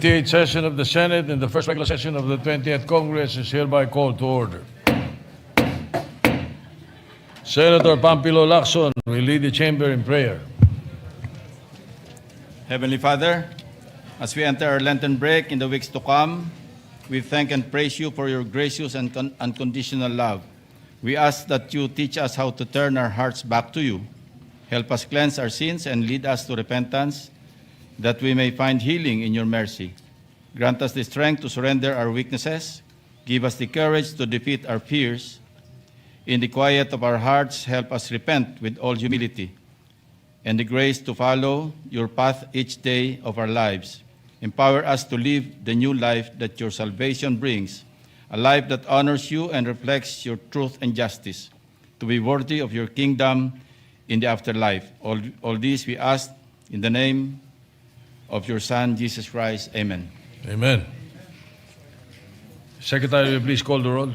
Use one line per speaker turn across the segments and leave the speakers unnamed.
88th session of the Senate and the first regular session of the 20th Congress is hereby called to order. Senator Pampilo Lacson will lead the chamber in prayer.
Heavenly Father, as we enter our Lenten break in the weeks to come, we thank and praise you for your gracious and unconditional love. We ask that you teach us how to turn our hearts back to you. Help us cleanse our sins and lead us to repentance, that we may find healing in your mercy. Grant us the strength to surrender our weaknesses. Give us the courage to defeat our fears. In the quiet of our hearts, help us repent with all humility, and the grace to follow your path each day of our lives. Empower us to live the new life that your salvation brings, a life that honors you and reflects your truth and justice, to be worthy of your kingdom in the afterlife. All this we ask in the name of your Son, Jesus Christ. Amen.
Amen. Secretary, will you please call the roll?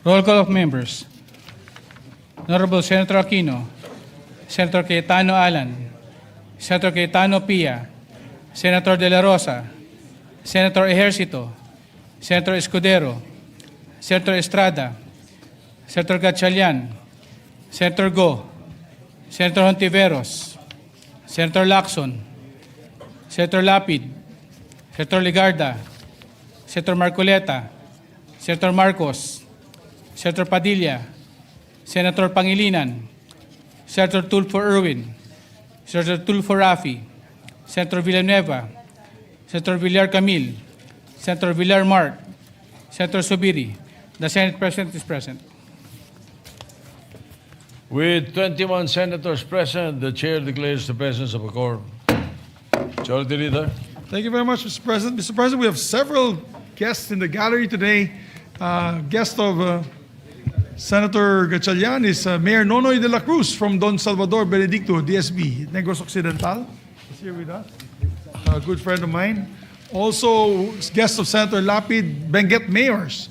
Roll call of members. Honorable Senator Aquino, Senator Cayetano Alan, Senator Cayetano Pia, Senator De La Rosa, Senator Ejercito, Senator Escudero, Senator Estrada, Senator Gatchalian, Senator Go, Senator Hontiveros, Senator Lacson, Senator Lapid, Senator Ligarda, Senator Marcoleta, Senator Marcos, Senator Padilla, Senator Pangilinan, Senator Tulfo Erwin, Senator Tulfo Rafi, Senator Villanueva, Senator Villar Camil, Senator Villar Mart, Senator Subiri. The Senate President is present.
With 21 senators present, the chair declares the presence of a quorum. Majority Leader.
Thank you very much, Mr. President. Mr. President, we have several guests in the gallery today. Guest of Senator Gatchalian is Mayor Nonoy de la Cruz from Don Salvador Benedicto, DSB, Negros Occidental. He's here with us. A good friend of mine. Also, guest of Senator Lapid, Benguet Mayors.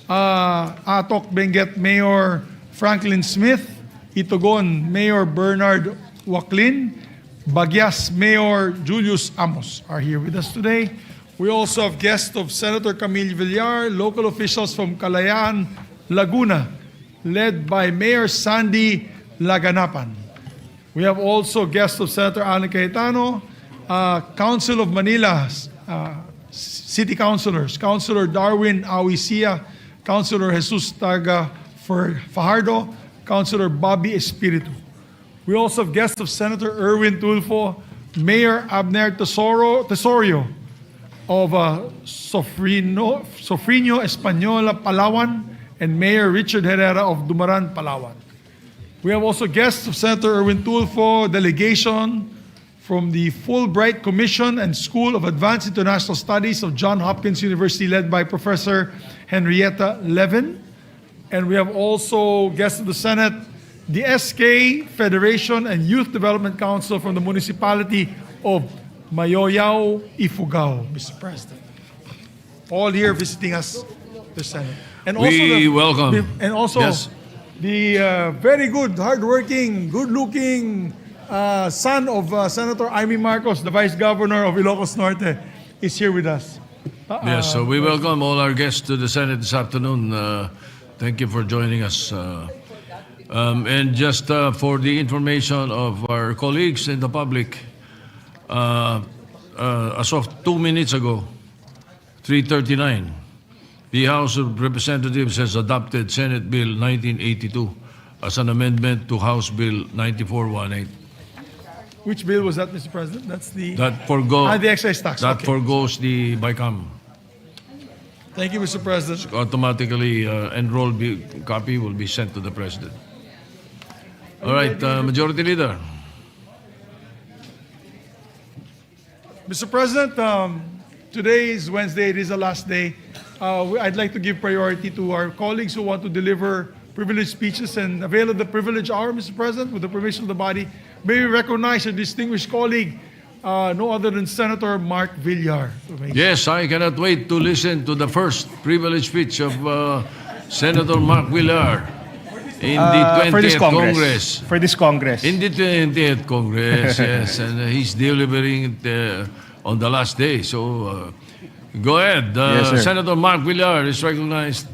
Atok Benguet Mayor Franklin Smith, Itogon Mayor Bernard Waclin, Bagyas Mayor Julius Amos are here with us today. We also have guests of Senator Camille Villar, local officials from Kalayaan, Laguna, led by Mayor Sandy Laganapan. We have also guests of Senator Alan Cayetano, Council of Manila, City Councilors, Councilor Darwin Awisia, Councilor Jesus Targa Fajardo, Councilor Bobby Espiritu. We also have guests of Senator Erwin Tulfo, Mayor Abner Tesorio of Sofrino Española, Palawan, and Mayor Richard Herrera of Dumaran, Palawan. We have also guests of Senator Erwin Tulfo, delegation from the Fulbright Commission and School of Advanced International Studies of Johns Hopkins University, led by Professor Henrietta Levin. And we have also guests of the Senate, the SK Federation and Youth Development Council from the municipality of Mayoyao, Ifugao, Mr. President. All here visiting us, the Senate. And also
We welcome.
And also
Yes.
the very good, hardworking, good-looking son of Senator Amy Marcos, the Vice Governor of Ilocos Norte, is here with us.
Yes, so we welcome all our guests to the Senate this afternoon. Thank you for joining us. And just for the information of our colleagues and the public, as of 2 minutes ago, 3:39, the House of Representatives has adopted Senate Bill 1982 as an amendment to House Bill 9418.
Which bill was that, Mr. President? That's the
That forgoes
the excise tax.
that
Okay.
forgoes the BICAM.
Thank you, Mr. President.
Automatically enrolled copy will be sent to the President. All right, Majority Leader.
Mr. President, today is Wednesday. It is the last day. I'd like to give priority to our colleagues who want to deliver privileged speeches and avail of the privilege hour, Mr. President, with the permission of the body. May we recognize a distinguished colleague, no other than Senator Mark Villar.
Yes, I cannot wait to listen to the first privileged speech of Senator Mark Villar in the 20th Congress.
For this Congress.
In the 20th Congress, yes. And he's delivering it on the last day. So go ahead.
Yes, sir.
Senator Mark Villar is recognized.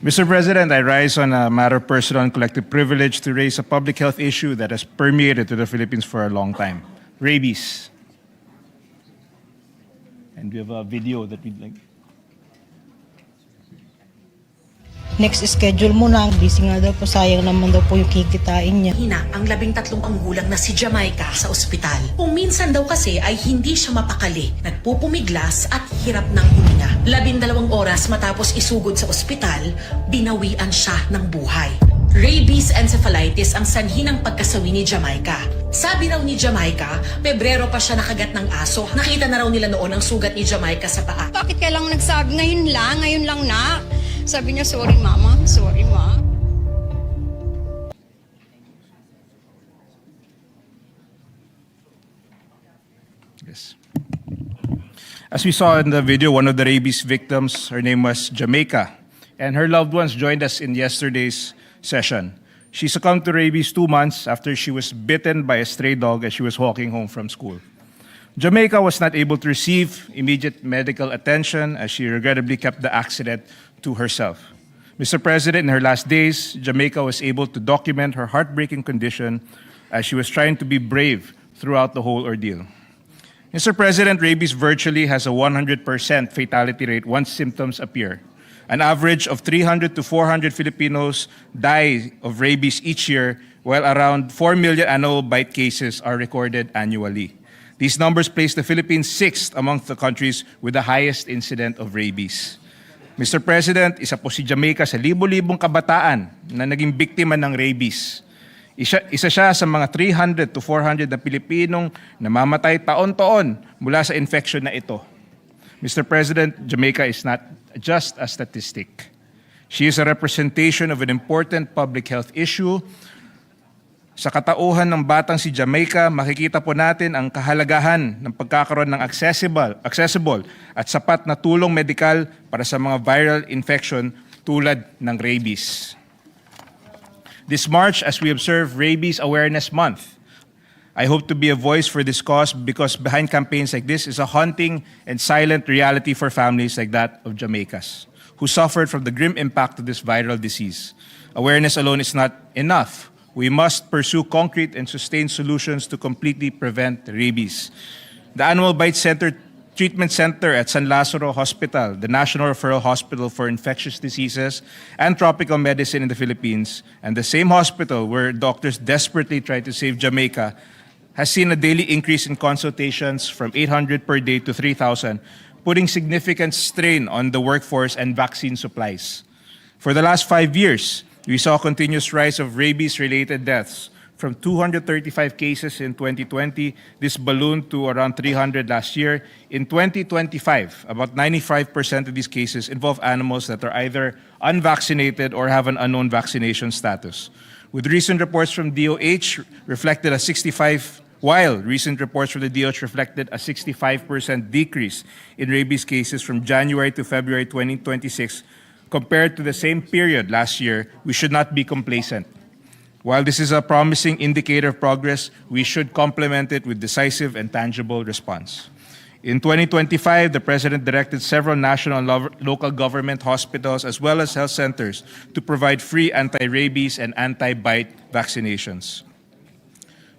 Mr. President, I rise on a matter of personal and collective privilege to raise a public health issue that has permeated to the Philippines for a long time. Rabies. And we have a video that we'd like.
Next schedule mo na. Busy nga daw po, sayang naman daw po yung kikitain niya.
Hina ang 13 ang gulang na si Jamaica sa ospital. Kung minsan daw kasi ay hindi siya mapakali, nagpupumiglas at hirap ng huminga. 12 oras matapos isugod sa ospital, binawian siya ng buhay. Rabies encephalitis ang sanhi ng pagkasawi ni Jamaica. Sabi raw ni Jamaica, Pebrero pa siya nakagat ng aso. Nakita na raw nila noon ang sugat ni Jamaica sa paa.
Bakit kailangan nagsabi ngayon lang na? Sabi niya, sorry mama, sorry ma.
Yes. As we saw in the video, one of the rabies victims, her name was Jamaica, and her loved ones joined us in yesterday's session. She succumbed to rabies 2 months after she was bitten by a stray dog as she was walking home from school. Jamaica was not able to receive immediate medical attention as she regrettably kept the accident to herself. Mr. President, in her last days, Jamaica was able to document her heartbreaking condition as she was trying to be brave throughout the whole ordeal. Mr. President, rabies virtually has a 100% fatality rate once symptoms appear. An average of 300 to 400 Filipinos die of rabies each year, while around 4 million annual bite cases are recorded annually. These numbers place the Philippines 6th among the countries with the highest incident of rabies. Mr. President, isa po si Jamaica sa libo-libong kabataan na naging biktima ng rabies. Isa siya sa mga 300 to 400 na Pilipinong namamatay taon-taon mula sa infection na ito. Mr. President, Jamaica is not just a statistic. She is a representation of an important public health issue. Sa katauhan ng batang si Jamaica, makikita po natin ang kahalagahan ng pagkakaroon ng accessible at sapat na tulong medikal para sa mga viral infection tulad ng rabies. This March, as we observe Rabies Awareness Month, I hope to be a voice for this cause because behind campaigns like this is a haunting and silent reality for families like that of Jamaica's, who suffered from the grim impact of this viral disease. Awareness alone is not enough. We must pursue concrete and sustained solutions to completely prevent rabies. The Animal Bite Treatment Center at San Lazaro Hospital, the National Referral Hospital for Infectious Diseases and Tropical Medicine in the Philippines, and the same hospital where doctors desperately try to save Jamaica, has seen a daily increase in consultations from 800 per day to 3,000, putting significant strain on the workforce and vaccine supplies. For the last 5 years, we saw a continuous rise of rabies-related deaths. From 235 cases in 2020, this ballooned to around 300 last year. In 2025, about 95% of these cases involve animals that are either unvaccinated or have an unknown vaccination status. With recent reports from DOH reflected a 65, while recent reports from the DOH reflected a 65% decrease in rabies cases from January to February 2026, compared to the same period last year, we should not be complacent. While this is a promising indicator of progress, we should complement it with decisive and tangible response. In 2025, the President directed several national and local government hospitals as well as health centers to provide free anti-rabies and anti-bite vaccinations.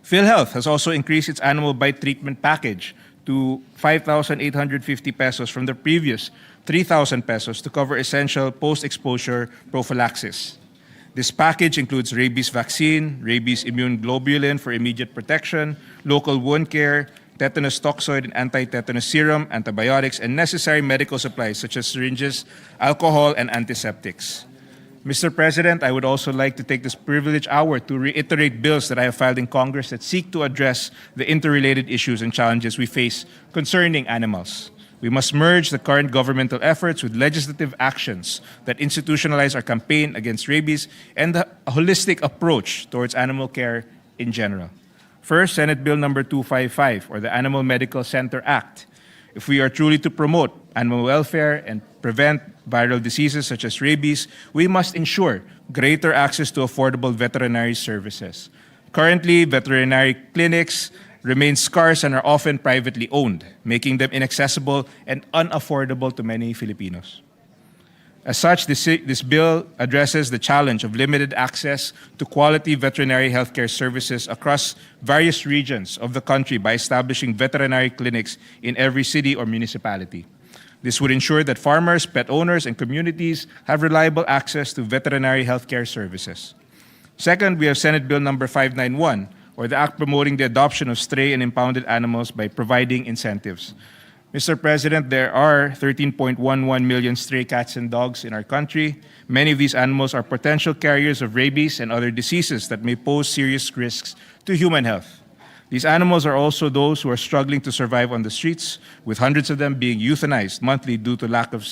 PhilHealth has also increased its animal bite treatment package to 5,850 pesos from the previous 3,000 pesos to cover essential post-exposure prophylaxis. This package includes rabies vaccine, rabies immune globulin for immediate protection, local wound care, tetanus toxoid and anti-tetanus serum, antibiotics, and necessary medical supplies such as syringes, alcohol, and antiseptics. Mr. President, I would also like to take this privileged hour to reiterate bills that I have filed in Congress that seek to address the interrelated issues and challenges we face concerning animals. We must merge the current governmental efforts with legislative actions that institutionalize our campaign against rabies and a holistic approach towards animal care in general. First, Senate Bill number 255, or the Animal Medical Center Act. If we are truly to promote animal welfare and prevent viral diseases such as rabies, we must ensure greater access to affordable veterinary services. Currently, veterinary clinics remain scarce and are often privately owned, making them inaccessible and unaffordable to many Filipinos. As such, this bill addresses the challenge of limited access to quality veterinary healthcare services across various regions of the country by establishing veterinary clinics in every city or municipality. This would ensure that farmers, pet owners, and communities have reliable access to veterinary healthcare services. Second, we have Senate Bill number 591, or the act promoting the adoption of stray and impounded animals by providing incentives. Mr. President, there are 13.11 million stray cats and dogs in our country. Many of these animals are potential carriers of rabies and other diseases that may pose serious risks to human health. These animals are also those who are struggling to survive on the streets, with hundreds of them being euthanized monthly due to lack of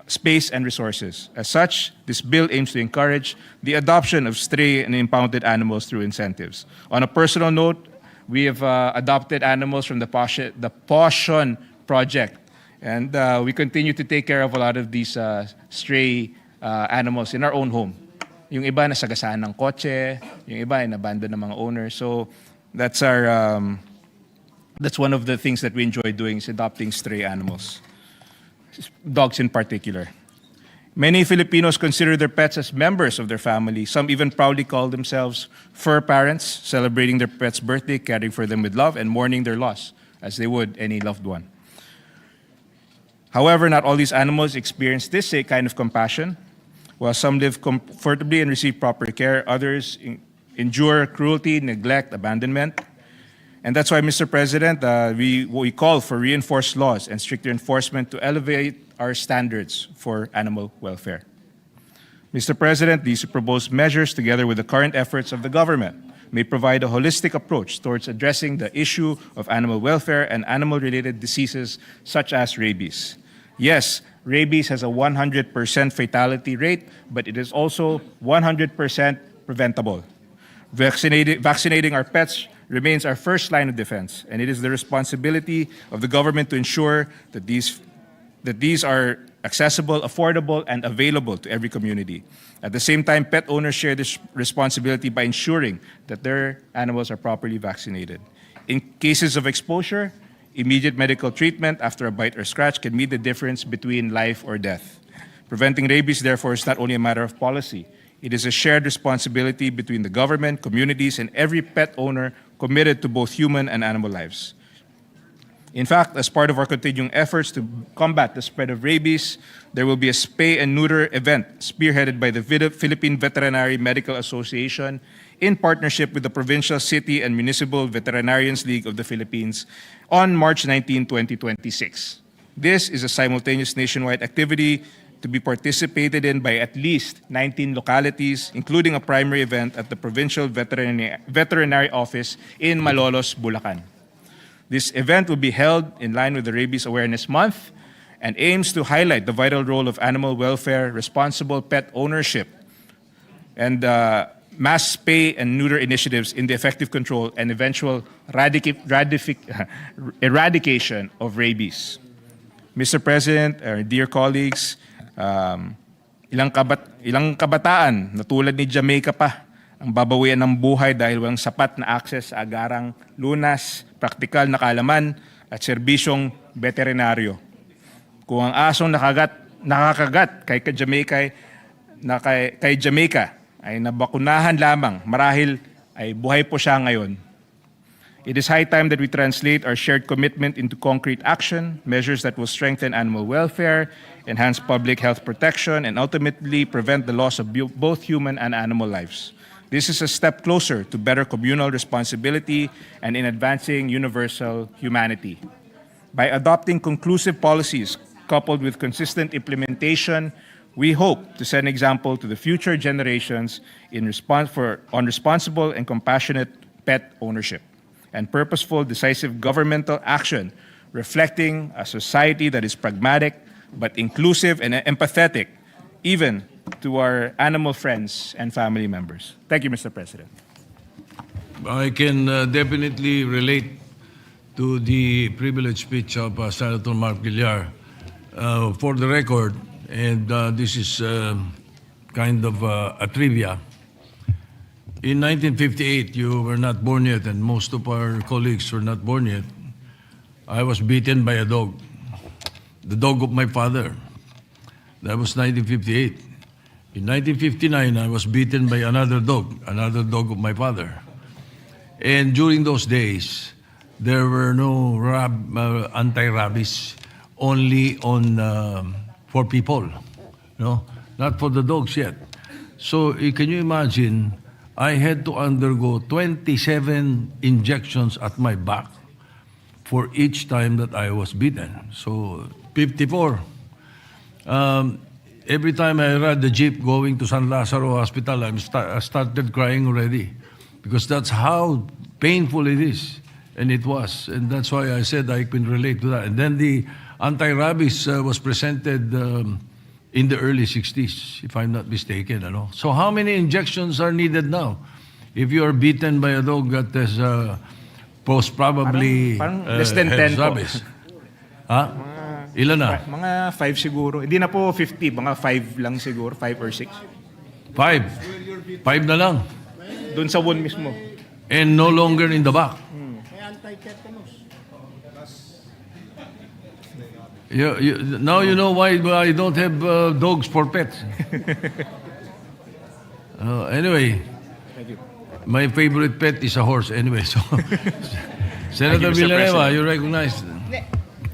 space and resources. As such, this bill aims to encourage the adoption of stray and impounded animals through incentives. On a personal note, we have adopted animals from the Passion Project, and we continue to take care of a lot of these stray animals in our own home. Yung iba nasagasaan ng kotse, yung iba inabandon ng mga owners. So that's one of the things that we enjoy doing, is adopting stray animals, dogs in particular. Many Filipinos consider their pets as members of their family. Some even proudly call themselves fur parents, celebrating their pet's birthday, caring for them with love, and mourning their loss as they would any loved one. However, not all these animals experience this kind of compassion. While some live comfortably and receive proper care, others endure cruelty, neglect, abandonment. And that's why, Mr. President, we call for reinforced laws and stricter enforcement to elevate our standards for animal welfare. Mr. President, these proposed measures, together with the current efforts of the government, may provide a holistic approach towards addressing the issue of animal welfare and animal-related diseases such as rabies. Yes, rabies has a 100% fatality rate, but it is also 100% preventable. Vaccinating our pets remains our first line of defense, and it is the responsibility of the government to ensure that these are accessible, affordable, and available to every community. At the same time, pet owners share this responsibility by ensuring that their animals are properly vaccinated. In cases of exposure, immediate medical treatment after a bite or scratch can mean the difference between life or death. Preventing rabies, therefore, is not only a matter of policy. It is a shared responsibility between the government, communities, and every pet owner committed to both human and animal lives. In fact, as part of our continuing efforts to combat the spread of rabies, there will be a spay and neuter event spearheaded by the Philippine Veterinary Medical Association in partnership with the Provincial, City, and Municipal Veterinarians League of the Philippines on March 19, 2026. This is a simultaneous nationwide activity to be participated in by at least 19 localities, including a primary event at the Provincial Veterinary Office in Malolos, Bulacan. This event will be held in line with the Rabies Awareness Month and aims to highlight the vital role of animal welfare, responsible pet ownership, and mass spay and neuter initiatives in the effective control and eventual eradication of rabies. Mr. President, our dear colleagues, ilang kabataan na tulad ni Jamaica pa ang babawian ng buhay dahil walang sapat na access sa agarang lunas, praktikal na kaalaman at serbisyong veterinaryo. Kung ang asong nakakagat kay Jamaica ay nabakunahan lamang, marahil ay buhay po siya ngayon. It is high time that we translate our shared commitment into concrete action, measures that will strengthen animal welfare, enhance public health protection, and ultimately prevent the loss of both human and animal lives. This is a step closer to better communal responsibility and in advancing universal humanity. By adopting conclusive policies coupled with consistent implementation, we hope to set an example to the future generations on responsible and compassionate pet ownership and purposeful, decisive governmental action reflecting a society that is pragmatic but inclusive and empathetic, even to our animal friends and family members. Thank you, Mr. President.
I can definitely relate to the privileged speech of Senator Mark Villar. For the record, and this is kind of a trivia, In 1958, you were not born yet, and most of our colleagues were not born yet. I was beaten by a dog, the dog of my father. That was 1958. In 1959, I was beaten by another dog of my father. And during those days, there were no anti-rabies, only for people, no, not for the dogs yet. So can you imagine? I had to undergo 27 injections at my back for each time that I was beaten. So 54. Every time I ride the jeep going to San Lazaro Hospital, I started crying already because that's how painful it is. And it was. And that's why I said I can relate to that. And then the anti-rabies was presented in the early 60s, if I'm not mistaken. Ano? So how many injections are needed now? If you are beaten by a dog that has probably
Parang less than 10 po.
rabies. Ha? Ilan na?
Mga 5 siguro. Hindi na po 50, mga 5 lang siguro, 5 or 6.
5. 5 na lang.
Doon sa wound mismo.
And no longer in the back. Now you know why I don't have dogs for pets. Anyway, my favorite pet is a horse. Anyway, so Senator
Mr.
Villanueva,
President.
you recognize.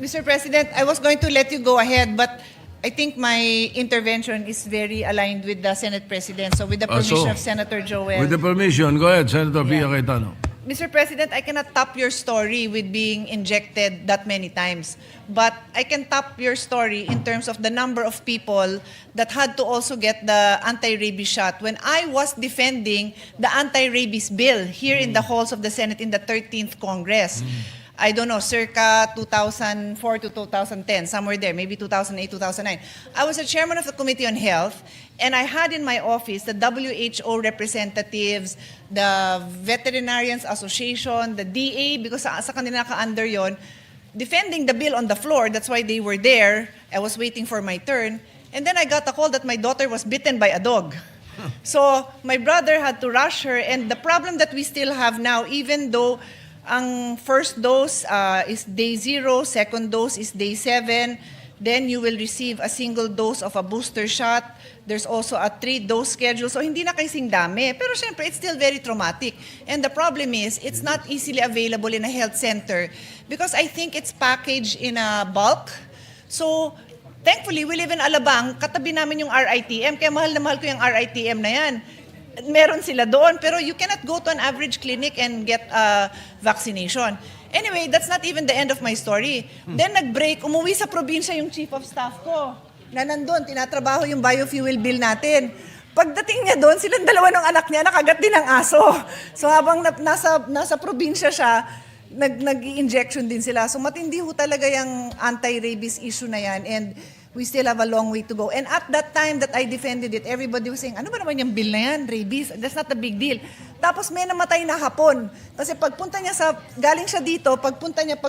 Mr. President, I was going to let you go ahead, but I think my intervention is very aligned with the Senate President. So with the permission of Senator Joel.
With the permission, go ahead, Senator Pia Cayetano.
Mr. President, I cannot top your story with being injected that many times. But I can top your story in terms of the number of people that had to also get the anti-rabies shot. When I was defending the anti-rabies bill here in the halls of the Senate in the 13th Congress, I don't know, circa 2004 to 2010, somewhere there, maybe 2008, 2009. I was a chairman of the Committee on Health, and I had in my office the WHO representatives, the Veterinarians Association, the DA, because sa kanila ka-under yon, defending the bill on the floor. That's why they were there. I was waiting for my turn. And then I got a call that my daughter was bitten by a dog. So my brother had to rush her, and the problem that we still have now, even though ang first dose is day 0, second dose is day 7. Then you will receive a single dose of a booster shot. There's also a 3-dose schedule. So hindi na kasing dami. Pero syempre, it's still very traumatic. And the problem is, it's not easily available in a health center because I think it's packaged in a bulk. So thankfully, we live in Alabang. Katabi namin yung RITM. Kaya mahal na mahal ko yung RITM na yan. Meron sila doon, pero you cannot go to an average clinic and get a vaccination. Anyway, that's not even the end of my story. Then nag-break, umuwi sa probinsya yung chief of staff ko na nandun, tinatrabaho yung biofuel bill natin. Pagdating niya doon, silang dalawa ng anak niya, nakagat din ng aso. So habang nasa probinsya siya, nag-i-injection din sila. So matindi ho talaga yung anti-rabies issue na yan. And we still have a long way to go. And at that time that I defended it, everybody was saying, ano ba naman yung bill na yan, rabies? That's not a big deal. Tapos may namatay na hapon. Kasi pagpunta niya galing siya dito, pag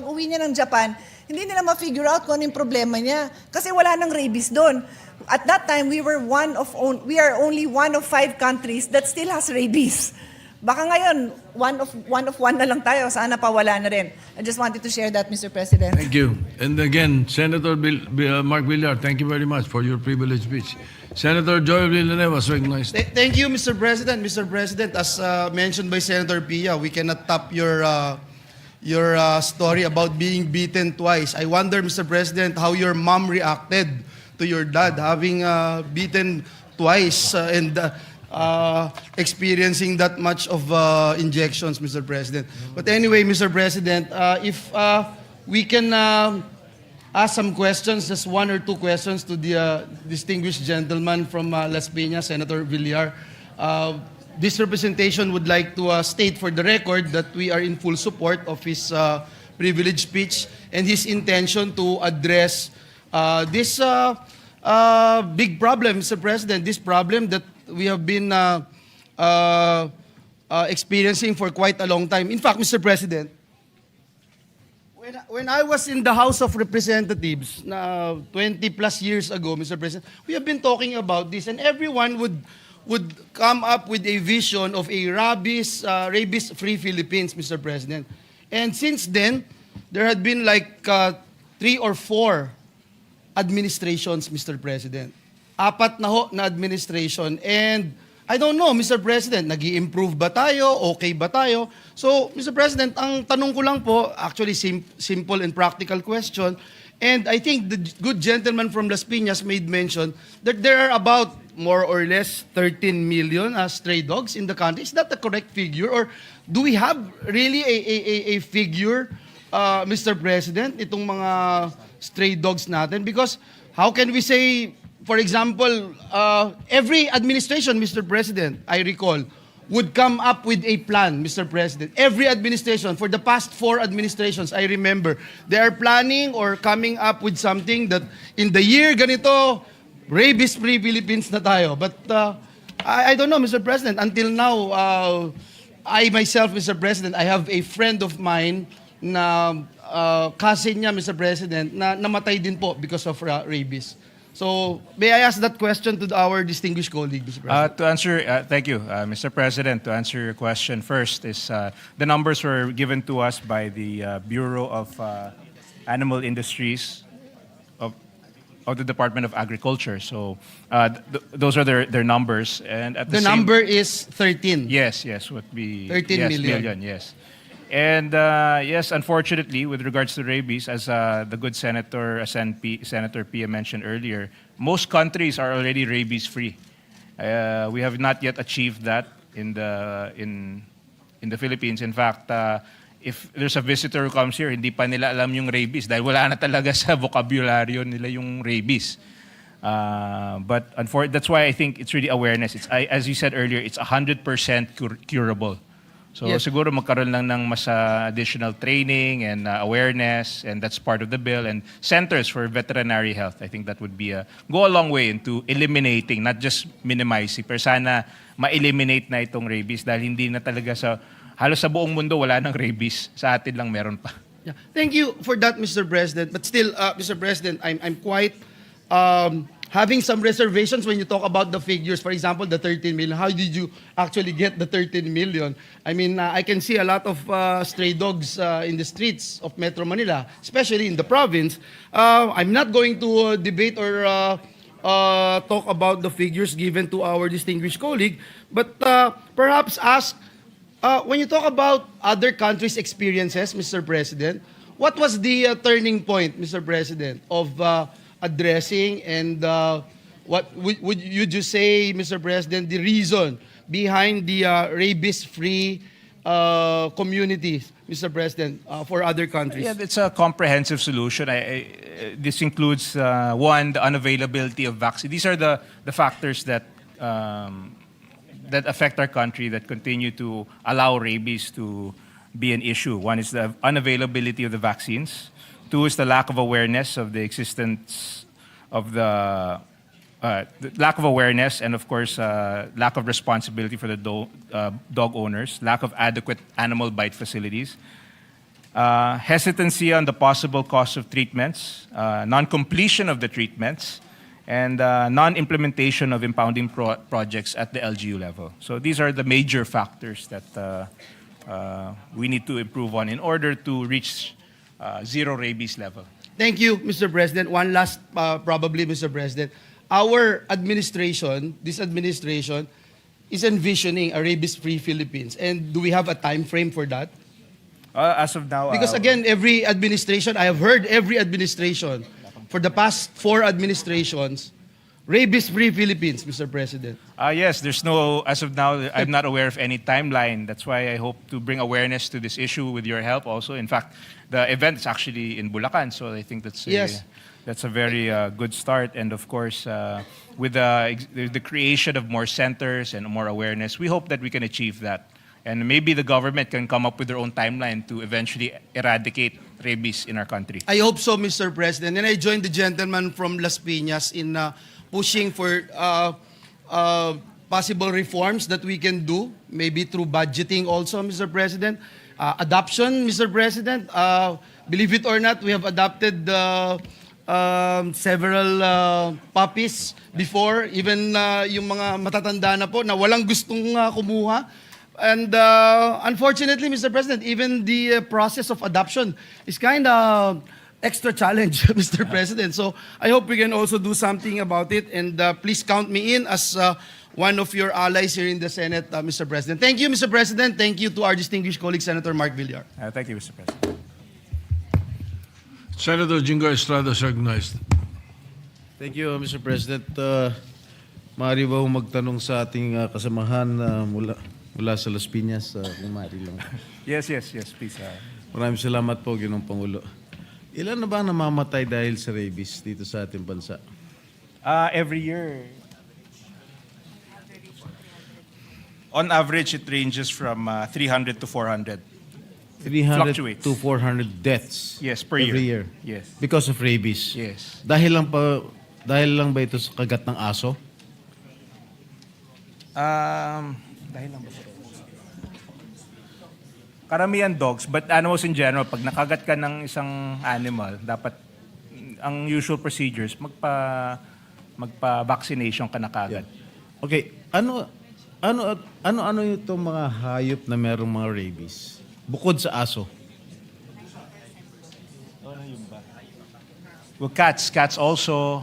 uwi niya ng Japan, hindi nila ma-figure out kung ano yung problema niya. Kasi wala nang rabies doon. At that time, we are only one of 5 countries that still has rabies. Baka ngayon, one of one na lang tayo. Sana pa wala na rin. I just wanted to share that, Mr. President.
Thank you. And again, Senator Mark Villar, thank you very much for your privileged speech. Senator Joel Villanueva is recognized.
Thank you, Mr. President. Mr. President, as mentioned by Senator Pia, we cannot top your story about being beaten twice. I wonder, Mr. President, how your mom reacted to your dad having beaten twice and experiencing that much of injections, Mr. President. But anyway, Mr. President, if we can ask some questions, just 1 or 2 questions to the distinguished gentleman from Las Piñas, Senator Villar. This representation would like to state for the record that we are in full support of his privileged speech and his intention to address this big problem, Mr. President, this problem that we have been experiencing for quite a long time. In fact, Mr. President, when I was in the House of Representatives 20 plus years ago, Mr. President, we have been talking about this, and everyone would come up with a vision of a rabies-free Philippines, Mr. President. And since then, there had been like 3 or 4 administrations, Mr. President. 4 na ho na administration. And I don't know, Mr. President, nag-i-improve ba tayo? Okay ba tayo? So, Mr. President, ang tanong ko lang po, actually simple and practical question, and I think the good gentleman from Las Piñas made mention that there are about more or less 13 million stray dogs in the country. Is that the correct figure? Or do we have really a figure, Mr. President, itong mga stray dogs natin? Because how can we say, for example, every administration, Mr. President, I recall, would come up with a plan, Mr. President. Every administration, for the past 4 administrations, I remember, they are planning or coming up with something that in the year ganito, rabies-free Philippines na tayo. But I don't know, Mr. President, until now, I myself, Mr. President, I have a friend of mine na cousin niya, Mr. President, na namatay din po because of rabies. So, may I ask that question to our distinguished colleague, Mr. President?
To answer, thank you, Mr. President. To answer your question first is the numbers were given to us by the Bureau of Animal Industries of the Department of Agriculture. So those are their numbers, and at
The number is 13.
Yes, would be
13 million.
Yes. And yes, unfortunately, with regards to rabies, as the good Senator Senator Pia mentioned earlier, most countries are already rabies-free. We have not yet achieved that in the Philippines. In fact, if there's a visitor who comes here, hindi pa nila alam yung rabies dahil wala na talaga sa vocabulary nila yung rabies. But that's why I think it's really awareness. As you said earlier, it's 100% curable. So
Yes.
siguro magkaroon lang ng mas additional training and awareness, and that's part of the bill. And centers for veterinary health, I think that would be go a long way into eliminating, not just minimizing, pero sana ma-eliminate na itong rabies dahil hindi na talaga halos sa buong mundo wala ng rabies. Sa atin lang meron pa.
Yeah. Thank you for that, Mr. President. But still, Mr. President, I'm quite having some reservations when you talk about the figures. For example, the 13 million. How did you actually get the 13 million? I mean, I can see a lot of stray dogs in the streets of Metro Manila, especially in the province. I'm not going to debate or talk about the figures given to our distinguished colleague, but perhaps ask, when you talk about other countries' experiences, Mr. President, what was the turning point, Mr. President, of addressing, and what would you just say, Mr. President, the reason behind the rabies-free communities, Mr. President, for other countries?
Yeah, it's a comprehensive solution. This includes, one, the unavailability of vaccine. These are the factors that affect our country, that continue to allow rabies to be an issue. One is the unavailability of the vaccines. 2 is the lack of awareness of the existence of the lack of awareness, and of course, lack of responsibility for the dog owners, lack of adequate animal bite facilities, hesitancy on the possible cost of treatments, non-completion of the treatments, and non-implementation of impounding projects at the LGU level. So these are the major factors that we need to improve on in order to reach zero rabies level.
Thank you, Mr. President. One last, probably, Mr. President. Our administration, this administration, is envisioning a rabies-free Philippines. And do we have a time frame for that?
As of now,
Because again, every administration, I have heard every administration, for the past 4 administrations, rabies-free Philippines, Mr. President.
Yes, there's no, as of now, I'm not aware of any timeline. That's why I hope to bring awareness to this issue with your help also. In fact, the event is actually in Bulacan, so I think that's
Yes.
that's a very good start. And of course, with the creation of more centers and more awareness, we hope that we can achieve that. And maybe the government can come up with their own timeline to eventually eradicate rabies in our country.
I hope so, Mr. President. And I join the gentleman from Las Piñas in pushing for possible reforms that we can do, maybe through budgeting also, Mr. President. Adoption, Mr. President. Believe it or not, we have adopted several puppies before, even yung mga matatanda na po na walang gustong kumuha. And unfortunately, Mr. President, even the process of adoption is kind of extra challenge, Mr. President. So I hope we can also do something about it. And please count me in as one of your allies here in the Senate, Mr. President. Thank you, Mr. President. Thank you to our distinguished colleague, Senator Mark Villar.
Thank you, Mr. President.
Senator Jingo Estrada is recognized.
Thank you, Mr. President. Maaari ba ho magtanong sa ating kasamahan mula sa Las Piñas, kung maaari lang.
Yes, please.
Maraming salamat po, Ginoong Pangulo. Ilan na ba ang namamatay dahil sa rabies dito sa ating bansa?
Every year, on average, it ranges from 300 to 400.
300
Fluctuates.
to 400 deaths
Yes, per
every
year.
year.
Yes.
Because of rabies.
Yes.
Dahil lang ba ito sa kagat ng aso?
Dahil lang ba? Karamihan dogs, but animals in general, pag nakagat ka ng isang animal, dapat ang usual procedures, magpa-vaccination ka na kagad.
Okay, ano itong mga hayop na merong mga rabies? Bukod sa aso.
Well, cats also,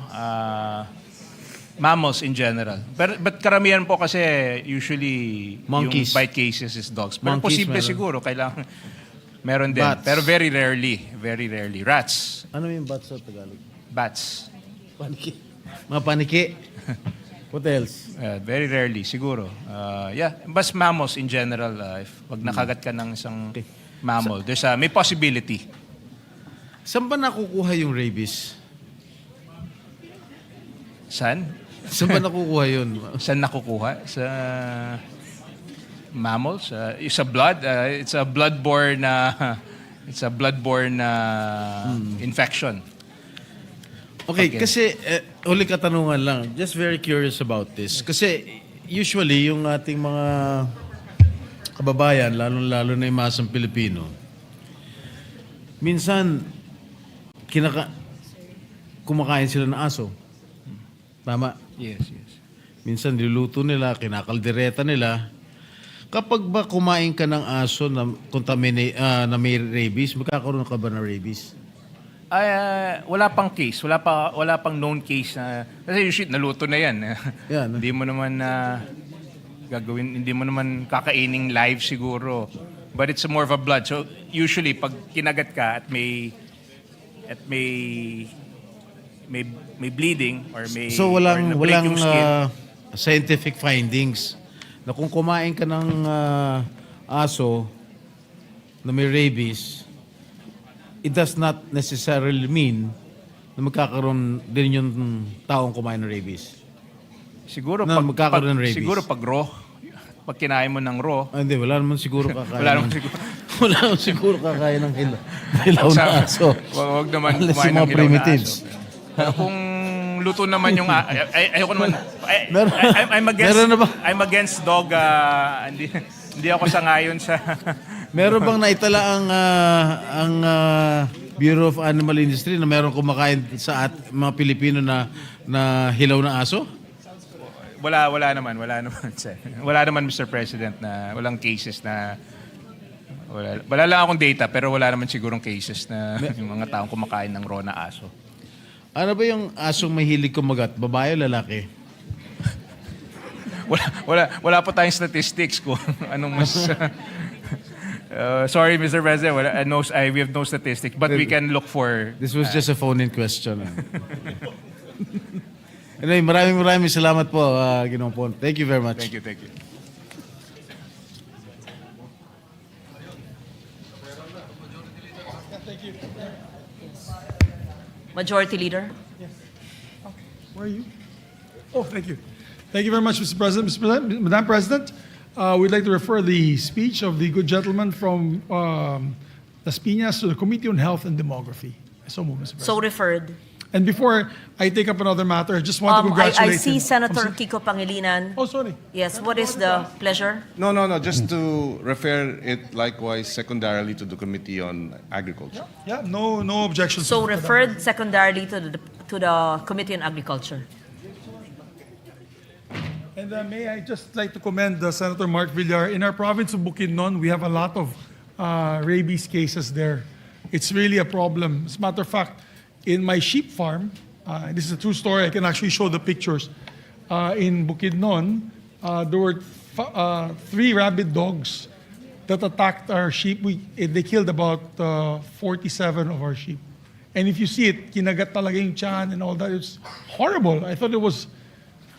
mammals in general. But karamihan po kasi usually
Monkeys.
yung bite cases is dogs. Pero
Monkeys
posible
meron.
siguro, kailangan meron din.
Bats.
Pero very rarely. Rats,
Ano yung bats sa Tagalog?
bats.
Paniki. Mga paniki. What else?
Very rarely, siguro. But mammals in general, if pag nakagat ka ng isang mammal, may possibility.
Saan ba nakukuha yung rabies?
Saan?
Saan ba nakukuha yun?
Saan nakukuha? Sa mammals? Sa blood? It's a bloodborne infection.
Okay,
Okay.
kasi uli katanungan lang. Just very curious about this. Kasi usually yung ating mga kababayan, lalo na yung masang Pilipino, minsan kumakain sila ng aso. Tama?
Yes.
Minsan niluluto nila, kinakaldereta nila. Kapag ba kumain ka ng aso na na may rabies, magkakaroon ka ba ng rabies?
Wala pang case. Wala pang known case na kasi usually naluto na yan.
Yan.
Hindi mo naman hindi mo naman kakaining live siguro. But it's more of a blood. So usually pag kinagat ka at may bleeding or may
So
or
walang
na-break yung skin.
scientific findings na kung kumain ka ng aso na may rabies, it does not necessarily mean na magkakaroon din yung taong kumain ng rabies.
Siguro
na magkakaroon ng rabies.
Siguro pag raw, pag kinain mo ng raw,
Hindi, wala naman siguro kakain.
wala naman siguro.
Wala naman siguro kakain ng hilaw na aso.
Wag naman
Unless
kumain
yung mga
ng hilaw na
primitives.
aso. Pero kung luto naman yung ayoko naman
Meron-
I'm against
meron na ba?
I'm against dog hindi ako sangayon sa
Meron bang naitala ang Bureau of Animal Industry na meron kumakain sa mga Pilipino na hilaw na aso?
wala naman sir. Wala naman Mr. President na walang cases na wala lang akong data pero wala naman sigurong cases na yung mga taong kumakain ng raw na aso.
Ano ba yung asong mahilig kumagat? Babae o lalaki?
Wala pa tayong statistics kung anong mas sorry Mr. President, we have no statistics but we can look for
This was just a phone-in question. Anyway, maraming salamat po, Ginoong Pon. Thank you very much.
Thank you.
Majority Leader.
Where are you? Oh, thank you. Thank you very much, Mr. President. Madam President, we'd like to refer the speech of the good gentleman from Las Piñas to the Committee on Health and Demography. So move, Mr. President.
So referred.
And before I take up another matter, I just want to congratulate
I see
him.
Senator Kiko Pangilinan.
Oh, sorry.
Yes, what is the pleasure?
No, just to refer it likewise secondarily to the Committee on Agriculture.
Yeah, no objections.
So referred secondarily to the Committee on Agriculture.
And may I just like to commend Senator Mark Villar. In our province of Bukidnon, we have a lot of rabies cases there. It's really a problem. As a matter of fact, in my sheep farm, this is a true story, I can actually show the pictures. In Bukidnon, there were 3 rabid dogs that attacked our sheep. They killed about 47 of our sheep. And if you see it, kinagat talaga yung tiyan and all that. It's horrible. I thought it was,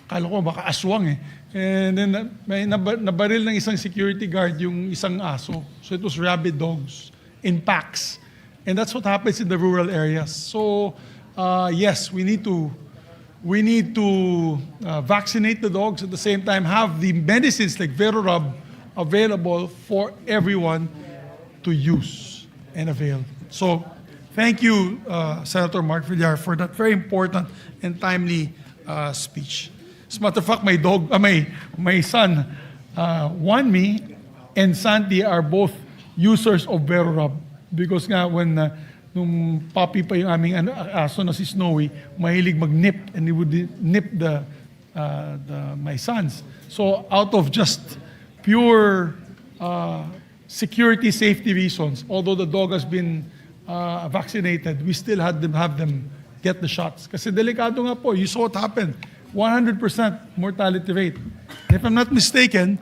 kala ko baka aswang eh. And then may nabaril ng isang security guard yung isang aso. So it was rabid dogs in packs. And that's what happens in the rural areas. So yes, we need to vaccinate the dogs, at the same time have the medicines like Verorab available for everyone to use and avail. So thank you, Senator Mark Villar, for that very important and timely speech. As a matter of fact, my son, Wanmi and Santi are both users of Verorab. Because nga, when nung puppy pa yung aming aso na si Snowy, mahilig mag-nip, and he would nip my sons. So out of just pure security, safety reasons, although the dog has been vaccinated, we still had them have them get the shots. Kasi delikado nga po, you saw what happened. 100% mortality rate. And if I'm not mistaken,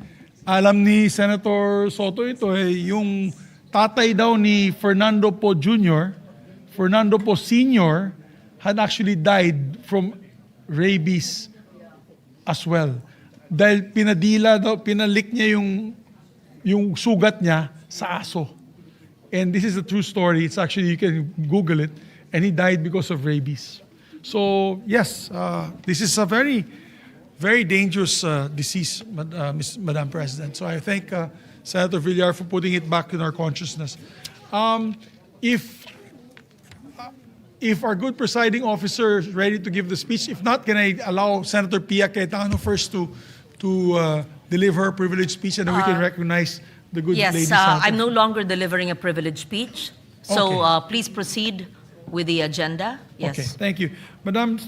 alam ni Senator Soto ito, yung tatay daw ni Fernando Po Jr., Fernando Po Sr. had actually died from rabies as well. Dahil pinalik niya yung sugat niya sa aso. And this is a true story. It's actually, you can Google it. And he died because of rabies. So yes, this is a very, very dangerous disease, Madam President. So I thank Senator Villar for putting it back in our consciousness. If our good presiding officer is ready to give the speech, if not, can I allow Senator Pia Cayetano first to deliver her privileged speech, and then we can recognize the good lady.
Yes, I'm no longer delivering a privileged speech. So please proceed with the agenda. Yes.
Okay, thank you. Madam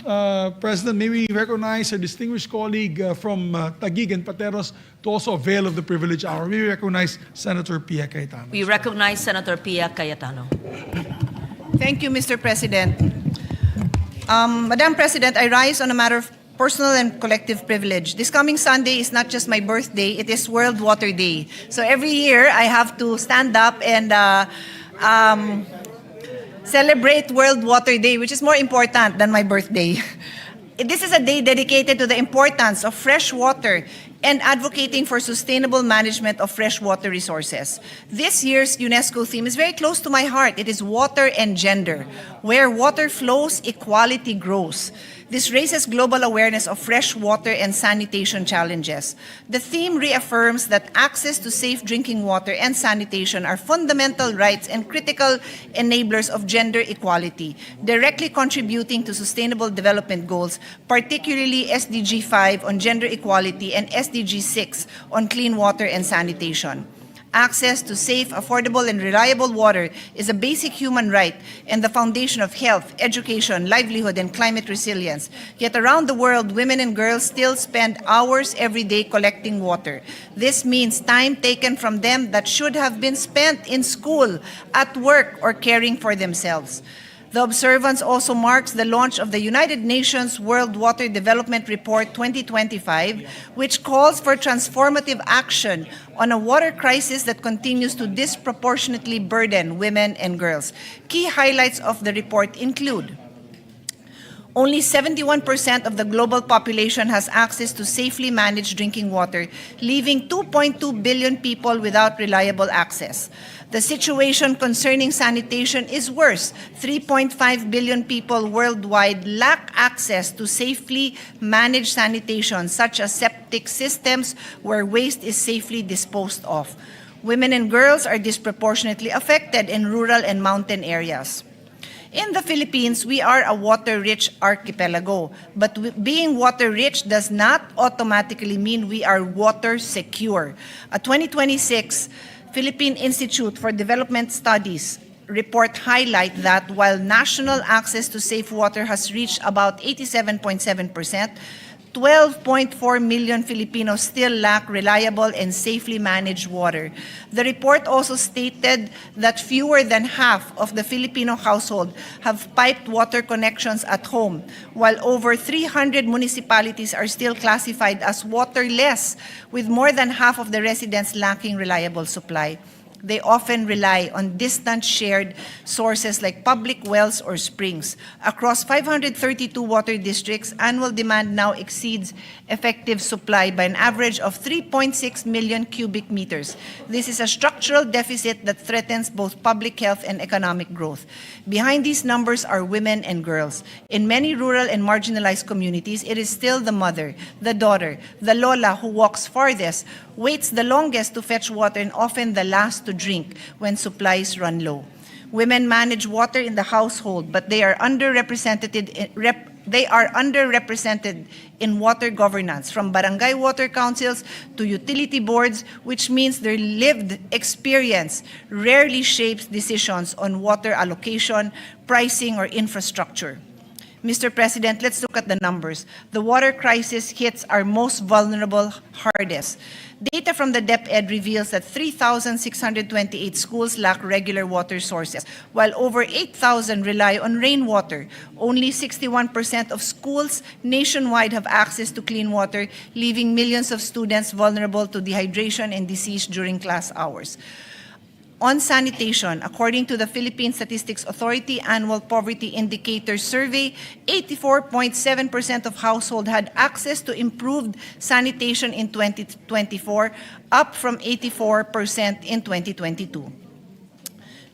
President, may we recognize a distinguished colleague from Taguig and Pateros to also avail of the privilege hour. May we recognize Senator Pia Cayetano.
We recognize Senator Pia Cayetano.
Thank you, Mr. President. Madam President, I rise on a matter of personal and collective privilege. This coming Sunday is not just my birthday, it is World Water Day. So every year I have to stand up and celebrate World Water Day, which is more important than my birthday. This is a day dedicated to the importance of fresh water and advocating for sustainable management of freshwater resources. This year's UNESCO theme is very close to my heart. It is water and gender. Where water flows, equality grows. This raises global awareness of fresh water and sanitation challenges. The theme reaffirms that access to safe drinking water and sanitation are fundamental rights and critical enablers of gender equality, directly contributing to sustainable development goals, particularly SDG 5 on gender equality and SDG 6 on clean water and sanitation. Access to safe, affordable, and reliable water is a basic human right and the foundation of health, education, livelihood, and climate resilience. Yet around the world, women and girls still spend hours every day collecting water. This means time taken from them that should have been spent in school, at work, or caring for themselves. The observance also marks the launch of the United Nations World Water Development Report 2025, which calls for transformative action on a water crisis that continues to disproportionately burden women and girls. Key highlights of the report include: only 71% of the global population has access to safely managed drinking water, leaving 2.2 billion people without reliable access. The situation concerning sanitation is worse. 3.5 billion people worldwide lack access to safely managed sanitation, such as septic systems where waste is safely disposed of. Women and girls are disproportionately affected in rural and mountain areas. In the Philippines, we are a water-rich archipelago, but being water-rich does not automatically mean we are water-secure. A 2026 Philippine Institute for Development Studies report highlight that while national access to safe water has reached about 87.7%, 12.4 million Filipinos still lack reliable and safely managed water. The report also stated that fewer than half of the Filipino household have piped water connections at home, while over 300 municipalities are still classified as waterless, with more than half of the residents lacking reliable supply. They often rely on distant shared sources like public wells or springs. Across 532 water districts, annual demand now exceeds effective supply by an average of 3.6 million cubic meters. This is a structural deficit that threatens both public health and economic growth. Behind these numbers are women and girls. In many rural and marginalized communities, it is still the mother, the daughter, the lola who walks farthest, waits the longest to fetch water, and often the last to drink when supplies run low. Women manage water in the household, but they are underrepresented in water governance, from barangay water councils to utility boards, which means their lived experience rarely shapes decisions on water allocation, pricing, or infrastructure. Mr. President, let's look at the numbers. The water crisis hits our most vulnerable hardest. Data from the DepEd reveals that 3,628 schools lack regular water sources, while over 8,000 rely on rainwater. Only 61% of schools nationwide have access to clean water, leaving millions of students vulnerable to dehydration and disease during class hours. On sanitation, according to the Philippine Statistics Authority Annual Poverty Indicator Survey, 84.7% of households had access to improved sanitation in 2024, up from 84% in 2022.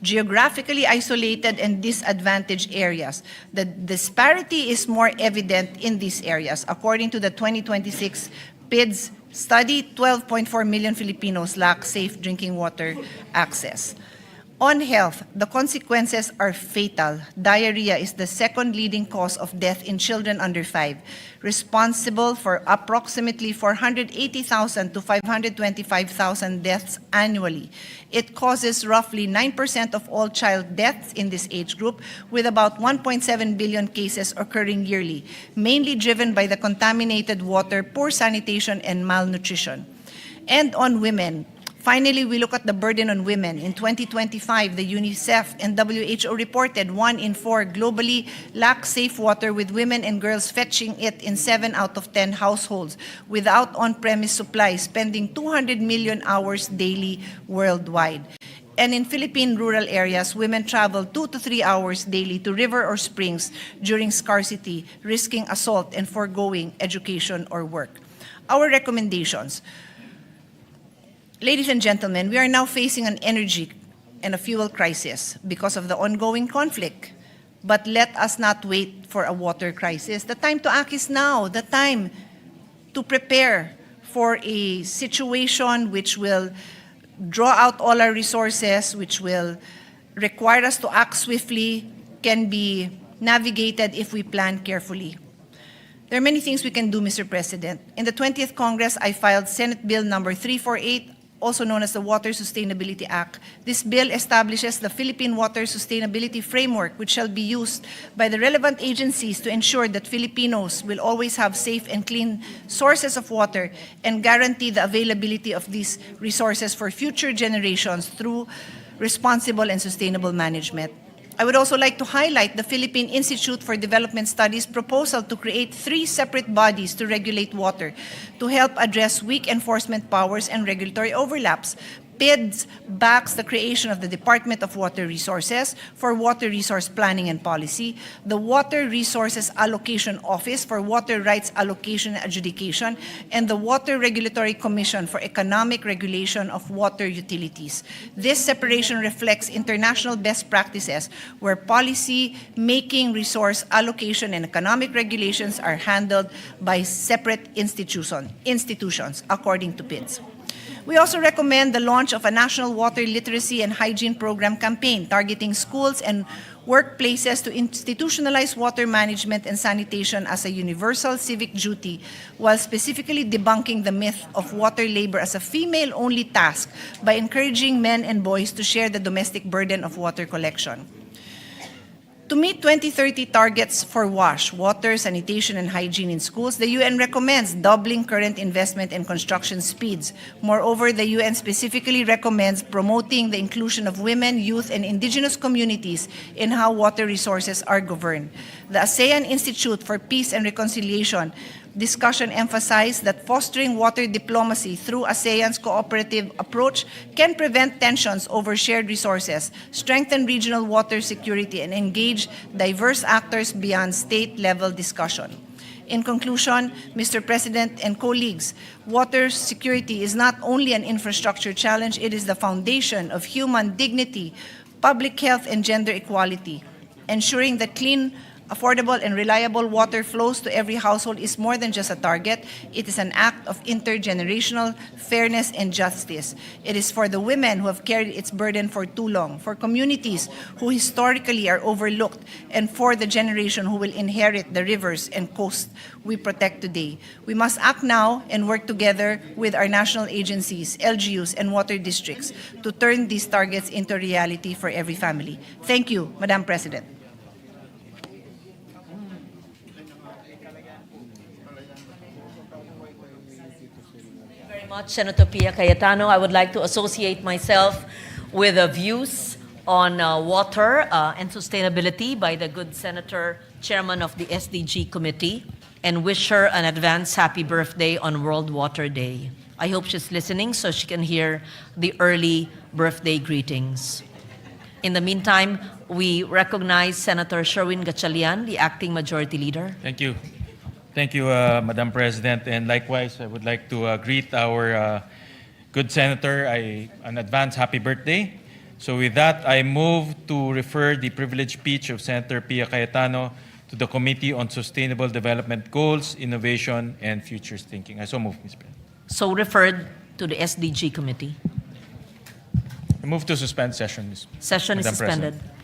Geographically isolated and disadvantaged areas. The disparity is more evident in these areas. According to the 2026 PIDS study, 12.4 million Filipinos lack safe drinking water access. On health, the consequences are fatal. Diarrhea is the second leading cause of death in children under 5, responsible for approximately 480,000 to 525,000 deaths annually. It causes roughly 9% of all child deaths in this age group, with about 1.7 billion cases occurring yearly, mainly driven by the contaminated water, poor sanitation, and malnutrition. And on women, finally, we look at the burden on women. In 2025, the UNICEF and WHO reported 1 in 4 globally lack safe water, with women and girls fetching it in 7 out of 10 households without on-premise supply, spending 200 million hours daily worldwide. And in Philippine rural areas, women travel 2 to 3 hours daily to river or springs during scarcity, risking assault and foregoing education or work. Our recommendations. Ladies and gentlemen, we are now facing an energy and a fuel crisis because of the ongoing conflict. But let us not wait for a water crisis. The time to act is now. The time to prepare for a situation which will draw out all our resources, which will require us to act swiftly, can be navigated if we plan carefully. There are many things we can do, Mr. President. In the 20th Congress, I filed Senate Bill number 348, also known as the Water Sustainability Act. This bill establishes the Philippine Water Sustainability Framework, which shall be used by the relevant agencies to ensure that Filipinos will always have safe and clean sources of water and guarantee the availability of these resources for future generations through responsible and sustainable management. I would also like to highlight the Philippine Institute for Development Studies' proposal to create 3 separate bodies to regulate water to help address weak enforcement powers and regulatory overlaps. PIDS backs the creation of the Department of Water Resources for Water Resource Planning and Policy, the Water Resources Allocation Office for Water Rights Allocation and Adjudication, and the Water Regulatory Commission for Economic Regulation of Water Utilities. This separation reflects international best practices where policy making, resource allocation, and economic regulations are handled by separate institutions, according to PIDS. We also recommend the launch of a national water literacy and hygiene program campaign targeting schools and workplaces to institutionalize water management and sanitation as a universal civic duty, while specifically debunking the myth of water labor as a female-only task by encouraging men and boys to share the domestic burden of water collection. To meet 2030 targets for WASH, water, sanitation, and hygiene in schools, the UN recommends doubling current investment and construction speeds. Moreover, the UN specifically recommends promoting the inclusion of women, youth, and indigenous communities in how water resources are governed. The ASEAN Institute for Peace and Reconciliation discussion emphasized that fostering water diplomacy through ASEAN's cooperative approach can prevent tensions over shared resources, strengthen regional water security, and engage diverse actors beyond state-level discussion. In conclusion, Mr. President and colleagues, water security is not only an infrastructure challenge, it is the foundation of human dignity, public health, and gender equality. Ensuring that clean, affordable, and reliable water flows to every household is more than just a target. It is an act of intergenerational fairness and justice. It is for the women who have carried its burden for too long, for communities who historically are overlooked, and for the generation who will inherit the rivers and coast we protect today. We must act now and work together with our national agencies, LGUs, and water districts to turn these targets into reality for every family. Thank you, Madam President.
Much, Senator Pia Cayetano. I would like to associate myself with the views on water and sustainability by the good Senator, Chairman of the SDG Committee, and wish her an advance happy birthday on World Water Day. I hope she's listening so she can hear the early birthday greetings. In the meantime, we recognize Senator Sherwin Gatchalian, the Acting Majority Leader.
Thank you. Thank you, Madam President. And likewise, I would like to greet our good Senator an advance happy birthday. So with that, I move to refer the privileged speech of Senator Pia Cayetano to the Committee on Sustainable Development Goals, Innovation, and Futures Thinking. I so move, Ms. President.
So referred to the SDG Committee.
I move to suspend session, Ms.
Session is
Madam
suspended.
President.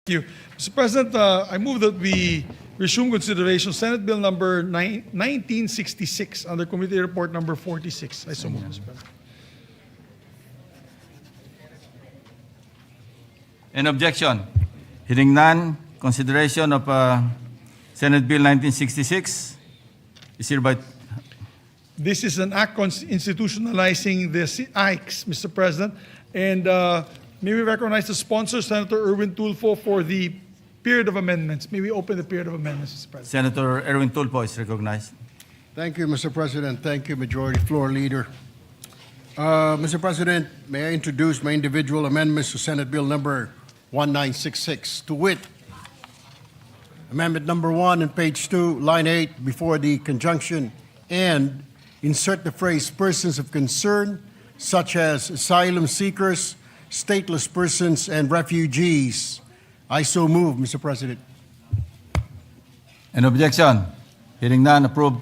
Thank you. Mr. President, I move that we resume consideration Senate Bill number 1966 under Committee Report number 46. I so move, Mr. President.
Any objection? Hearing none, consideration of Senate Bill 1966 is hereby.
This is an act institutionalizing the ICE, Mr. President. And may we recognize the sponsor, Senator Erwin Tulfo, for the period of amendments. May we open the period of amendments, Mr. President.
Senator Erwin Tulfo is recognized.
Thank you, Mr. President. Thank you, Majority Floor Leader. Mr. President, may I introduce my individual amendments to Senate Bill number 1966, to wit, Amendment number 1 on page 2, line 8, before the conjunction "and," insert the phrase "persons of concern," such as asylum seekers, stateless persons, and refugees. I so move, Mr. President.
An objection? Hearing none, approved.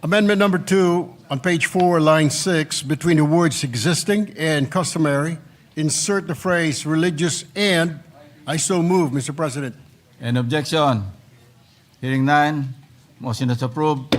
Amendment number 2 on page 4, line 6, between the words "existing" and "customary," insert the phrase "religious and." I so move, Mr. President.
An objection? Hearing none, motion is approved.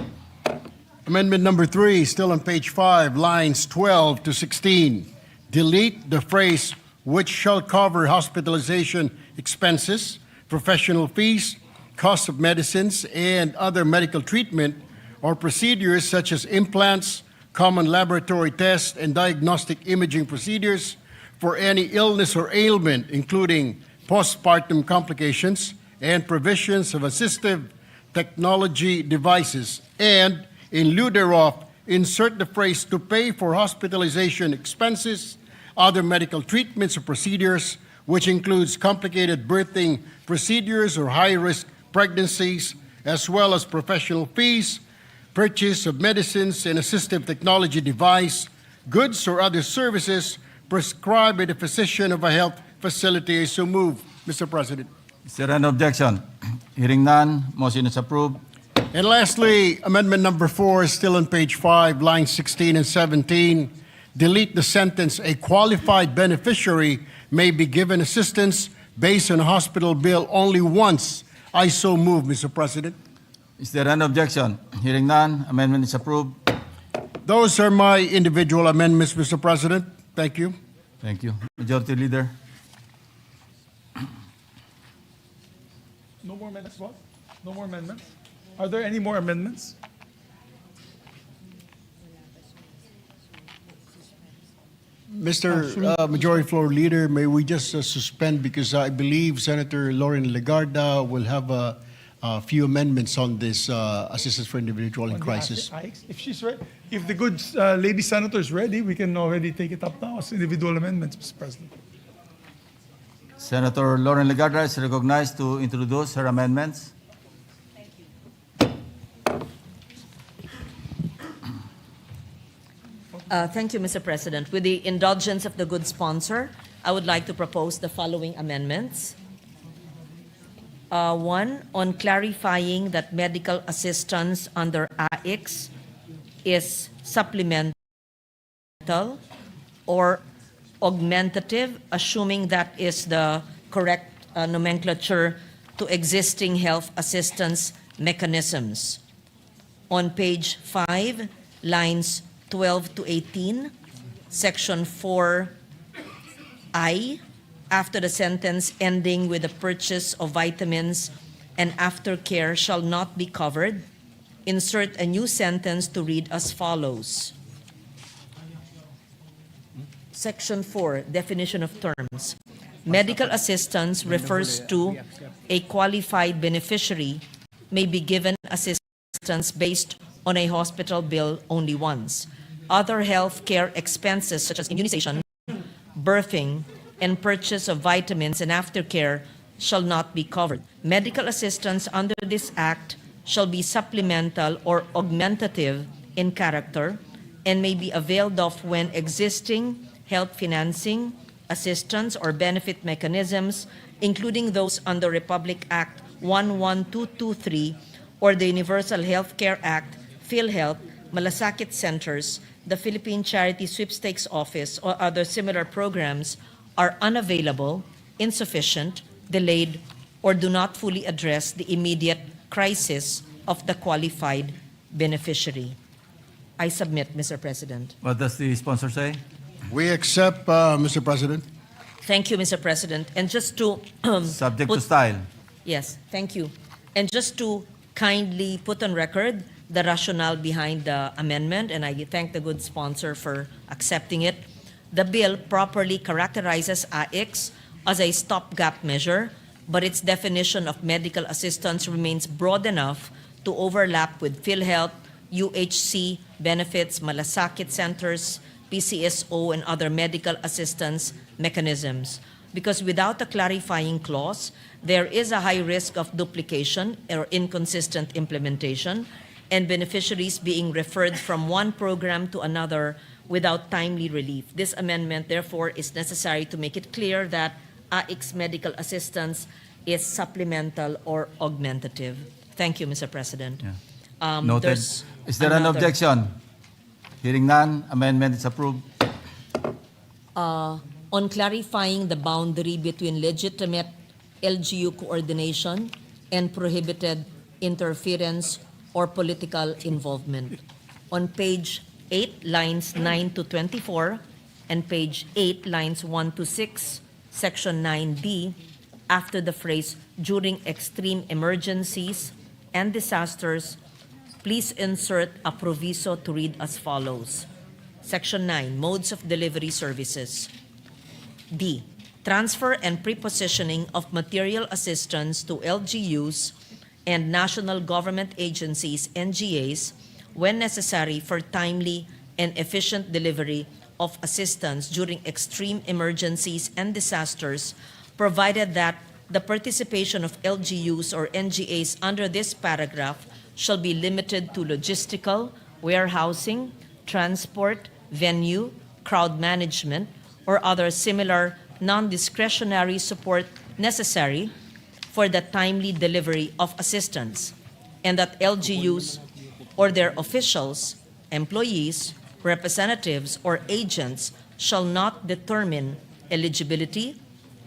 Amendment number 3, still on page 5, lines 12 to 16. Delete the phrase "which shall cover hospitalization expenses, professional fees, cost of medicines, and other medical treatment or procedures such as implants, common laboratory tests, and diagnostic imaging procedures for any illness or ailment, including postpartum complications and provisions of assistive technology devices," and in lieu thereof, insert the phrase "to pay for hospitalization expenses, other medical treatments or procedures, which includes complicated birthing procedures or high-risk pregnancies, as well as professional fees, purchase of medicines and assistive technology device, goods or other services prescribed by the physician of a health facility." I so move, Mr. President.
Is there an objection? Hearing none, motion is approved.
And lastly, amendment number 4 is still on page 5, lines 16 and 17. Delete the sentence "a qualified beneficiary may be given assistance based on a hospital bill only once." I so move, Mr. President.
Is there an objection? Hearing none, amendment is approved.
Those are my individual amendments, Mr. President. Thank you.
Thank you. Majority Leader.
No more amendments, boss? No more amendments? Are there any more amendments?
Mr. Majority Floor Leader, may we just suspend, because I believe Senator Lauren Legarda will have a few amendments on this assistance for individual in crisis.
If she's ready, if the good lady senator is ready, we can already take it up now as individual amendments, Mr. President.
Senator Lauren Legarda is recognized to introduce her amendments.
Thank you, Mr. President. With the indulgence of the good sponsor, I would like to propose the following amendments. One, on clarifying that medical assistance under AIX is supplemental or augmentative, assuming that is the correct nomenclature to existing health assistance mechanisms. On page 5, lines 12 to 18, section 4I, after the sentence ending with the purchase of vitamins and aftercare shall not be covered, insert a new sentence to read as follows. Section 4, definition of terms. Medical assistance refers to a qualified beneficiary may be given assistance based on a hospital bill only once. Other health care expenses such as immunization, birthing, and purchase of vitamins and aftercare shall not be covered. Medical assistance under this act shall be supplemental or augmentative in character and may be availed of when existing health financing, assistance, or benefit mechanisms, including those under Republic Act 11223 or the Universal Health Care Act, PhilHealth, Malasakit Centers, the Philippine Charity Sweepstakes Office, or other similar programs, are unavailable, insufficient, delayed, or do not fully address the immediate crisis of the qualified beneficiary. I submit, Mr. President.
What does the sponsor say?
We accept, Mr. President.
Thank you, Mr. President. And just to
Subject to
put-
style.
Yes, thank you. And just to kindly put on record the rationale behind the amendment, and I thank the good sponsor for accepting it. The bill properly characterizes AIX as a stopgap measure, but its definition of medical assistance remains broad enough to overlap with PhilHealth, UHC benefits, malasakit centers, PCSO, and other medical assistance mechanisms. Because without a clarifying clause, there is a high risk of duplication or inconsistent implementation, and beneficiaries being referred from one program to another without timely relief. This amendment, therefore, is necessary to make it clear that AIX medical assistance is supplemental or augmentative. Thank you, Mr. President.
Noted.
There's
Is there an
another-
objection? Hearing none, amendment is approved.
On clarifying the boundary between legitimate LGU coordination and prohibited interference or political involvement. On page 8, lines 9 to 24, and page 8, lines 1 to 6, section 9B, after the phrase during extreme emergencies and disasters, please insert a proviso to read as follows. Section 9, modes of delivery services. D, transfer and prepositioning of material assistance to LGUs and national government agencies, NGAs, when necessary for timely and efficient delivery of assistance during extreme emergencies and disasters, provided that the participation of LGUs or NGAs under this paragraph shall be limited to logistical, warehousing, transport, venue, crowd management, or other similar non-discretionary support necessary for the timely delivery of assistance, and that LGUs or their officials, employees, representatives, or agents shall not determine eligibility,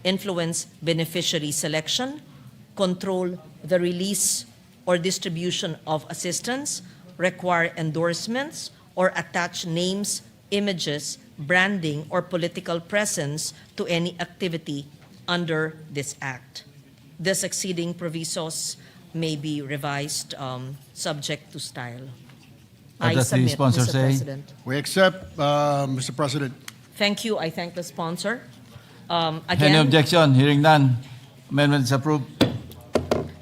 influence beneficiary selection, control the release or distribution of assistance, require endorsements, or attach names, images, branding, or political presence to any activity under this act. The succeeding provisos may be revised subject to style.
What
I
does the
submit,
sponsor
Mr.
say?
President.
We accept, Mr. President.
Thank you. I thank the sponsor.
Any
Again,
objection? Hearing none, amendment is approved.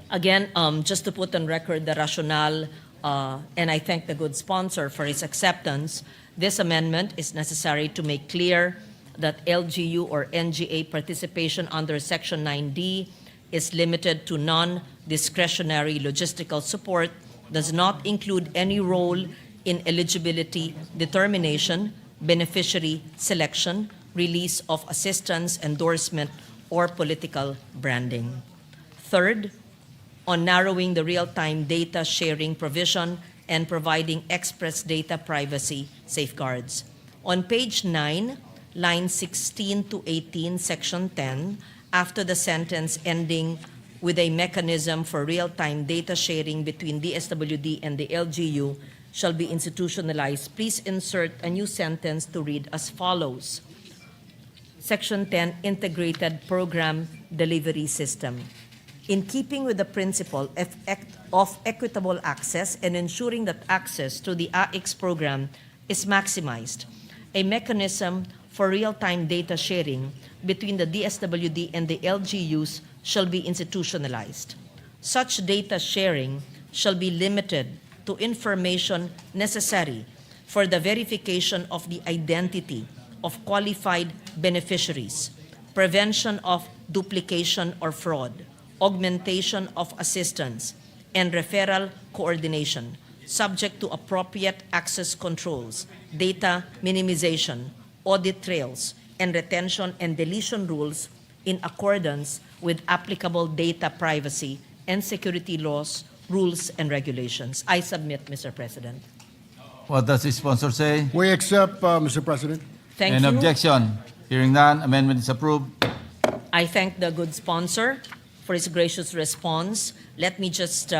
Again, just to put on record the rationale, and I thank the good sponsor for his acceptance, this amendment is necessary to make clear that LGU or NGA participation under Section 9D is limited to non-discretionary logistical support, does not include any role in eligibility determination, beneficiary selection, release of assistance, endorsement, or political branding. Third, on narrowing the real-time data sharing provision and providing express data privacy safeguards. On page 9, lines 16 to 18, section 10, after the sentence ending with a mechanism for real-time data sharing between DSWD and the LGU shall be institutionalized, please insert a new sentence to read as follows. Section 10, Integrated Program Delivery System. In keeping with the principle of equitable access and ensuring that access to the AIX program is maximized, a mechanism for real-time data sharing between the DSWD and the LGUs shall be institutionalized. Such data sharing shall be limited to information necessary for the verification of the identity of qualified beneficiaries, prevention of duplication or fraud, augmentation of assistance, and referral coordination, subject to appropriate access controls, data minimization, audit trails, and retention and deletion rules in accordance with applicable data privacy and security laws, rules, and regulations. I submit, Mr. President.
What does the sponsor say?
We accept, Mr. President.
Thank
Any
you.
objection? Hearing none, amendment is approved.
I thank the good sponsor for his gracious response. Let me just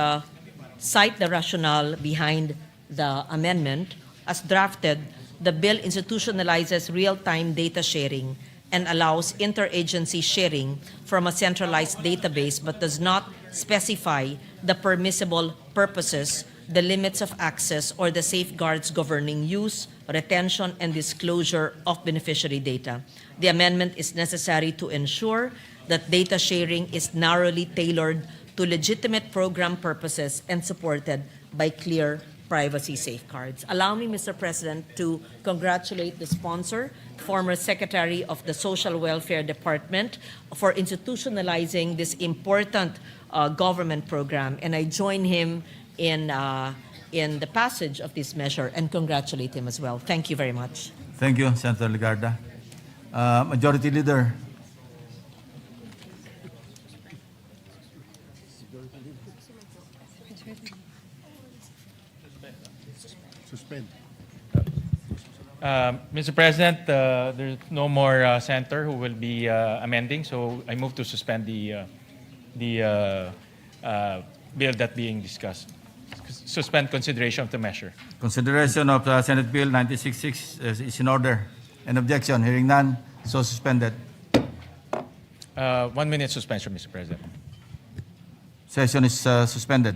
cite the rationale behind the amendment. As drafted, the bill institutionalizes real-time data sharing and allows interagency sharing from a centralized database but does not specify the permissible purposes, the limits of access, or the safeguards governing use, retention, and disclosure of beneficiary data. The amendment is necessary to ensure that data sharing is narrowly tailored to legitimate program purposes and supported by clear privacy safeguards. Allow me, Mr. President, to congratulate the sponsor, former Secretary of the Social Welfare Department, for institutionalizing this important government program, and I join him in the passage of this measure and congratulate him as well. Thank you very much.
Thank you, Senator Legarda. Majority Leader.
Suspend.
Mr. President, there's no more senator who will be amending, so I move to suspend the bill that being discussed. Suspend consideration of the measure.
Consideration of Senate Bill 966 is in order. An objection? Hearing none, so suspended.
1 minute suspension, Mr. President.
Session is suspended.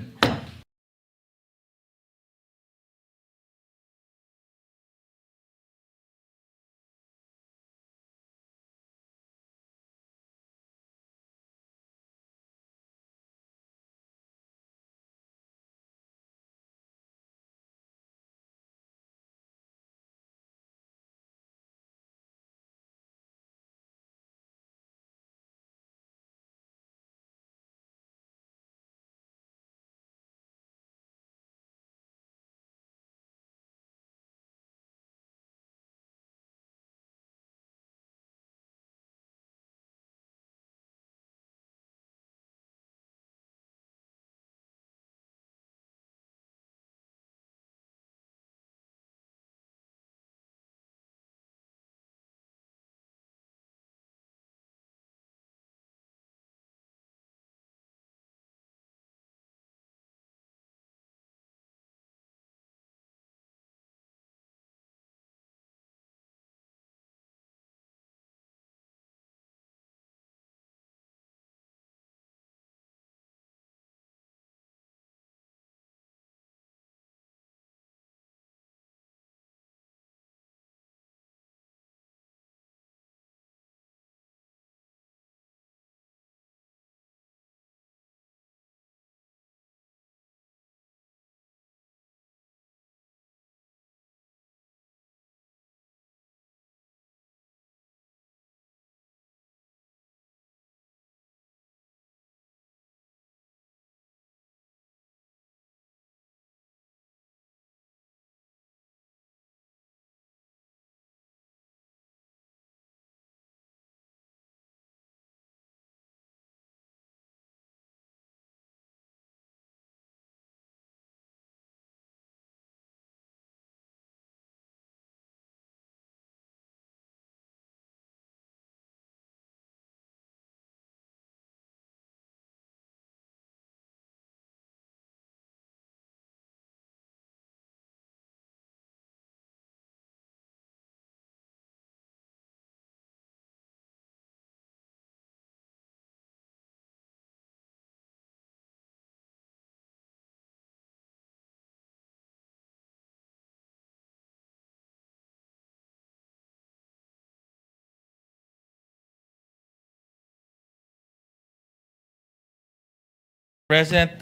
President,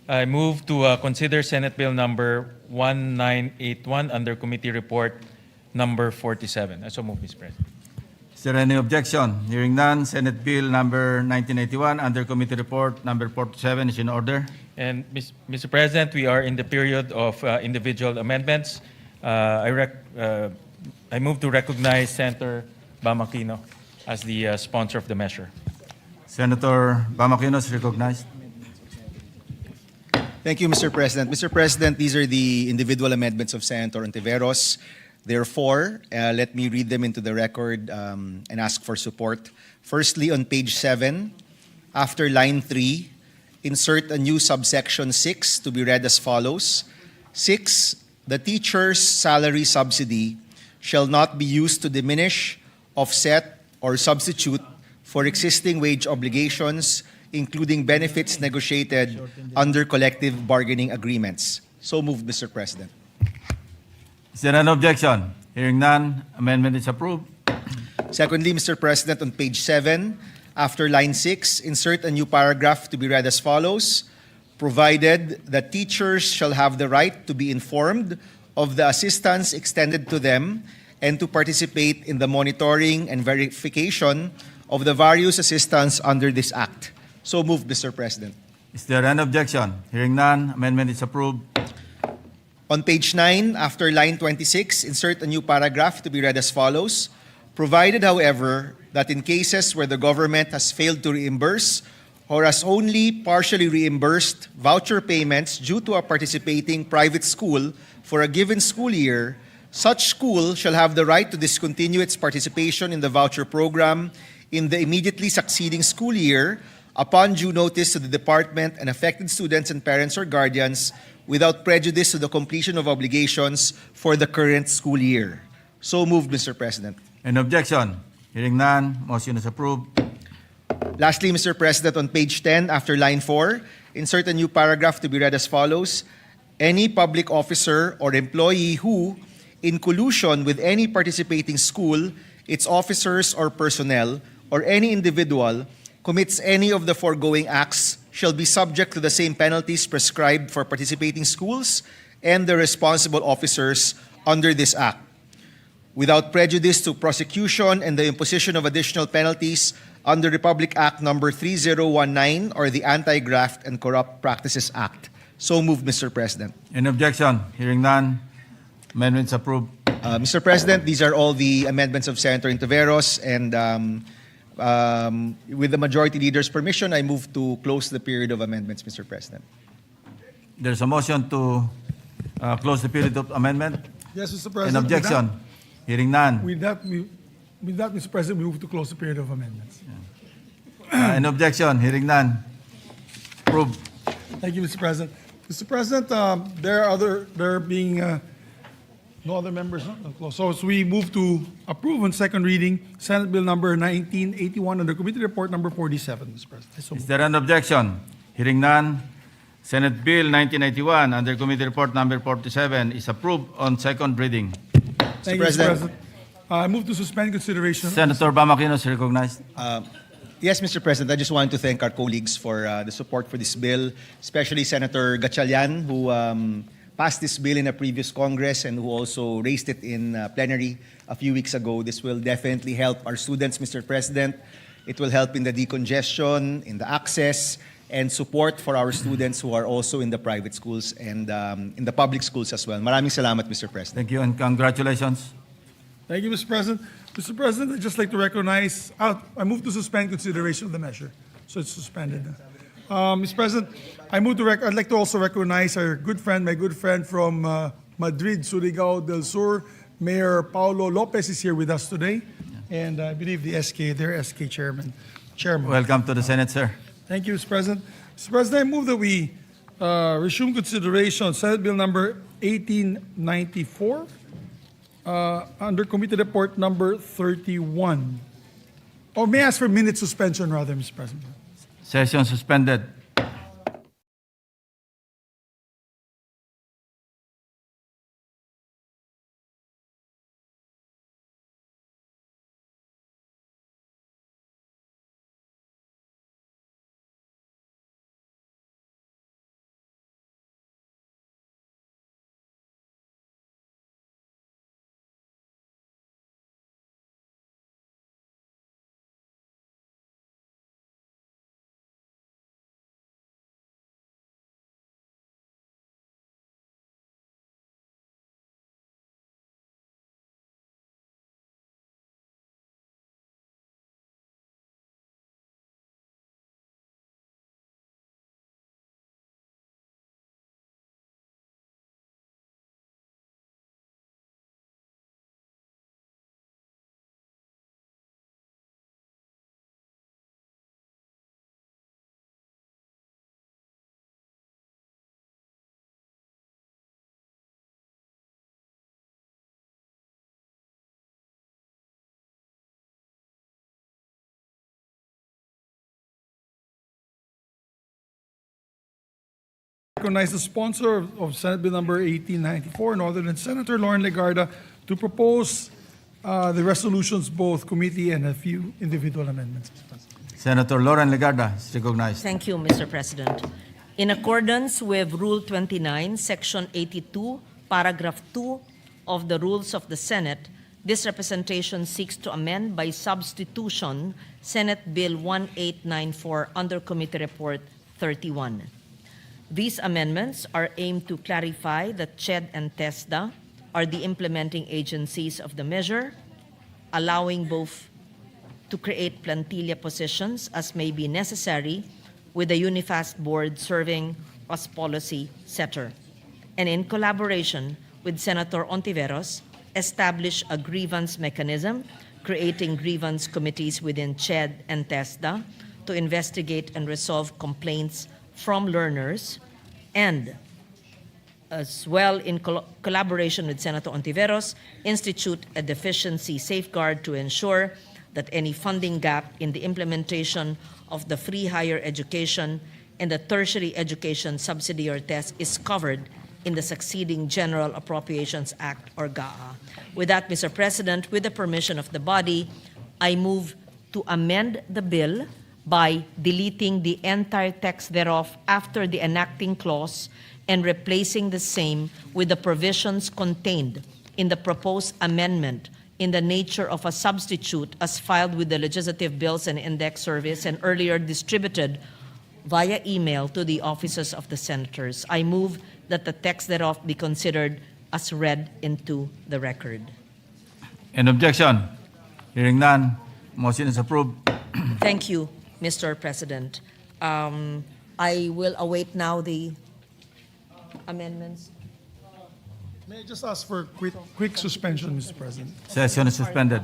I move to consider Senate Bill number 1981 under Committee Report number 47. I so move, Mr. President.
Is there any objection? Hearing none, Senate Bill number 1981 under Committee Report number 47 is in order.
And Mr. President, we are in the period of individual amendments. I move to recognize Senator Bamakino as the sponsor of the measure.
Senator Bamakino is recognized.
Thank you, Mr. President. Mr. President, these are the individual amendments of Senator Ontiveros. Therefore, let me read them into the record and ask for support. Firstly, on page 7, after line 3, insert a new subsection 6 to be read as follows. 6, the teacher's salary subsidy shall not be used to diminish offset, or substitute for existing wage obligations, including benefits negotiated under collective bargaining agreements. So moved, Mr. President.
Is there an objection? Hearing none, amendment is approved.
Secondly, Mr. President, on page 7, after line 6, insert a new paragraph to be read as follows: provided that teachers shall have the right to be informed of the assistance extended to them and to participate in the monitoring and verification of the various assistance under this Act. So moved, Mr. President.
Is there an objection? Hearing none, amendment is approved.
On page 9, after line 26, insert a new paragraph to be read as follows: provided, however, that in cases where the government has failed to reimburse or has only partially reimbursed voucher payments due to a participating private school for a given school year, such school shall have the right to discontinue its participation in the voucher program in the immediately succeeding school year upon due notice to the department and affected students and parents or guardians without prejudice to the completion of obligations for the current school year. So moved, Mr. President.
An objection? Hearing none, motion is approved.
Lastly, Mr. President, on page 10, after line 4, insert a new paragraph to be read as follows: any public officer or employee who, in collusion with any participating school, its officers or personnel, or any individual, commits any of the foregoing acts shall be subject to the same penalties prescribed for participating schools and the responsible officers under this Act, without prejudice to prosecution and the imposition of additional penalties under Republic Act Number 3019 or the Anti-Graft and Corrupt Practices Act. So moved, Mr. President.
An objection? Hearing none, amendments approved.
Mr. President, these are all the amendments of Senator Intiveros, and with the Majority Leader's permission, I move to close the period of amendments, Mr. President.
There's a motion to close the period of amendment.
Yes, Mr.
An
President.
objection? Hearing none.
With that, Mr. President, we move to close the period of amendments.
An objection? Hearing none. Approved.
Thank you, Mr. President. Mr. President, there being no other members. So we move to approve on second reading Senate Bill number 1981 under Committee Report number 47, Mr. President. So
Is there an objection? Hearing none. Senate Bill 1981 under Committee Report number 47 is approved on second reading.
thank you, Mr. President. I move to suspend consideration.
Senator Bamaquino is recognized.
Yes, Mr. President, I just want to thank our colleagues for the support for this bill, especially Senator Gatchalian, who passed this bill in a previous Congress and who also raised it in plenary a few weeks ago. This will definitely help our students, Mr. President. It will help in the decongestion, in the access, and support for our students who are also in the private schools and in the public schools as well. Maraming salamat, Mr. President.
Thank you and congratulations.
Thank you, Mr. President. Mr. President, I'd just like to recognize, I move to suspend consideration of the measure. So it's suspended. Mr. President, I'd like to also recognize our good friend, my good friend from Madrid, Surigao del Sur, Mayor Paulo Lopez is here with us today. And I believe their SK chairman.
Welcome to the Senate, sir.
Thank you, Mr. President. Mr. President, I move that we resume consideration of Senate Bill number 1894 under Committee Report number 31. Or may I ask for minute suspension rather, Mr. President?
Session suspended.
Recognize the sponsor of Senate Bill number 1894, no other than Senator Lauren Legarda, to propose the resolutions, both committee and a few individual amendments.
Senator Lauren Legarda is recognized.
Thank you, Mr. President. In accordance with Rule 29, Section 82, Paragraph 2 of the Rules of the Senate, this representation seeks to amend by substitution Senate Bill 1894 under Committee Report 31. These amendments are aimed to clarify that CHED and TESDA are the implementing agencies of the measure, allowing both to create plantilla positions as may be necessary, with the UNIFAST board serving as policy setter, and in collaboration with Senator Ontiveros, establish a grievance mechanism, creating grievance committees within CHED and TESDA to investigate and resolve complaints from learners, and as well in collaboration with Senator Ontiveros, institute a deficiency safeguard to ensure that any funding gap in the implementation of the free higher education and the tertiary education subsidy or test is covered in the succeeding General Appropriations Act, or GAA. With that, Mr. President, with the permission of the body, I move to amend the bill by deleting the entire text thereof after the enacting clause and replacing the same with the provisions contained in the proposed amendment in the nature of a substitute as filed with the Legislative Bills and Index Service and earlier distributed via email to the offices of the senators. I move that the text thereof be considered as read into the record.
An objection? Hearing none, motion is approved.
Thank you, Mr. President. I will await now the amendments.
May I just ask for quick suspension, Mr. President?
Session is suspended.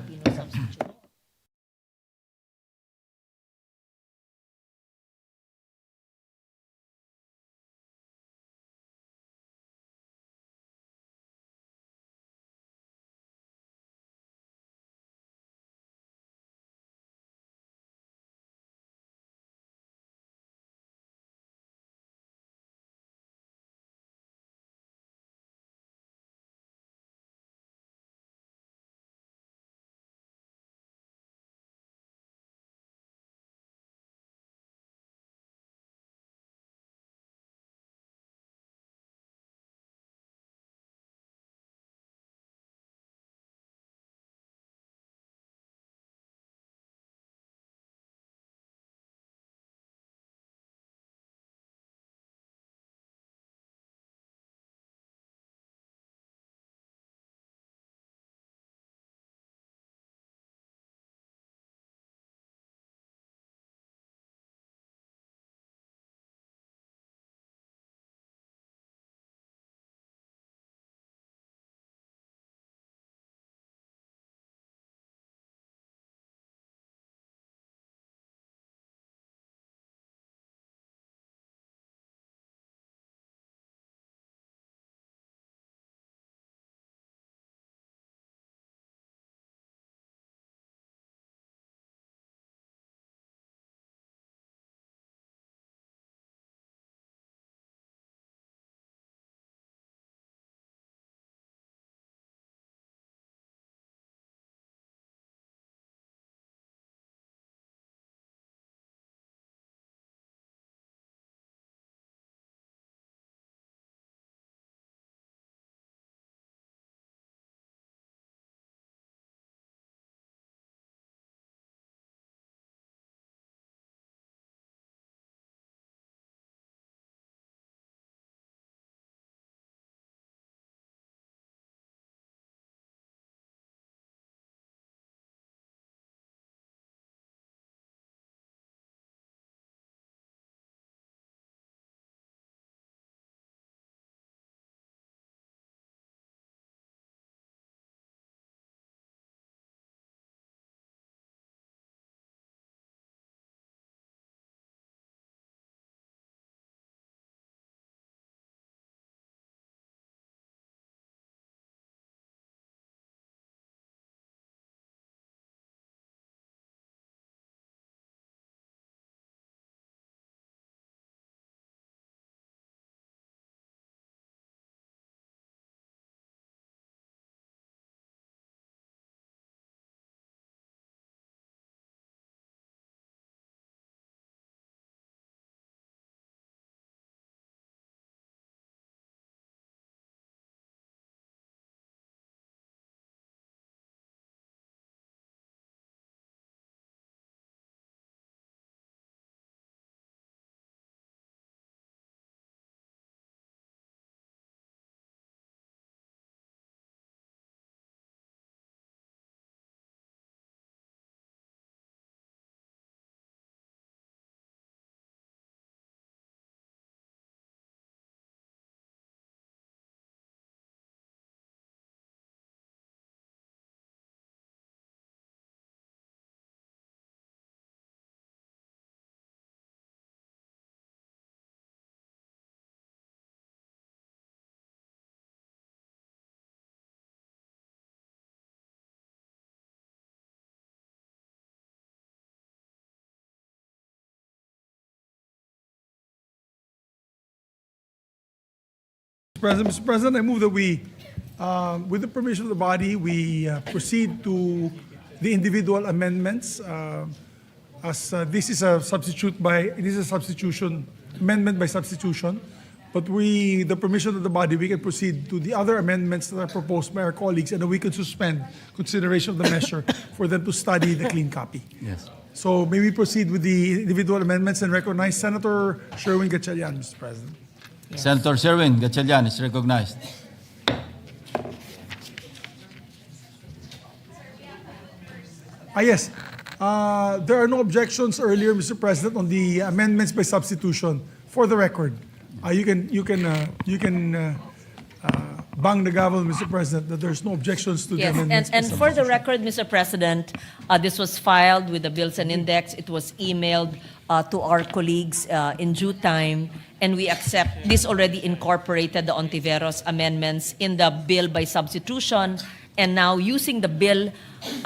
Mr. President, I move that we, with the permission of the body, we proceed to the individual amendments. As this is a substitution, amendment by substitution. But the permission of the body, we can proceed to the other amendments that are proposed by our colleagues, and then we can suspend consideration of the measure for them to study the clean copy.
Yes.
So may we proceed with the individual amendments and recognize Senator Sherwin Gatchalian, Mr. President.
Senator Sherwin Gatchalian is recognized.
Yes. There are no objections earlier, Mr. President, on the amendments by substitution. For the record, you can bang the gavel, Mr. President, that there's no objections to the
Yes,
amendments. by
and for the
substitution.
record, Mr. President, this was filed with the Bills and Index. It was emailed to our colleagues in due time, and we accept this already incorporated the Ontiveros amendments in the bill by substitution, and now using the bill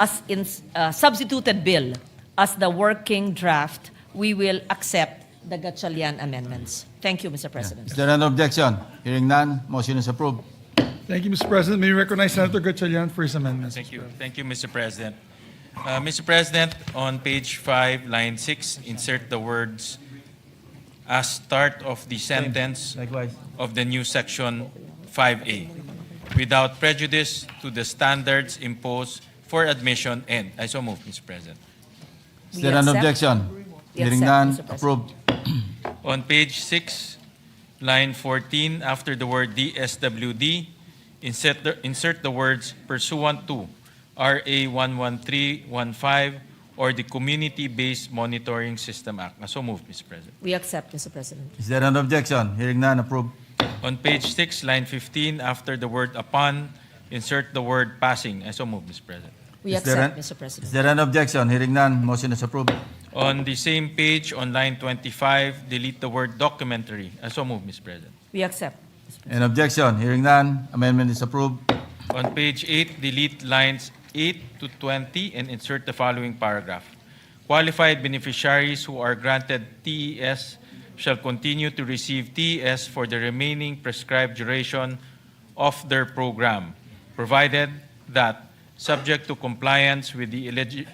as in substituted bill as the working draft, we will accept the Gatchalian amendments. Thank you, Mr. President.
Is there an objection? Hearing none, motion is approved.
Thank you, Mr. President. May we recognize Senator Gatchalian for his amendments.
Thank you. Thank you, Mr. President. Mr. President, on page 5, line 6, insert the words as start of the sentence
Likewise.
of the new section 5A without prejudice to the standards imposed for admission and I so move, Mr. President.
Is there an
accept.
objection?
We
Hearing
accept,
none,
Mr. President.
approved.
On page 6, line 14, after the word DSWD, insert the words pursuant to RA 11315 or the Community-Based Monitoring System Act. I so moved, Mr. President.
We accept, Mr. President.
Is there an objection? Hearing none, approved.
On page 6, line 15, after the word upon, insert the word passing. I so moved, Mr. President.
We
Is there
accept,
an-
Mr. President.
Is there an objection? Hearing none, motion is approved.
On the same page, on line 25, delete the word documentary. I so moved, Mr. President.
We accept.
An objection? Hearing none, amendment is approved.
On page 8, delete lines 8 to 20 and insert the following paragraph. Qualified beneficiaries who are granted TES shall continue to receive TES for the remaining prescribed duration of their program, provided that, subject to compliance with the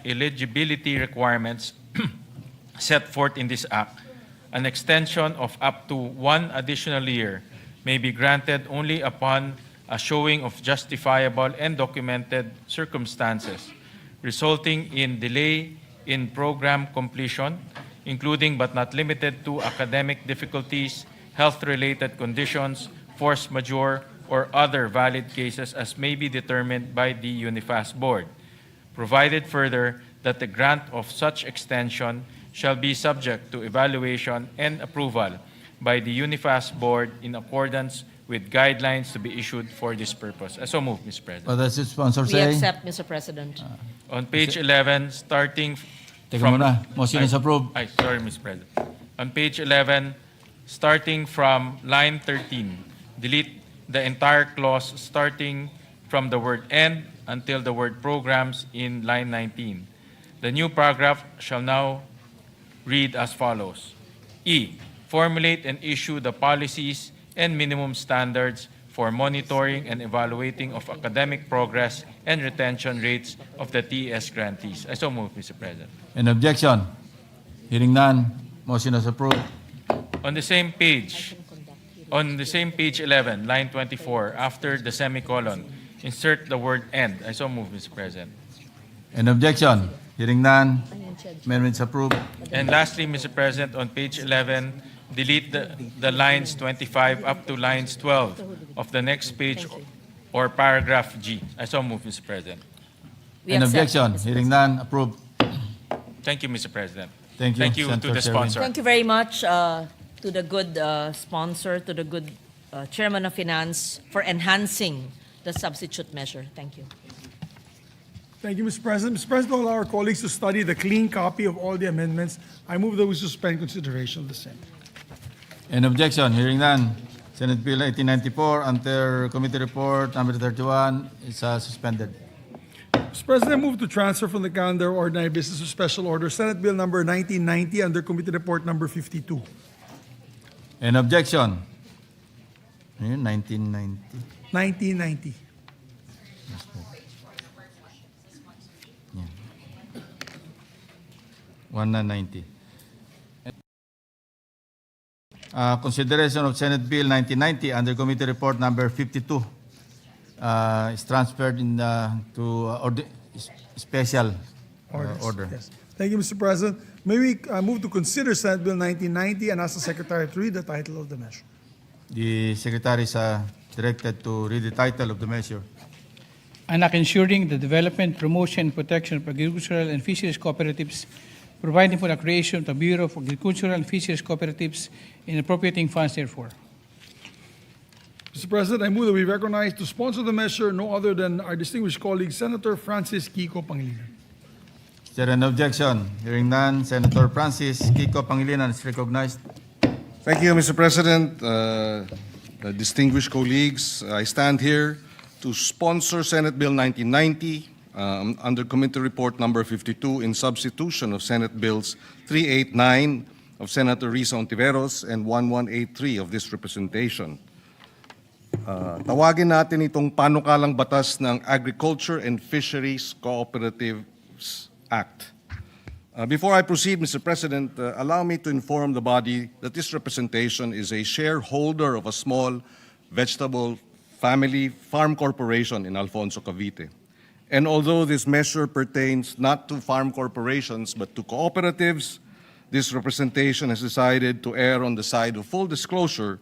eligibility requirements set forth in this Act, an extension of up to 1 additional year may be granted only upon a showing of justifiable and documented circumstances resulting in delay in program completion, including but not limited to academic difficulties, health-related conditions, force majeure, or other valid cases as may be determined by the UNIFAS Board. Provided further that the grant of such extension shall be subject to evaluation and approval by the UNIFAS Board in accordance with guidelines to be issued for this purpose. I so move, Mr. President.
What does the sponsor
We
say?
accept, Mr. President.
On page 11, starting
Teka
from...
muna. Motion is approved.
Sorry, Mr. President. On page 11, starting from line 13, delete the entire clause starting from the word "and" until the word "programs" in line 19. The new paragraph shall now read as follows. E. Formulate and issue the policies and minimum standards for monitoring and evaluating of academic progress and retention rates of the TES grantees. I so move, Mr. President.
An objection? Hearing none, motion is approved.
On the same page 11, line 24, after the semicolon, insert the word "and." I so move, Mr. President.
An objection? Hearing none, amendment is approved.
And lastly, Mr. President, on page 11, delete the lines 25 up to lines 12 of the next page or paragraph G. I so move, Mr. President.
We
An
accept,
objection?
Mr.
Hearing none, approved.
Thank you, Mr. President.
Thank you,
Thank you to
Senator
the
Sherwin.
sponsor.
Thank you very much to the good sponsor, to the good Chairman of Finance for enhancing the substitute measure. Thank you.
Thank you, Mr. President. Mr. President, allow our colleagues to study the clean copy of all the amendments. I move that we suspend consideration of the same.
An objection? Hearing none. Senate Bill 1894, under committee report number 31, is suspended.
Mr. President, I move to transfer from the calendar of ordinary business to special order Senate Bill number 1990 under committee report number 52.
An objection? Ayun, 1990.
1990.
Yan. 1990. Consideration of Senate Bill 1990 under Committee Report number 52 is transferred to special order.
Yes. Thank you, Mr. President. May we move to consider Senate Bill 1990 and ask the Secretary to read the title of the measure.
The Secretary is directed to read the title of the measure.
An act ensuring the development, promotion, and protection of agricultural and fisheries cooperatives, providing for the creation of the Bureau of Agricultural and Fisheries Cooperatives, and appropriating funds therefore.
Mr. President, I move that we recognize to sponsor the measure no other than our distinguished colleague, Senator Francis Kiko Pangilinan.
Is there an objection? Hearing none, Senator Francis Kiko Pangilinan is recognized.
Thank you, Mr. President. Distinguished colleagues, I stand here to sponsor Senate Bill 1990 under Committee Report number 52 in substitution of Senate Bills 389 of Senator Risa Ontiveros and 1183 of this representation. Tawagin natin itong panukalang batas ng Agriculture and Fisheries Cooperatives Act. Before I proceed, Mr. President, allow me to inform the body that this representation is a shareholder of a small vegetable family farm corporation in Alfonso, Cavite. And although this measure pertains not to farm corporations but to cooperatives, this representation has decided to err on the side of full disclosure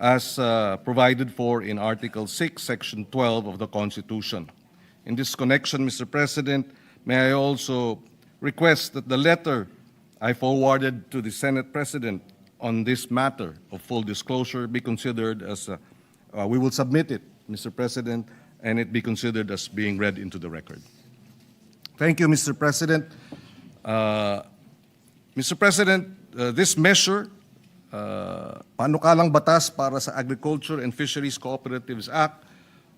as provided for in Article 6, Section 12 of the Constitution. In this connection, Mr. President, may I also request that the letter I forwarded to the Senate President on this matter of full disclosure be considered as, we will submit it, Mr. President, and it be considered as being read into the record. Thank you, Mr. President. Mr. President, this measure, panukalang batas para sa Agriculture and Fisheries Cooperatives Act,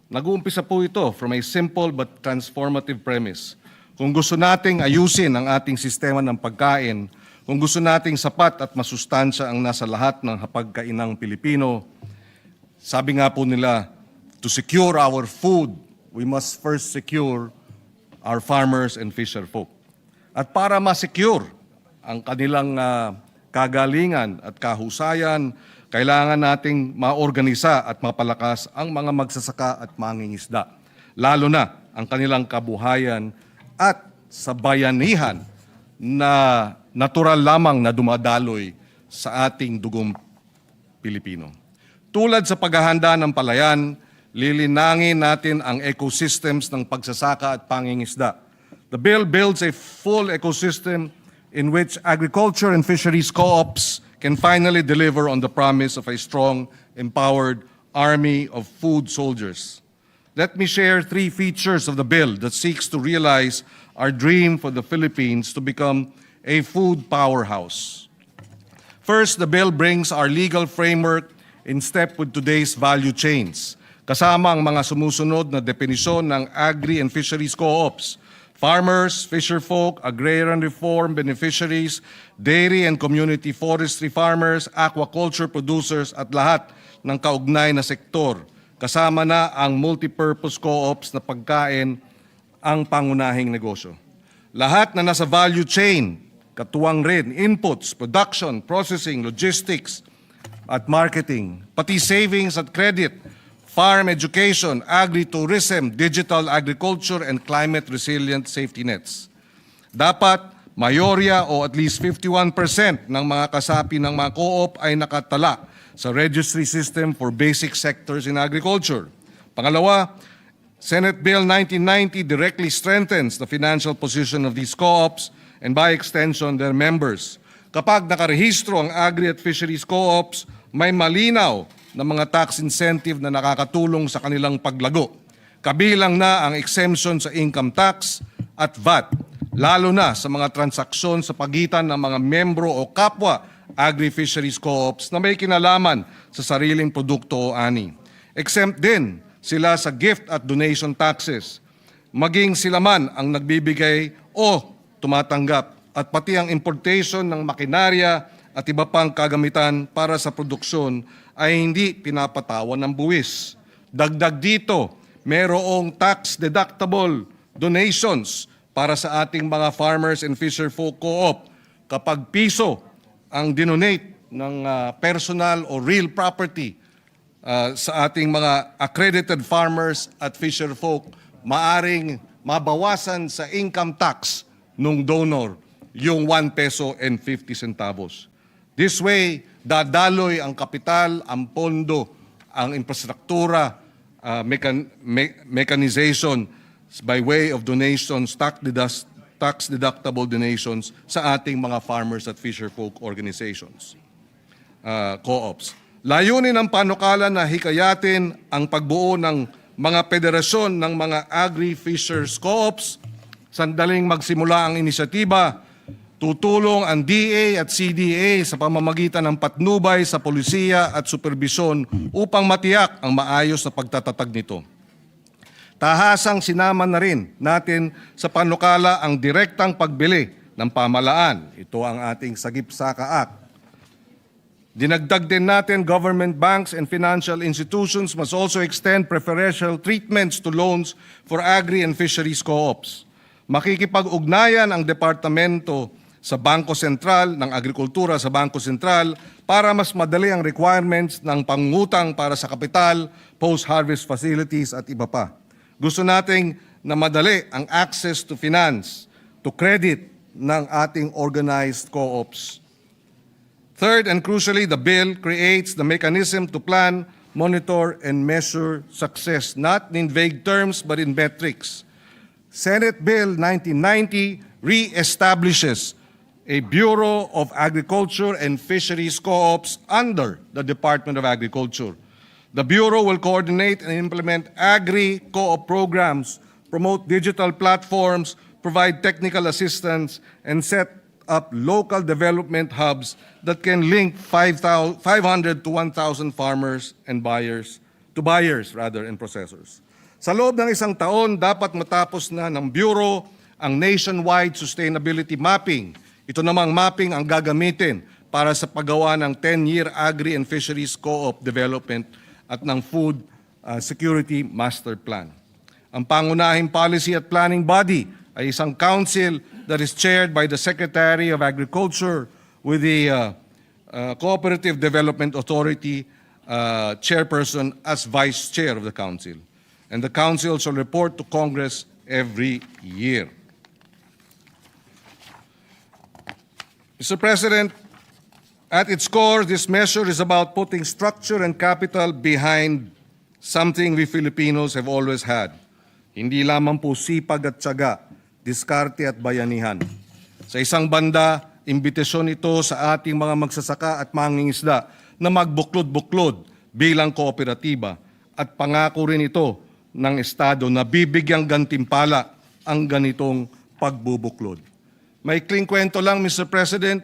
nag-uumpisa po ito from a simple but transformative premise. Kung gusto nating ayusin ang ating sistema ng pagkain, kung gusto nating sapat at masustansya ang nasa lahat ng hapagkainang Pilipino, sabi nga po nila, to secure our food, we must first secure our farmers and fisher folk. At para ma-secure ang kanilang kagalingan at kahusayan, kailangan nating maorganisa at mapalakas ang mga magsasaka at mangingisda, lalo na ang kanilang kabuhayan at sa bayanihan na natural lamang na dumadaloy sa ating dugong Pilipino. Tulad sa paghahanda ng palayan, lilinangin natin ang ecosystems ng pagsasaka at pangingisda. The bill builds a full ecosystem in which agriculture and fisheries co-ops can finally deliver on the promise of a strong, empowered army of food soldiers. Let me share 3 features of the bill that seeks to realize our dream for the Philippines to become a food powerhouse. First, the bill brings our legal framework in step with today's value chains, kasama ang mga sumusunod na definisyon ng agri and fisheries co-ops, farmers, fisherfolk, agrarian reform beneficiaries, dairy and community forestry farmers, aquaculture producers at lahat ng kaugnay na sektor. Kasama na ang multipurpose co-ops na pagkain ang pangunahing negosyo. Lahat na nasa value chain, katuwang rin inputs, production, processing, logistics at marketing, pati savings at credit, farm education, agri-tourism, digital agriculture, and climate-resilient safety nets. Dapat mayorya o at least 51% ng mga kasapi ng mga co-op ay nakatala sa registry system for basic sectors in agriculture. Pangalawa, Senate Bill 1990 directly strengthens the financial position of these co-ops and by extension their members. Kapag nakarehistro ang agri at fisheries co-ops, may malinaw na mga tax incentive na nakakatulong sa kanilang paglago. Kabilang na ang exemption sa income tax at VAT, lalo na sa mga transaksyon sa pagitan ng mga membro o kapwa agri-fisheries co-ops na may kinalaman sa sariling produkto o ani. Exempt din sila sa gift at donation taxes, maging sila man ang nagbibigay o tumatanggap at pati ang importation ng makinarya at iba pang kagamitan para sa produksyon ay hindi pinapatawan ng buwis. Dagdag dito, merong tax-deductible donations para sa ating mga farmers and fisher folk co-op. Kapag piso ang dinonate ng personal o real property sa ating mga accredited farmers at fisher folk, maaring mabawasan sa income tax nung donor yung 1 peso and 50 centavos. This way, dadaloy ang kapital, ang pondo, ang infrastruktura, mechanization by way of donations, tax-deductible donations sa ating mga farmers at fisher folk organizations, co-ops. Layunin ng panukala na hikayatin ang pagbuo ng mga federasyon ng mga agri-fishers co-ops. Sandaling magsimula ang inisyatiba, tutulong ang DA at CDA sa pamamagitan ng patnubay sa polisiya at superbisyon upang matiyak ang maayos na pagtatatag nito. Tahasang sinama na rin natin sa panukala ang direktang pagbili ng pamalaan. Ito ang ating Sagip Saka Act. Dinagdag din natin government banks and financial institutions must also extend preferential treatments to loans for agri and fisheries co-ops. Makikipag-ugnayan ang departamento sa Bangko Sentral ng Agrikultura sa Bangko Sentral para mas madali ang requirements ng pangungutang para sa kapital, post-harvest facilities at iba pa. Gusto nating na madali ang access to finance, to credit ng ating organized co-ops. Third and crucially, the bill creates the mechanism to plan, monitor, and measure success, not in vague terms but in metrics. Senate Bill 1990 re-establishes a Bureau of Agriculture and Fisheries Co-ops under the Department of Agriculture. The Bureau will coordinate and implement agri-co-op programs, promote digital platforms, provide technical assistance, and set up local development hubs that can link 500 to 1,000 farmers and buyers and processors. Sa loob ng isang taon, dapat matapos na ng Bureau ang nationwide sustainability mapping. Ito namang mapping ang gagamitin para sa paggawa ng 10-year agri and fisheries co-op development at ng food security master plan. Ang pangunahing policy at planning body ay isang council that is chaired by the Secretary of Agriculture with the Cooperative Development Authority chairperson as vice chair of the council. And the council shall report to Congress every year. Mr. President, at its core, this measure is about putting structure and capital behind something we Filipinos have always had. Hindi lamang po sipag at tiyaga, diskarte at bayanihan. Sa isang banda, imbitasyon ito sa ating mga magsasaka at mangingisda na magbuklod-buklod bilang kooperatiba at pangako rin ito ng Estado na bibigyang gantimpala ang ganitong pagbubuklod. Maikling kwento lang, Mr. President,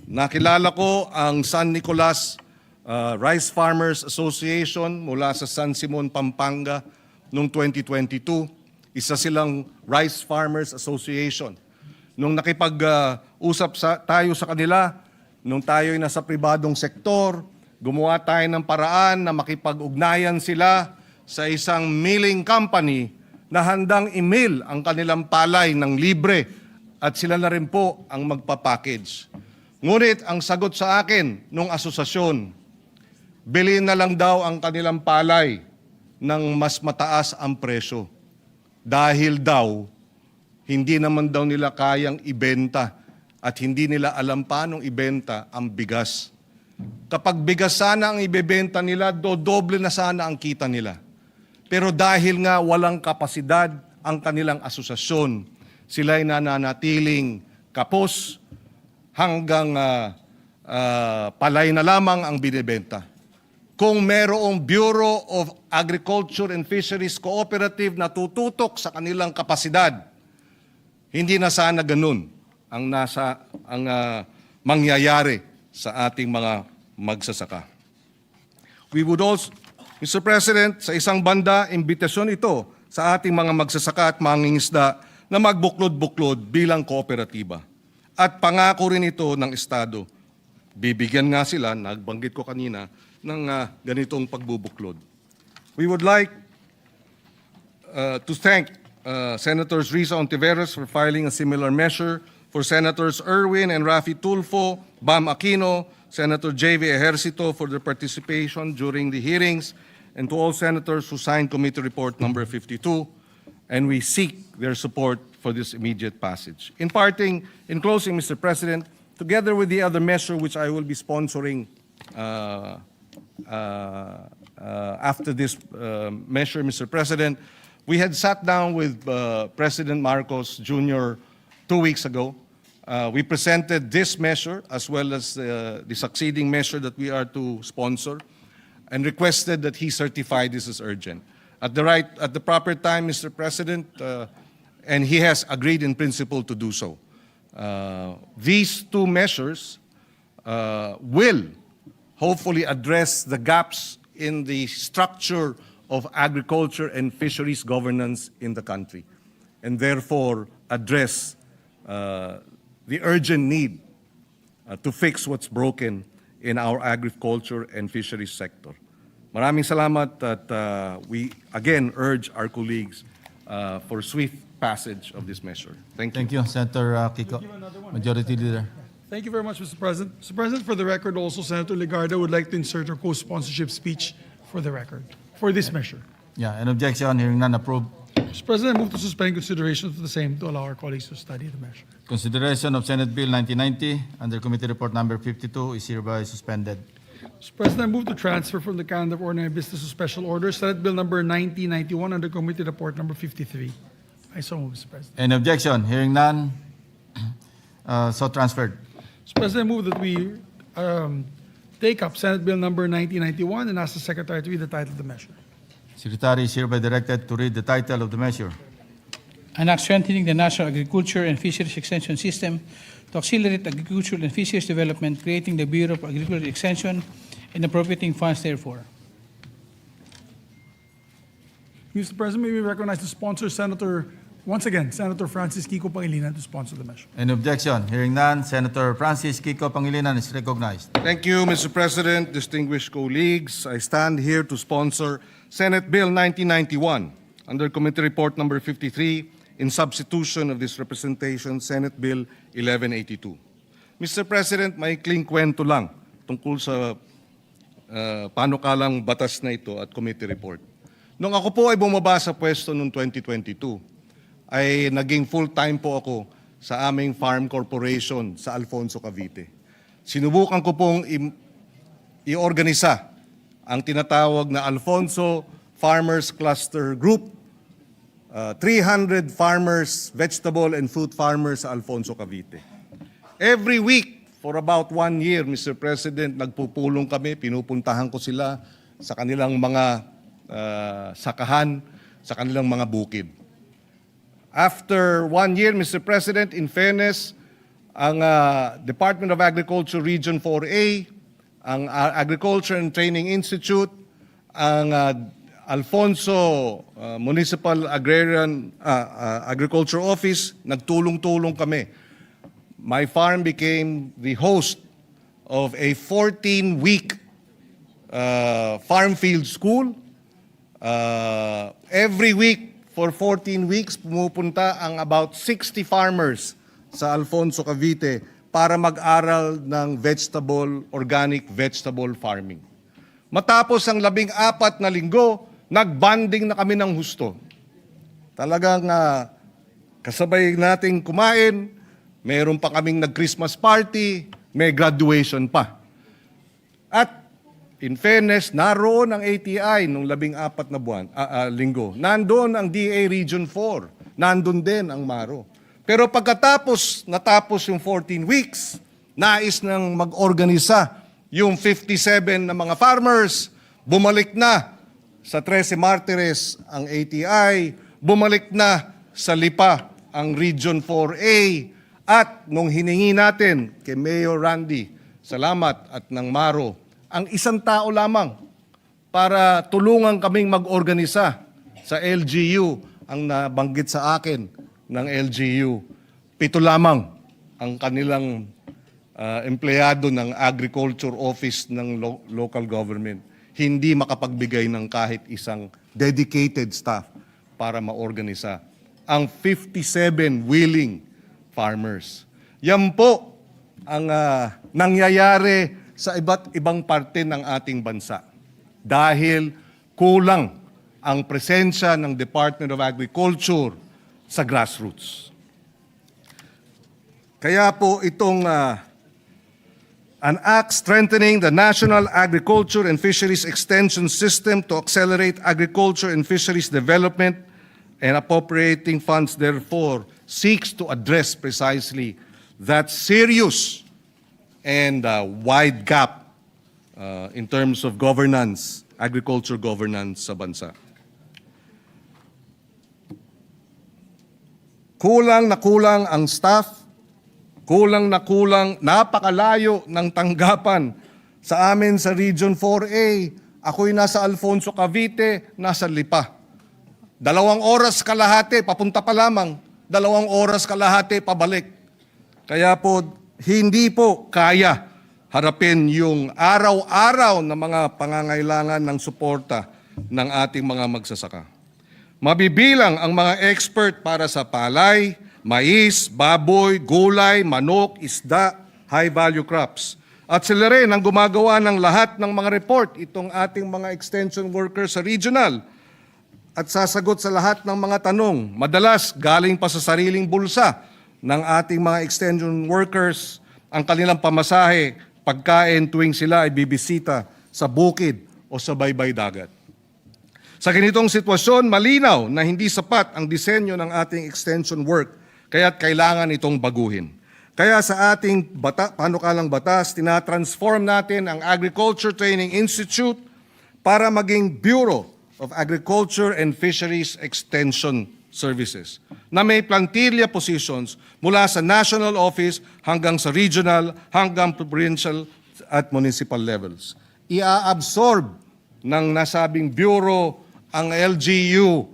nakilala ko ang San Nicolas Rice Farmers Association mula sa San Simon, Pampanga noong 2022. Isa silang Rice Farmers Association. Nung nakipag-usap tayo sa kanila, nung tayo'y nasa pribadong sektor, gumawa tayo ng paraan na makipag-ugnayan sila sa isang milling company na handang i-mill ang kanilang palay ng libre at sila na rin po ang magpapackage. Ngunit ang sagot sa akin nung asosasyon, bilhin na lang daw ang kanilang palay ng mas mataas ang presyo. Dahil daw, hindi naman daw nila kayang ibenta at hindi nila alam paano ibenta ang bigas. Kapag bigas sana ang ibebenta nila, doble na sana ang kita nila. Pero dahil nga walang kapasidad ang kanilang asosasyon, sila'y nananatiling kapos hanggang palay na lamang ang binibenta. Kung merong Bureau of Agriculture and Fisheries Cooperative na tututok sa kanilang kapasidad, hindi na sana ganun ang mangyayari sa ating mga magsasaka. We would also, Mr. President, sa isang banda, imbitasyon ito sa ating mga magsasaka at mangingisda na magbuklod-buklod bilang kooperatiba. At pangako rin ito ng Estado bibigyan nga sila, nagbanggit ko kanina, ng ganitong pagbubuklod. We would like to thank Senators Risa Ontiveros for filing a similar measure, for Senators Erwin and Rafi Tulfo, Bam Aquino, Senator J.V. Ejercito for their participation during the hearings, and to all senators who signed Committee Report number 52, and we seek their support for this immediate passage. In closing, Mr. President, together with the other measure which I will be sponsoring after this measure, Mr. President, we had sat down with President Marcos Jr. 2 weeks ago. We presented this measure as well as the succeeding measure that we are to sponsor, and requested that he certify this as urgent. At the proper time, Mr. President, and he has agreed in principle to do so. These two measures will hopefully address the gaps in the structure of agriculture and fisheries governance in the country, and therefore address the urgent need to fix what's broken in our agriculture and fisheries sector. Maraming salamat at we again urge our colleagues for swift passage of this measure. Thank you.
Thank you, Senator Kiko, Majority Leader.
Thank you very much, Mr. President. Mr. President, for the record, also Senator Legarda would like to insert her co-sponsorship speech for the record, for this measure.
Yeah, an objection, hearing none, approved.
Mr. President, I move to suspend consideration of the same to allow our colleagues to study the measure.
Consideration of Senate Bill 1990 under Committee Report number 52 is hereby suspended.
Mr. President, I move to transfer from the calendar of ordinary business to special order Senate Bill number 1991 under Committee Report number 53. I so move, Mr. President.
Any objection? Hearing none, so transferred.
Mr. President, I move that we take up Senate Bill number 1991 and ask the Secretary to read the title of the measure.
Secretary is hereby directed to read the title of the measure.
An act strengthening the national agriculture and fisheries extension system to accelerate agricultural and fisheries development, creating the Bureau of Agricultural Extension and appropriating funds therefore.
Mr. President, may we recognize the sponsor, once again, Senator Francis Kiko Pangilinan, to sponsor the measure.
Any objection? Hearing none, Senator Francis Kiko Pangilinan is recognized.
Thank you, Mr. President, distinguished colleagues. I stand here to sponsor Senate Bill 1991 under Committee Report number 53 in substitution of this representation, Senate Bill 1182. Mr. President, may maikling kwento lang tungkol sa panukalang batas na ito at committee report. Nung ako po ay bumaba sa pwesto noong 2022, ay naging full-time po ako sa aming farm corporation sa Alfonso, Cavite. Sinubukan ko pong i-organisa ang tinatawag na Alfonso Farmers Cluster Group, 300 farmers, vegetable and fruit farmers sa Alfonso, Cavite. Every week, for about 1 year, Mr. President, nagpupulong kami, pinupuntahan ko sila sa kanilang mga sakahan, sa kanilang mga bukid. After 1 year, Mr. President, in fairness, ang Department of Agriculture Region 4A, ang Agriculture and Training Institute, ang Alfonso Municipal Agriculture Office, nagtulong-tulong kami. My farm became the host of a 14-week farm field school. Every week, for 14 weeks, pumupunta ang about 60 farmers sa Alfonso, Cavite para mag-aral ng organic vegetable farming. Matapos ang 14 na linggo, nagbanding na kami ng husto. Talagang kasabay nating kumain, mayroon pa kaming nag-Christmas party, may graduation pa. At in fairness, naroon ang ATI nung 14 na linggo. Nandoon ang DA Region 4. Nandoon din ang Maro. Pero natapos yung 14 weeks, nais nang mag-organisa yung 57 na mga farmers, bumalik na sa 13 Martires ang ATI, bumalik na sa Lipa ang Region 4A, at nung hiningi natin kay Mayor Randy, salamat at ng Maro, ang isang tao lamang para tulungan kaming mag-organisa sa LGU, ang nabanggit sa akin ng LGU, 7 lamang ang kanilang empleyado ng Agriculture Office ng local government hindi makapagbigay ng kahit isang dedicated staff para maorganisa ang 57 willing farmers. Yan po ang nangyayari sa iba't ibang parte ng ating bansa dahil kulang ang presensya ng Department of Agriculture sa grassroots. Kaya po itong an act strengthening the National Agriculture and Fisheries Extension System to accelerate agriculture and fisheries development and appropriating funds therefore seeks to address precisely that serious and wide gap in terms of governance, agriculture governance sa bansa. Kulang na kulang ang staff, kulang na kulang, napakalayo ng tanggapan sa amin sa Region 4A. Ako'y nasa Alfonso, Cavite, nasa Lipa. 2 oras kalahati, papunta pa lamang. 2 oras kalahati, pabalik. Kaya po, hindi po kaya harapin yung araw-araw na mga pangangailangan ng suporta ng ating mga magsasaka. Mabibilang ang mga expert para sa palay, mais, baboy, gulay, manok, isda, high-value crops. At sila rin ang gumagawa ng lahat ng mga report, itong ating mga extension workers sa regional. At sasagot sa lahat ng mga tanong, madalas galing pa sa sariling bulsa ng ating mga extension workers ang kanilang pamasahe, pagkain tuwing sila ay bibisita sa bukid o sa baybay dagat. Sa ganitong sitwasyon, malinaw na hindi sapat ang disenyo ng ating extension work, kaya't kailangan itong baguhin. Kaya sa ating panukalang batas, tinatransform natin ang Agriculture Training Institute para maging Bureau of Agriculture and Fisheries Extension Services na may plantilla positions mula sa national office hanggang sa regional, hanggang provincial at municipal levels. Ia-absorb ng nasabing bureau ang LGU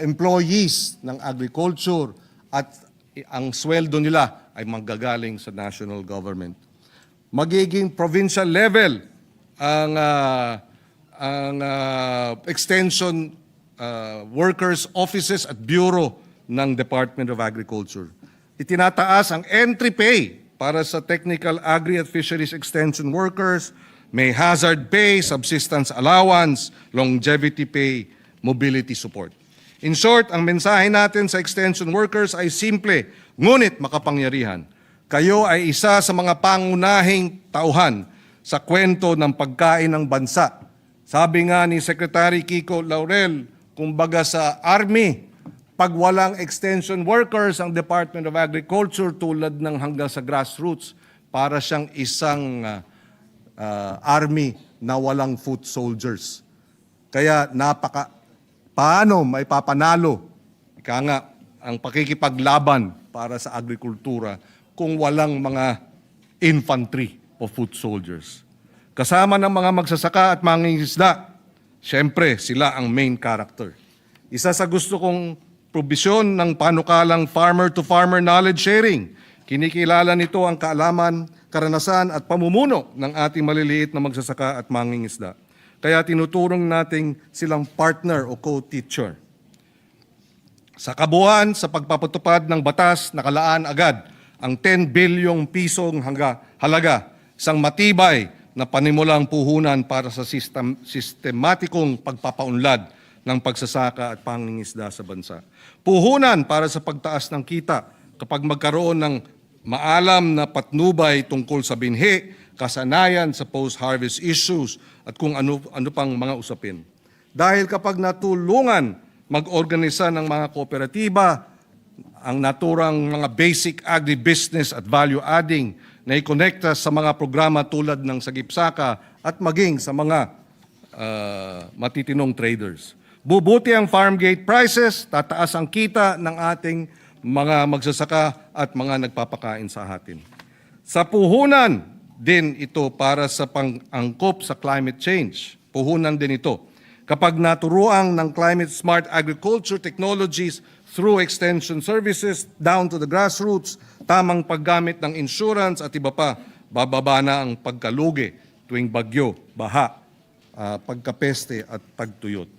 employees ng agriculture at ang sweldo nila ay manggagaling sa national government. Magiging provincial level ang extension workers offices at bureau ng Department of Agriculture. Itinataas ang entry pay para sa technical agri at fisheries extension workers, may hazard pay, subsistence allowance, longevity pay, mobility support. In short, ang mensahe natin sa extension workers ay simple, ngunit makapangyarihan. Kayo ay isa sa mga pangunahing tauhan sa kwento ng pagkain ng bansa. Sabi nga ni Secretary Kiko Laurel, kumbaga sa Army, pag walang extension workers ang Department of Agriculture tulad ng hanggang sa grassroots, para siyang isang army na walang foot soldiers. Kaya paano may papanalo, ika nga, ang pakikipaglaban para sa agrikultura kung walang mga infantry o foot soldiers. Kasama ng mga magsasaka at mangingisda, siyempre sila ang main character. Isa sa gusto kong probisyon ng panukalang farmer-to-farmer knowledge sharing. Kinikilala nito ang kaalaman, karanasan at pamumuno ng ating maliliit na magsasaka at mangingisda. Kaya tinuturong nating silang partner o co-teacher. Sa kabuuan, sa pagpapatupad ng batas, nakalaan agad ang 10 bilyong pisong halaga, isang matibay na panimulang puhunan para sa sistematikong pagpapaunlad ng pagsasaka at pangingisda sa bansa. Puhunan para sa pagtaas ng kita kapag magkaroon ng maalam na patnubay tungkol sa binhi, kasanayan sa post-harvest issues at kung ano pang mga usapin. Dahil kapag natulungan mag-organisa ng mga kooperatiba, ang naturang mga basic agribusiness at value-adding na ikonekta sa mga programa tulad ng Sagip-Saka at maging sa mga matitinong traders. Bubuti ang farm gate prices, tataas ang kita ng ating mga magsasaka at mga nagpapakain sa atin. Sa puhunan din ito para sa pang-angkop sa climate change. Puhunan din ito. Kapag naturuan ng climate smart agriculture technologies through extension services down to the grassroots, tamang paggamit ng insurance at iba pa, bababa na ang pagkalugi tuwing bagyo, baha, pagkapeste at pagtuyot.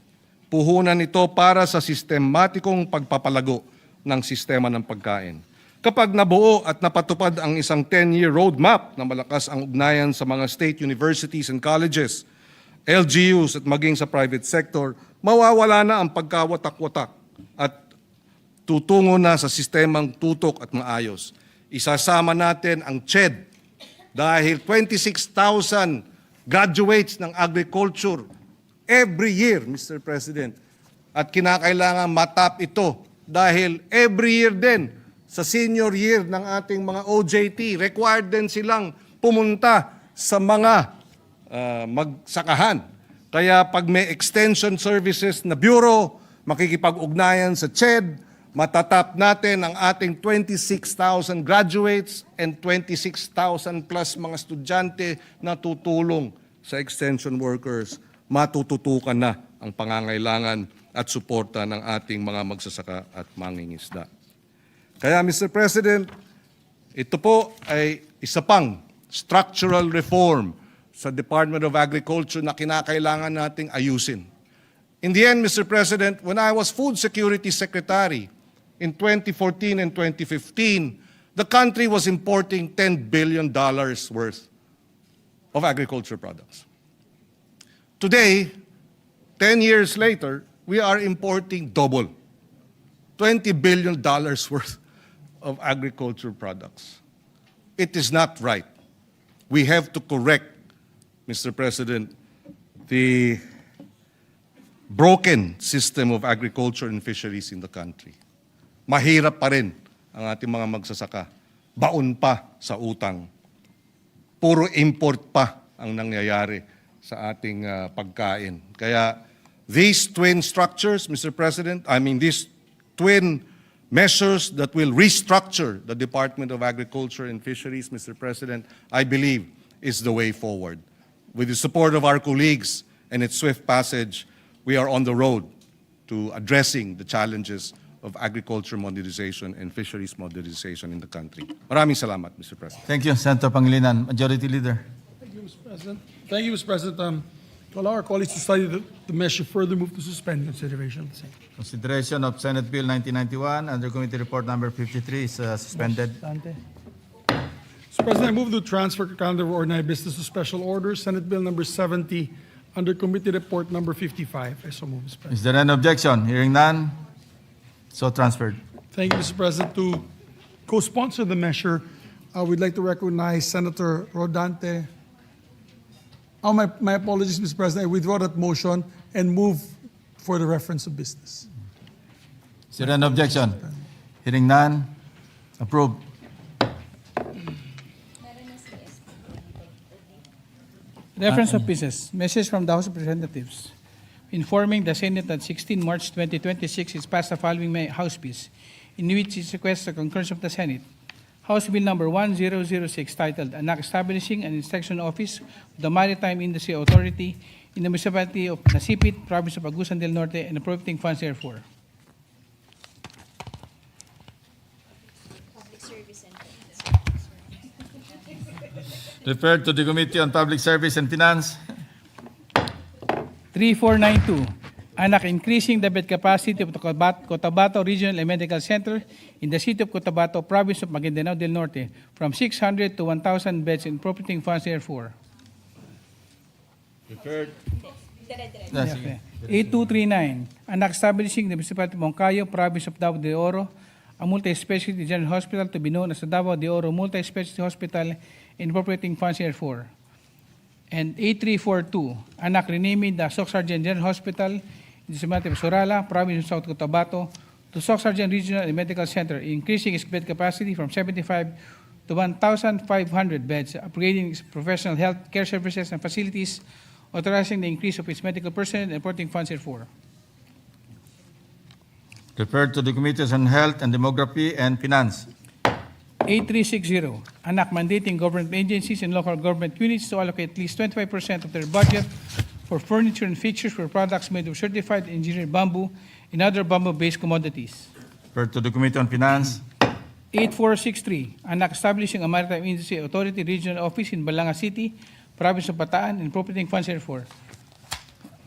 Puhunan ito para sa sistematikong pagpapalago ng sistema ng pagkain. Kapag nabuo at napatupad ang isang 10-year roadmap na malakas ang ugnayan sa mga state universities and colleges, LGUs at maging sa private sector, mawawala na ang pagkawatak-watak at tutungo na sa sistemang tutok at maayos. Isasama natin ang CHED dahil 26,000 graduates ng agriculture every year, Mr. President. At kinakailangan matap ito dahil every year din sa senior year ng ating mga OJT, required din silang pumunta sa mga magsakahan. Kaya pag may extension services na bureau, makikipag-ugnayan sa CHED, matatap natin ang ating 26,000 graduates and 26,000 plus mga estudyante na tutulong sa extension workers. Matututukan na ang pangangailangan at suporta ng ating mga magsasaka at mangingisda. Kaya Mr. President, ito po ay isa pang structural reform sa Department of Agriculture na kinakailangan nating ayusin. In the end, Mr. President, when I was Food Security Secretary in 2014 and 2015, the country was importing $10 billion worth of agriculture products. Today, 10 years later, we are importing double, $20 billion worth of agriculture products. It is not right. We have to correct, Mr. President, the broken system of agriculture and fisheries in the country. Mahirap pa rin ang ating mga magsasaka. Baon pa sa utang. Puro import pa ang nangyayari sa ating pagkain. Kaya these twin structures, Mr. President, these twin measures that will restructure the Department of Agriculture and Fisheries, Mr. President, I believe is the way forward. With the support of our colleagues and its swift passage, we are on the road to addressing the challenges of agriculture modernization and fisheries modernization in the country. Maraming salamat, Mr. President.
Thank you, Senator Pangilinan. Majority Leader.
Thank you, Mr. President. Thank you, Mr. President. To allow our colleagues to study the measure, further move to suspend consideration of the same.
Consideration of Senate Bill 1991 under Committee Report Number 53 is suspended.
Mr. President, I move to transfer calendar of ordinary business to special order. Senate Bill number 70 under Committee Report number 55. I so move, Mr. President.
Is there an objection? Hearing none, so transferred.
Thank you, Mr. President. To co-sponsor the measure, we'd like to recognize Senator Rodante. Oh, my apologies, Mr. President. I withdraw that motion and move for the reference of business.
Is there an objection? Hearing none, approved.
Reference of business. Message from the House of Representatives informing the Senate that 16 March 2026 is passed the following House Bill, in which it requests the concurrence of the Senate. House Bill number 1006 titled An Act Establishing an Inspection Office of the Maritime Industry Authority in the municipality of Nasipit, province of Agusan del Norte, and appropriating funds therefore.
Referred to the Committee on Public Service and Finance.
3492, Anak increasing the bed capacity of the Cotabato Regional Medical Center in the city of Cotabato, province of Maguindanao del Norte, from 600 to 1,000 beds and appropriating funds therefore.
Referred.
8239, Anak establishing the municipality of Moncayo, province of Davao de Oro, a multi-specialty general hospital to be known as the Davao de Oro Multi-Specialty Hospital and appropriating funds therefore. And 8342, Anak renaming the Soc Sargent General Hospital in the municipality of Sorala, province of South Cotabato, to Soc Sargent Regional and Medical Center, increasing its bed capacity from 75 to 1,500 beds, upgrading its professional health care services and facilities, authorizing the increase of its medical personnel and appropriating funds therefore.
Referred to the Committees on Health and Demography and Finance.
8360, Anak mandating government agencies and local government units to allocate at least 25% of their budget for furniture and fixtures for products made of certified engineered bamboo and other bamboo-based commodities.
Referred to the Committee on Finance.
8463, anak establishing a maritime industry authority regional office in Balanga City, province of Bataan, and appropriating funds therefore.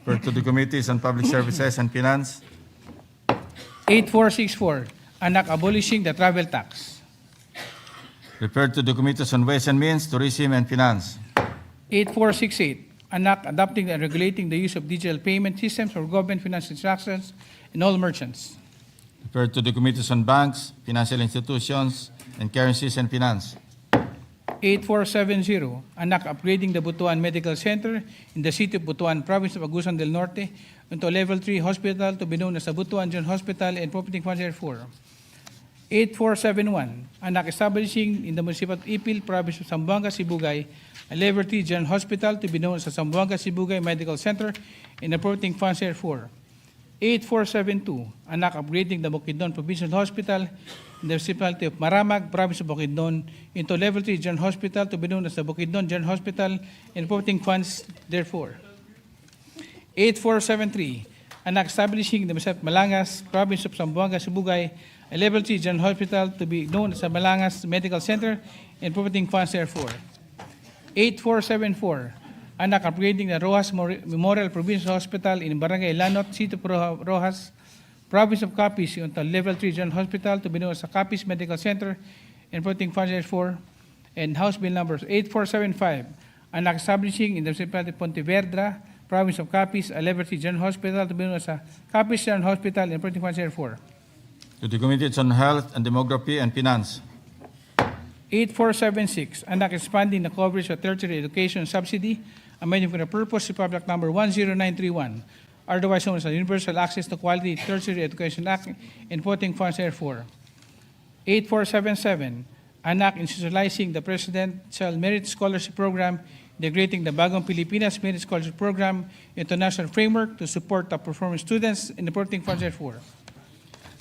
Referred to the Committees on Public Services and Finance.
8464, anak abolishing the travel tax.
Referred to the Committees on Ways and Means, Tourism and Finance.
8468, anak adopting and regulating the use of digital payment systems for government financial transactions and all merchants.
Referred to the Committees on Banks, Financial Institutions, and Currencies and Finance.
8470, anak upgrading the Butuan Medical Center in the city of Butuan, province of Agusan del Norte, into a level 3 hospital to be known as the Butuan General Hospital and appropriating funds therefore. 8471, anak establishing in the municipal of Ipil, province of Zamboanga, Sibugay, a level 3 general hospital to be known as the Zamboanga Sibugay Medical Center and appropriating funds therefore. 8472, anak upgrading the Bukidnon Provincial Hospital in the municipality of Maramag, province of Bukidnon, into level 3 general hospital to be known as the Bukidnon General Hospital and appropriating funds therefore. 8473, anak establishing the municipality of Malangas, province of Zamboanga, Sibugay, a level 3 general hospital to be known as the Malangas Medical Center and appropriating funds therefore. 8474, anak upgrading the Rojas Memorial Provincial Hospital in Barangay Lanot, City of Rojas, province of Capiz, into level 3 general hospital to be known as the Capiz Medical Center and appropriating funds therefore. And House Bill numbers 8475, anak establishing in the municipality of Pontevedra, province of Capiz, a level 3 general hospital to be known as the Capiz General Hospital and appropriating funds therefore.
To the Committees on Health and Demography and Finance.
8476, anak expanding the coverage of tertiary education subsidy, amending for the purpose of Public Number 10931, otherwise known as the Universal Access to Quality Tertiary Education Act, and putting funds therefore. 8477, anak institutionalizing the Presidential Merit Scholarship Program, integrating the Bagong Pilipinas Merit Scholarship Program into national framework to support top-performing students, and putting funds therefore.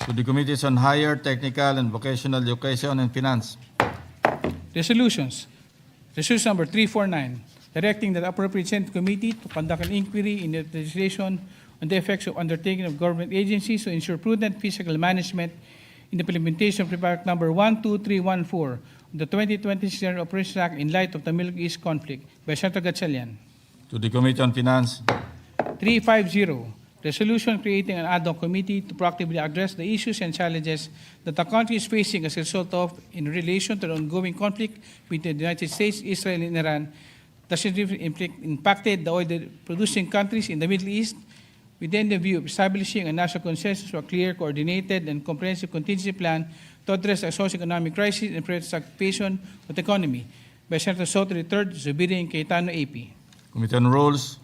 To the Committees on Higher, Technical, and Vocational Education and Finance.
Resolutions. Resolution number 349, directing the appropriate Senate committee to conduct an inquiry in the legislation on the effects of undertaking of government agencies to ensure prudent fiscal management in the implementation of Republic Number 12314 of the 2026 General Operations Act in light of the Middle East conflict by Senator Gatchalian.
To the Committee on Finance.
350, resolution creating an ad hoc committee to proactively address the issues and challenges that the country is facing as a result of in relation to the ongoing conflict between the United States, Israel, and Iran that significantly impacted the oil-producing countries in the Middle East, within the view of establishing a national consensus for a clear, coordinated, and comprehensive contingency plan to address the socioeconomic crisis and prevent stagnation of the economy by Senator Soto III, Zubiri, and Cayetano AP.
Committee on Rules.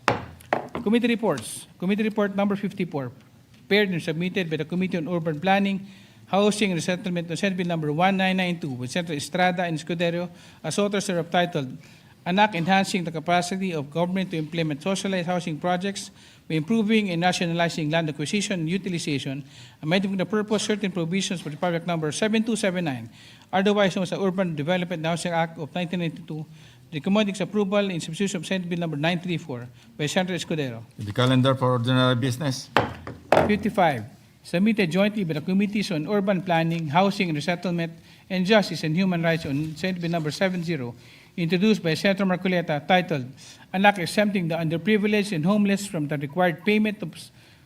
Committee reports. Committee report number 54, prepared and submitted by the Committee on Urban Planning, Housing and Resettlement on Senate Bill number 1992 with Senator Estrada and Escudero as authors thereof titled, An Act Enhancing the Capacity of Government to Implement Socialized Housing Projects by Improving and Nationalizing Land Acquisition and Utilization, amending for the purpose certain provisions for Republic number 7279, otherwise known as the Urban Development and Housing Act of 1992, recommending its approval in substitution of Senate Bill number 934 by Senator Escudero.
The calendar for ordinary business.
55, submitted jointly by the Committees on Urban Planning, Housing and Resettlement, and Justice and Human Rights on Senate Bill number 70, introduced by Senator Marcoleta, titled, An Act Exempting the Underprivileged and Homeless from the Required Payment of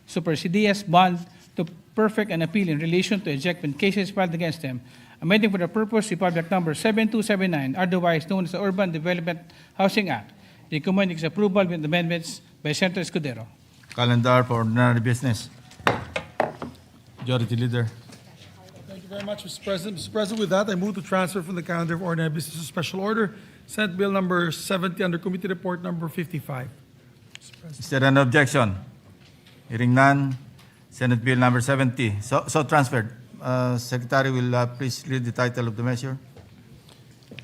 Supersedious Bond to perfect an appeal in relation to ejectment cases filed against them, amending for the purpose Republic number 7279, otherwise known as the Urban Development Housing Act, recommending its approval with amendments by Senator Escudero.
Calendar for ordinary business. Majority Leader.
Thank you very much, Mr. President. Mr. President, with that, I move to transfer from the calendar of ordinary business to special order Senate Bill number 70 under Committee Report number 55.
Is there an objection? Hearing none. Senate Bill number 70. So transferred. Secretary will please read the title of the measure.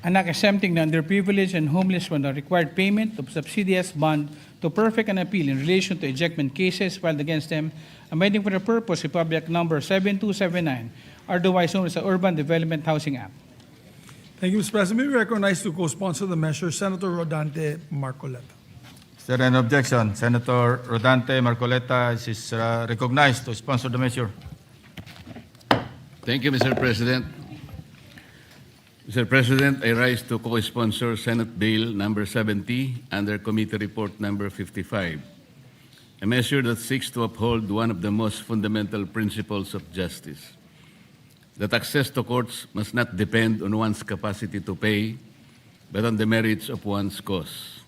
An act exempting the underprivileged and homeless from the required payment of subsidious bond to perfect an appeal in relation to ejectment cases filed against them, amending for the purpose Republic number 7279, otherwise known as the Urban Development Housing Act.
Thank you, Mr. President. May we recognize to co-sponsor the measure Senator Rodante Marcoleta.
Is there an objection? Senator Rodante Marcoleta is recognized to sponsor the measure.
Thank you, Mr. President. Mr. President, I rise to co-sponsor Senate Bill number 70 under Committee Report number 55, a measure that seeks to uphold one of the most fundamental principles of justice, that access to courts must not depend on one's capacity to pay, but on the merits of one's cause.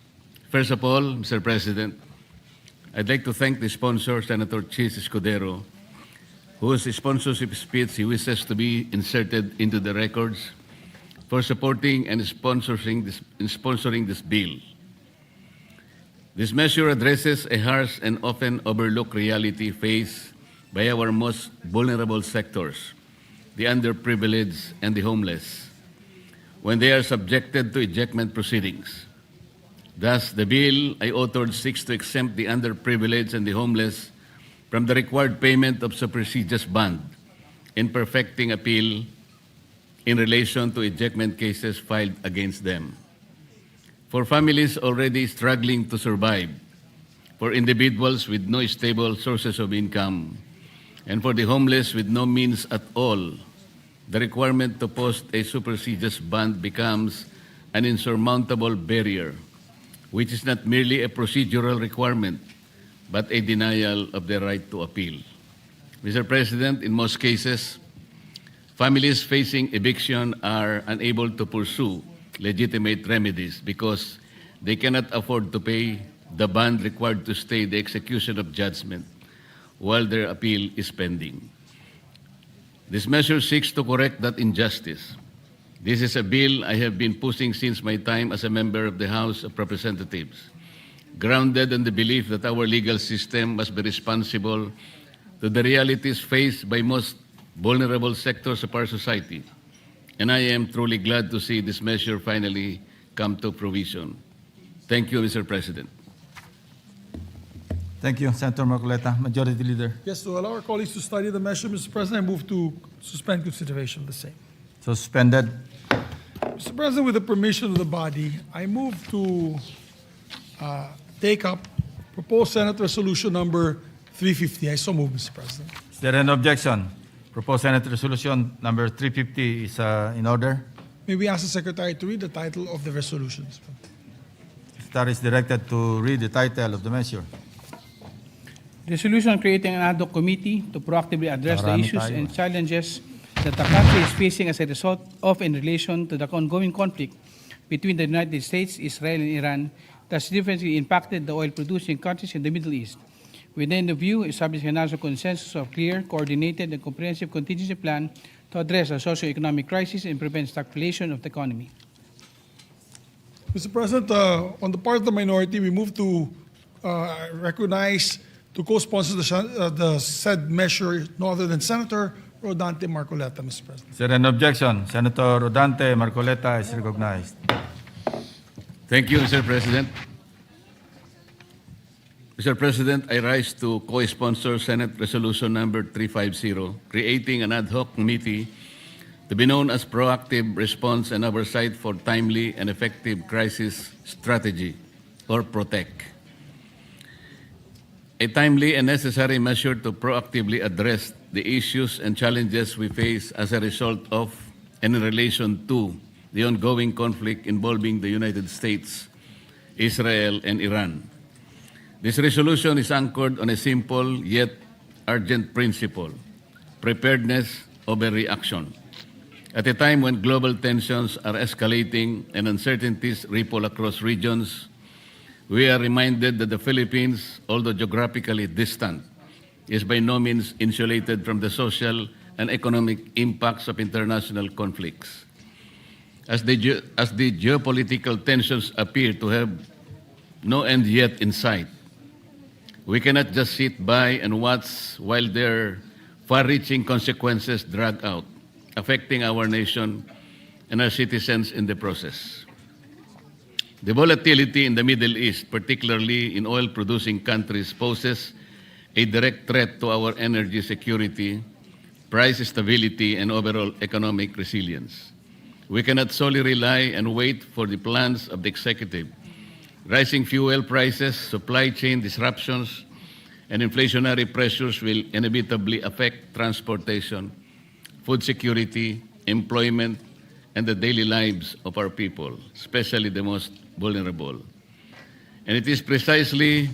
First of all, Mr. President, I'd like to thank the sponsor, Senator Chis Escudero, whose sponsorship speech he wishes to be inserted into the records, for supporting and sponsoring this bill. This measure addresses a harsh and often overlooked reality faced by our most vulnerable sectors, the underprivileged and the homeless, when they are subjected to ejectment proceedings. Thus, the bill I authored seeks to exempt the underprivileged and the homeless from the required payment of supersedeas bond in perfecting appeal in relation to ejectment cases filed against them. For families already struggling to survive, for individuals with no stable sources of income, and for the homeless with no means at all, the requirement to post a supersedeas bond becomes an insurmountable barrier, which is not merely a procedural requirement, but a denial of the right to appeal. Mr. President, in most cases, families facing eviction are unable to pursue legitimate remedies because they cannot afford to pay the bond required to stay the execution of judgment while their appeal is pending. This measure seeks to correct that injustice. This is a bill I have been pushing since my time as a member of the House of Representatives, grounded in the belief that our legal system must be responsible to the realities faced by most vulnerable sectors of our society. And I am truly glad to see this measure finally come to fruition. Thank you, Mr. President.
Thank you, Senator Marcoleta. Majority Leader.
Yes, to allow our colleagues to study the measure, Mr. President, I move to suspend consideration of the same.
Suspended.
Mr. President, with the permission of the body, I move to take up proposed Senate Resolution number 350. I so move, Mr. President.
Is there an objection? Proposed Senate Resolution number 350 is in order.
May we ask the Secretary to read the title of the resolution, Mr. President?
Secretary is directed to read the title of the measure.
Resolution creating an ad hoc committee to proactively address the issues and challenges that the country is facing as a result of in relation to the ongoing conflict between the United States, Israel, and Iran that significantly impacted the oil-producing countries in the Middle East. Within the view, establishing a national consensus of clear, coordinated, and comprehensive contingency plan to address the socio-economic crisis and prevent stagflation of the economy.
Mr. President, on the part of the minority, we move to recognize to co-sponsor the said measure no other than Senator Rodante Marcoleta, Mr. President.
Is there an objection? Senator Rodante Marcoleta is recognized.
Thank you, Mr. President. Mr. President, I rise to co-sponsor Senate Resolution number 350, creating an ad hoc committee to be known as Proactive Response and Oversight for Timely and Effective Crisis Strategy, or PROTEC. A timely and necessary measure to proactively address the issues and challenges we face as a result of and in relation to the ongoing conflict involving the United States, Israel, and Iran. This resolution is anchored on a simple yet urgent principle: preparedness over reaction. At a time when global tensions are escalating and uncertainties ripple across regions, we are reminded that the Philippines, although geographically distant, is by no means insulated from the social and economic impacts of international conflicts. As the geopolitical tensions appear to have no end yet in sight, we cannot just sit by and watch while their far-reaching consequences drag out, affecting our nation and our citizens in the process. The volatility in the Middle East, particularly in oil-producing countries, poses a direct threat to our energy security, price stability, and overall economic resilience. We cannot solely rely and wait for the plans of the executive. Rising fuel prices, supply chain disruptions, and inflationary pressures will inevitably affect transportation, food security, employment, and the daily lives of our people, especially the most vulnerable. And it is precisely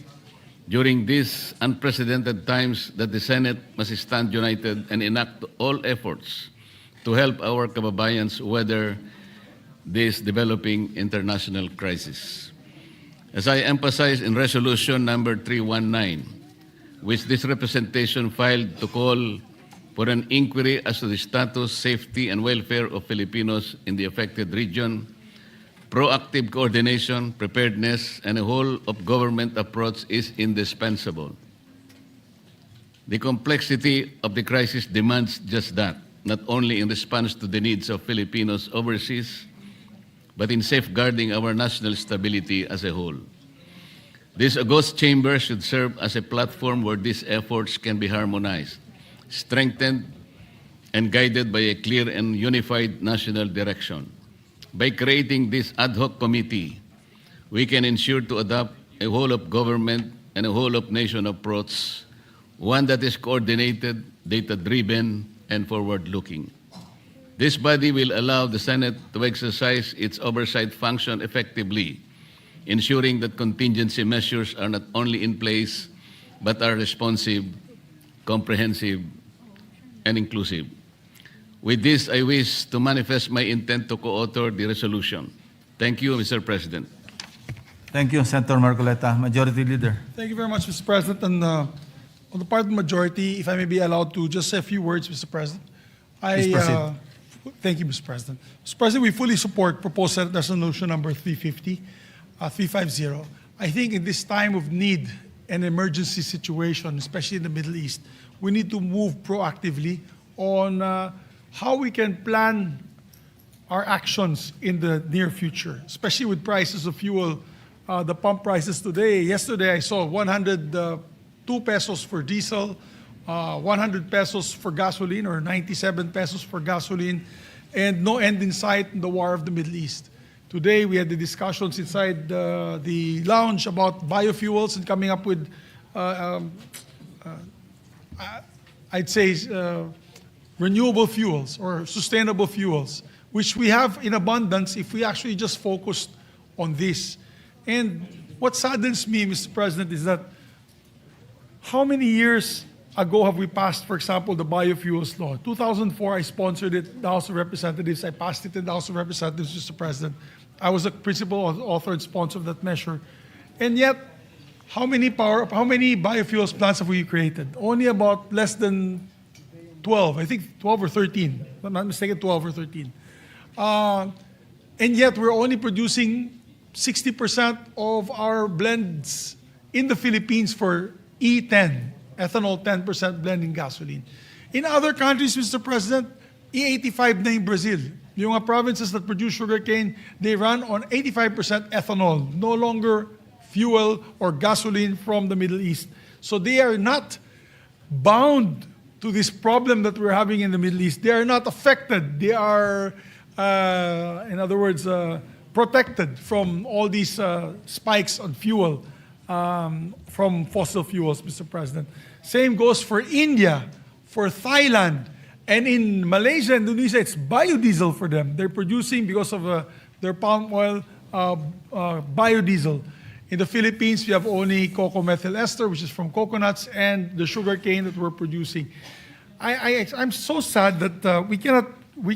during these unprecedented times that the Senate must stand united and enact all efforts to help our kababayans weather this developing international crisis. As I emphasized in Resolution number 319, which this representation filed to call for an inquiry as to the status, safety, and welfare of Filipinos in the affected region, proactive coordination, preparedness, and a whole-of-government approach is indispensable. The complexity of the crisis demands just that, not only in response to the needs of Filipinos overseas, but in safeguarding our national stability as a whole. This august chamber should serve as a platform where these efforts can be harmonized, strengthened, and guided by a clear and unified national direction. By creating this ad hoc committee, we can ensure to adopt a whole-of-government and a whole-of-nation approach, one that is coordinated, data-driven, and forward-looking. This body will allow the Senate to exercise its oversight function effectively, ensuring that contingency measures are not only in place, but are responsive, comprehensive, and inclusive. With this, I wish to manifest my intent to co-author the resolution. Thank you, Mr. President.
Thank you, Senator Marcoleta. Majority Leader.
Thank you very much, Mr. President. And on the part of the majority, if I may be allowed to just say a few words, Mr. President.
Please proceed.
Thank you, Mr. President. Mr. President, we fully support proposed Senate Resolution number 350. I think in this time of need and emergency situation, especially in the Middle East, we need to move proactively on how we can plan our actions in the near future, especially with prices of fuel. The pump prices today, yesterday I saw 102 pesos for diesel, 100 pesos for gasoline, or 97 pesos for gasoline, and no end in sight in the war of the Middle East. Today we had the discussions inside the lounge about biofuels and coming up with, I'd say, renewable fuels or sustainable fuels, which we have in abundance if we actually just focused on this. And what saddens me, Mr. President, is that how many years ago have we passed, for example, the biofuels law? 2004, I sponsored it in the House of Representatives. I passed it in the House of Representatives, Mr. President. I was a principal author and sponsor of that measure. And yet, how many biofuels plants have we created? Only about less than 12, I think 12 or 13, if I'm not mistaken, 12 or 13. And yet we're only producing 60% of our blends in the Philippines for E10, ethanol 10% blend in gasoline. In other countries, Mr. President, E85 na in Brazil. Yung mga provinces that produce sugarcane, they run on 85% ethanol, no longer fuel or gasoline from the Middle East. So they are not bound to this problem that we're having in the Middle East. They are not affected. They are, in other words, protected from all these spikes on fuel from fossil fuels, Mr. President. Same goes for India, for Thailand, and in Malaysia and Indonesia, it's biodiesel for them. They're producing, because of their palm oil, biodiesel. In the Philippines, we have only cocoa methyl ester, which is from coconuts, and the sugar cane that we're producing. I'm so sad that we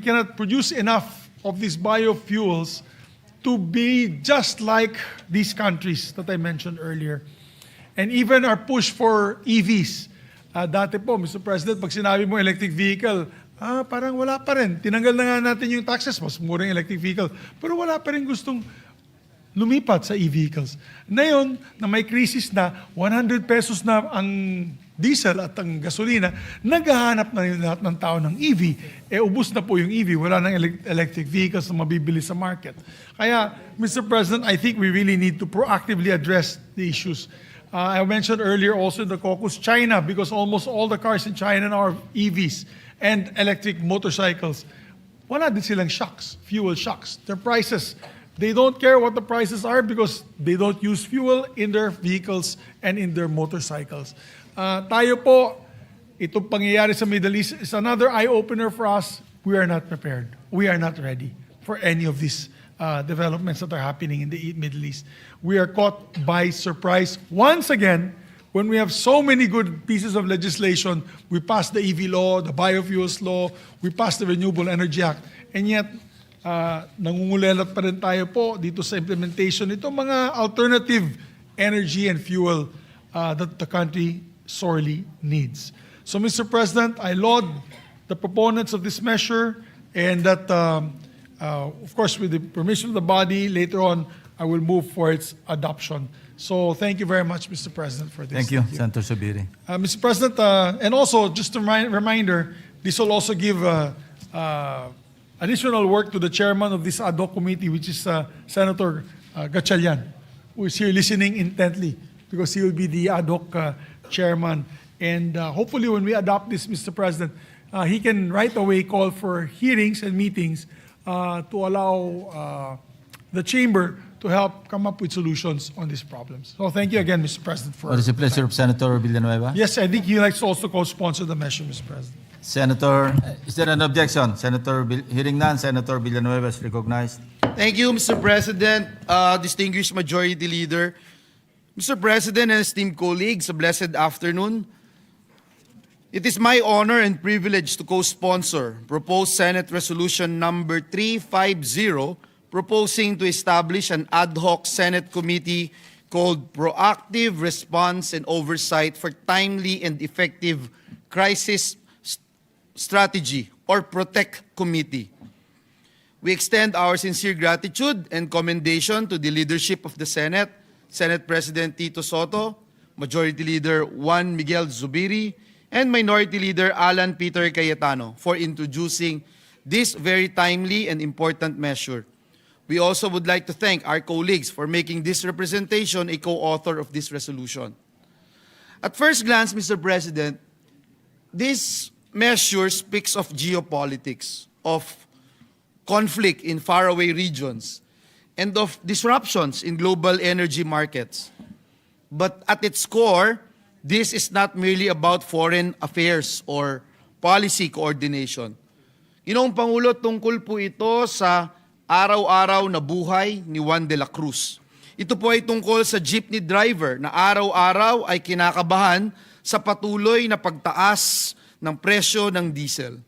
cannot produce enough of these biofuels to be just like these countries that I mentioned earlier. And even our push for EVs. Dati po, Mr. President, pag sinabi mo electric vehicle, parang wala pa rin. Tinanggal na nga natin yung taxes, mas murang electric vehicle. Pero wala pa rin gustong lumipat sa e-vehicles. Ngayon, na may crisis na, 100 pesos na ang diesel at ang gasolina, naghahanap na yung lahat ng tao ng EV. Ubus na po yung EV, wala nang electric vehicles na mabibili sa market. Kaya, Mr. President, I think we really need to proactively address the issues. I mentioned earlier also in the caucus, China, because almost all the cars in China now are EVs and electric motorcycles. Wala din silang shocks, fuel shocks. Their prices, they don't care what the prices are because they don't use fuel in their vehicles and in their motorcycles. Tayo po, itong pangyayari sa Middle East is another eye-opener for us. We are not prepared. We are not ready. for any of these developments that are happening in the Middle East. We are caught by surprise once again when we have so many good pieces of legislation. We passed the EV law, the biofuels law, we passed the Renewable Energy Act, and yet nangungulelat pa rin tayo po dito sa implementation nito mga alternative energy and fuel that the country sorely needs. So, Mr. President, I laud the proponents of this measure, and that, of course, with the permission of the body, later on, I will move for its adoption. So, thank you very much, Mr. President, for this.
Thank you, Senator Subiri.
Mr. President, and also, just a reminder, this will also give additional work to the chairman of this ad hoc committee, which is Senator Gatchalian, who is here listening intently, because he will be the ad hoc chairman. And hopefully when we adopt this, Mr. President, he can right away call for hearings and meetings to allow the chamber to help come up with solutions on these problems. So thank you again, Mr. President.
What is the pleasure of Senator Villanueva?
Yes, I think he likes to also co-sponsor the measure, Mr. President.
Senator, is there an objection? Hearing none, Senator Villanueva is recognized.
Thank you, Mr. President, distinguished Majority Leader. Mr. President and esteemed colleagues, a blessed afternoon. It is my honor and privilege to co-sponsor proposed Senate Resolution number 350, proposing to establish an ad hoc Senate committee called Proactive Response and Oversight for Timely and Effective Crisis Strategy, or PROTECT Committee. We extend our sincere gratitude and commendation to the leadership of the Senate, Senate President Tito Soto, Majority Leader Juan Miguel Zubiri, and Minority Leader Alan Peter Cayetano for introducing this very timely and important measure. We also would like to thank our colleagues for making this representation a co-author of this resolution. At first glance, Mr. President, this measure speaks of geopolitics, of conflict in faraway regions, and of disruptions in global energy markets. But at its core, this is not merely about foreign affairs or policy coordination. Ginoong Pangulo, tungkol po ito sa araw-araw na buhay ni Juan de la Cruz. Ito po ay tungkol sa jeepney driver na araw-araw ay kinakabahan sa patuloy na pagtaas ng presyo ng diesel.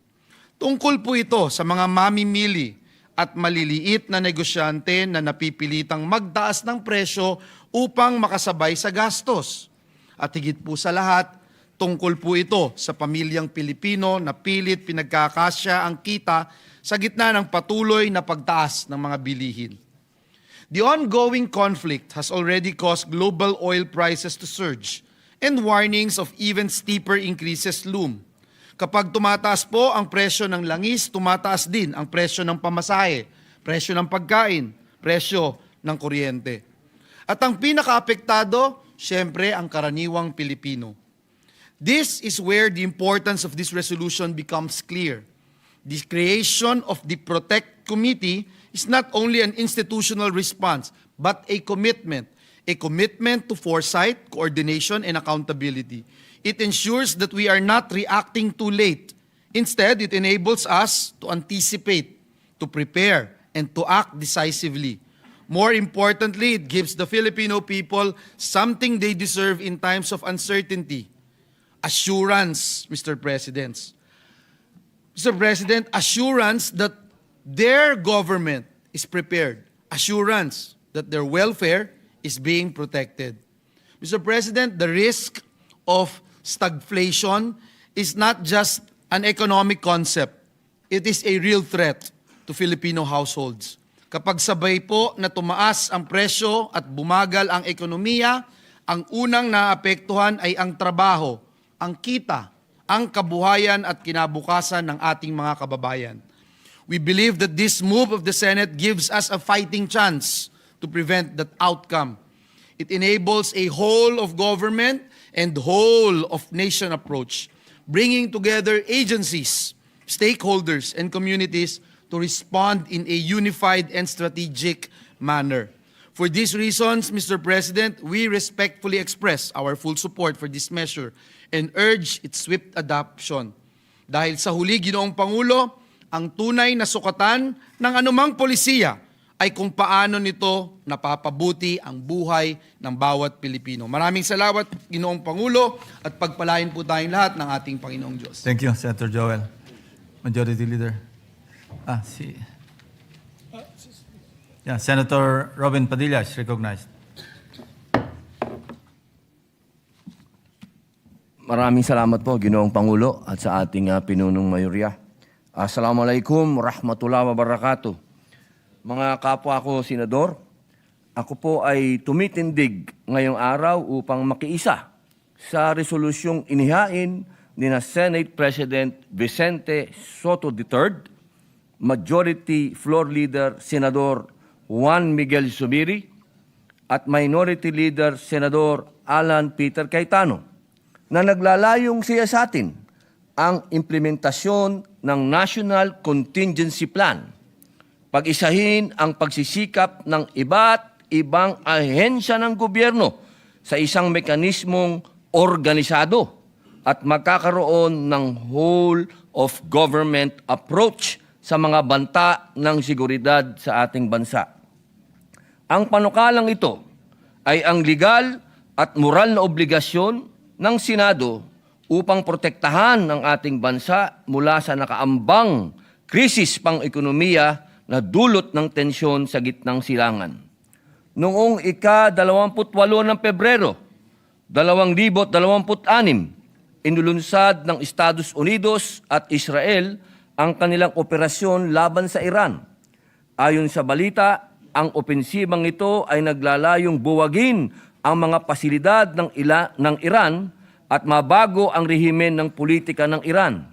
Tungkol po ito sa mga mamimili at maliliit na negosyante na napipilitang magtaas ng presyo upang makasabay sa gastos. At higit po sa lahat, tungkol po ito sa pamilyang Pilipino na pilit pinagkakasya ang kita sa gitna ng patuloy na pagtaas ng mga bilihin. The ongoing conflict has already caused global oil prices to surge, and warnings of even steeper increases loom. Kapag tumataas po ang presyo ng langis, tumataas din ang presyo ng pamasahe, presyo ng pagkain, presyo ng kuryente. At ang pinakaapektado, siyempre, ang karaniwang Pilipino. This is where the importance of this resolution becomes clear. The creation of the PROTECT Committee is not only an institutional response, but a commitment to foresight, coordination, and accountability. It ensures that we are not reacting too late. Instead, it enables us to anticipate, to prepare, and to act decisively. More importantly, it gives the Filipino people something they deserve in times of uncertainty. Assurance, Mr. President. Mr. President, assurance that their government is prepared. Assurance that their welfare is being protected. Mr. President, the risk of stagflation is not just an economic concept. It is a real threat to Filipino households. Kapag sabay po na tumaas ang presyo at bumagal ang ekonomiya, ang unang naapektuhan ay ang trabaho, ang kita, ang kabuhayan at kinabukasan ng ating mga kababayan. We believe that this move of the Senate gives us a fighting chance to prevent that outcome. It enables a whole of government and whole of nation approach, bringing together agencies, stakeholders, and communities to respond in a unified and strategic manner. For these reasons, Mr. President, we respectfully express our full support for this measure and urge its swift adoption. Dahil sa huli, Ginoong Pangulo,
Ang tunay na sukatan ng anumang polisiya ay kung paano nito napapabuti ang buhay ng bawat Pilipino. Maraming salamat, Ginoong Pangulo, at pagpalain po tayong lahat ng ating Panginoong Diyos.
Thank you, Senator Joel. Majority Leader. Senator Robin Padilla is recognized.
Maraming salamat po, Ginoong Pangulo, at sa ating pinunong mayorya. Assalamualaikum warahmatullahi wabarakatuh. Mga kapwa ko, Senador, ako po ay tumitindig ngayong araw upang makiisa sa resolusyong inihain ni na Senate President Vicente Soto III, Majority Floor Leader Senador Juan Miguel Zubiri, at Minority Leader Senador Alan Peter Cayetano, na naglalayong siyasatin ang implementasyon ng National Contingency Plan, pag-isahin ang pagsisikap ng iba't ibang ahensya ng gobyerno sa isang mekanismong organisado at magkakaroon ng whole of government approach sa mga banta ng seguridad sa ating bansa. Ang panukalang ito ay ang legal at moral na obligasyon ng Senado upang protektahan ang ating bansa mula sa nakaambang krisis pang-ekonomiya na dulot ng tensyon sa gitnang silangan. Noong ika-28 ng Pebrero, 2026, inulunsad ng Estados Unidos at Israel ang kanilang operasyon laban sa Iran. Ayon sa balita, ang opensibang ito ay naglalayong buwagin ang mga pasilidad ng Iran at mabago ang rehimen ng politika ng Iran.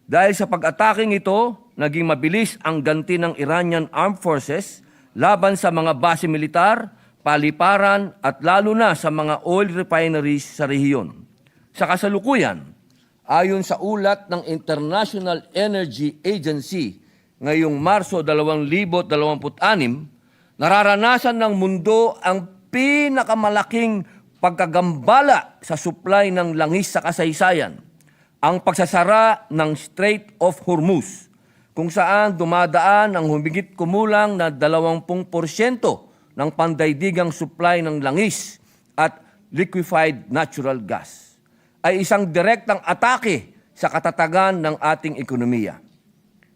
Dahil sa pag-ataking ito, naging mabilis ang ganti ng Iranian Armed Forces laban sa mga base militar, paliparan at lalo na sa mga oil refineries sa rehiyon. Sa kasalukuyan, ayon sa ulat ng International Energy Agency ngayong Marso 2026, nararanasan ng mundo ang pinakamalaking pagkagambala sa supply ng langis sa kasaysayan, ang pagsasara ng Strait of Hormuz, kung saan dumadaan ang humigit kumulang na 20% ng pandaigdigang supply ng langis at liquefied natural gas, ay isang direktang atake sa katatagan ng ating ekonomiya.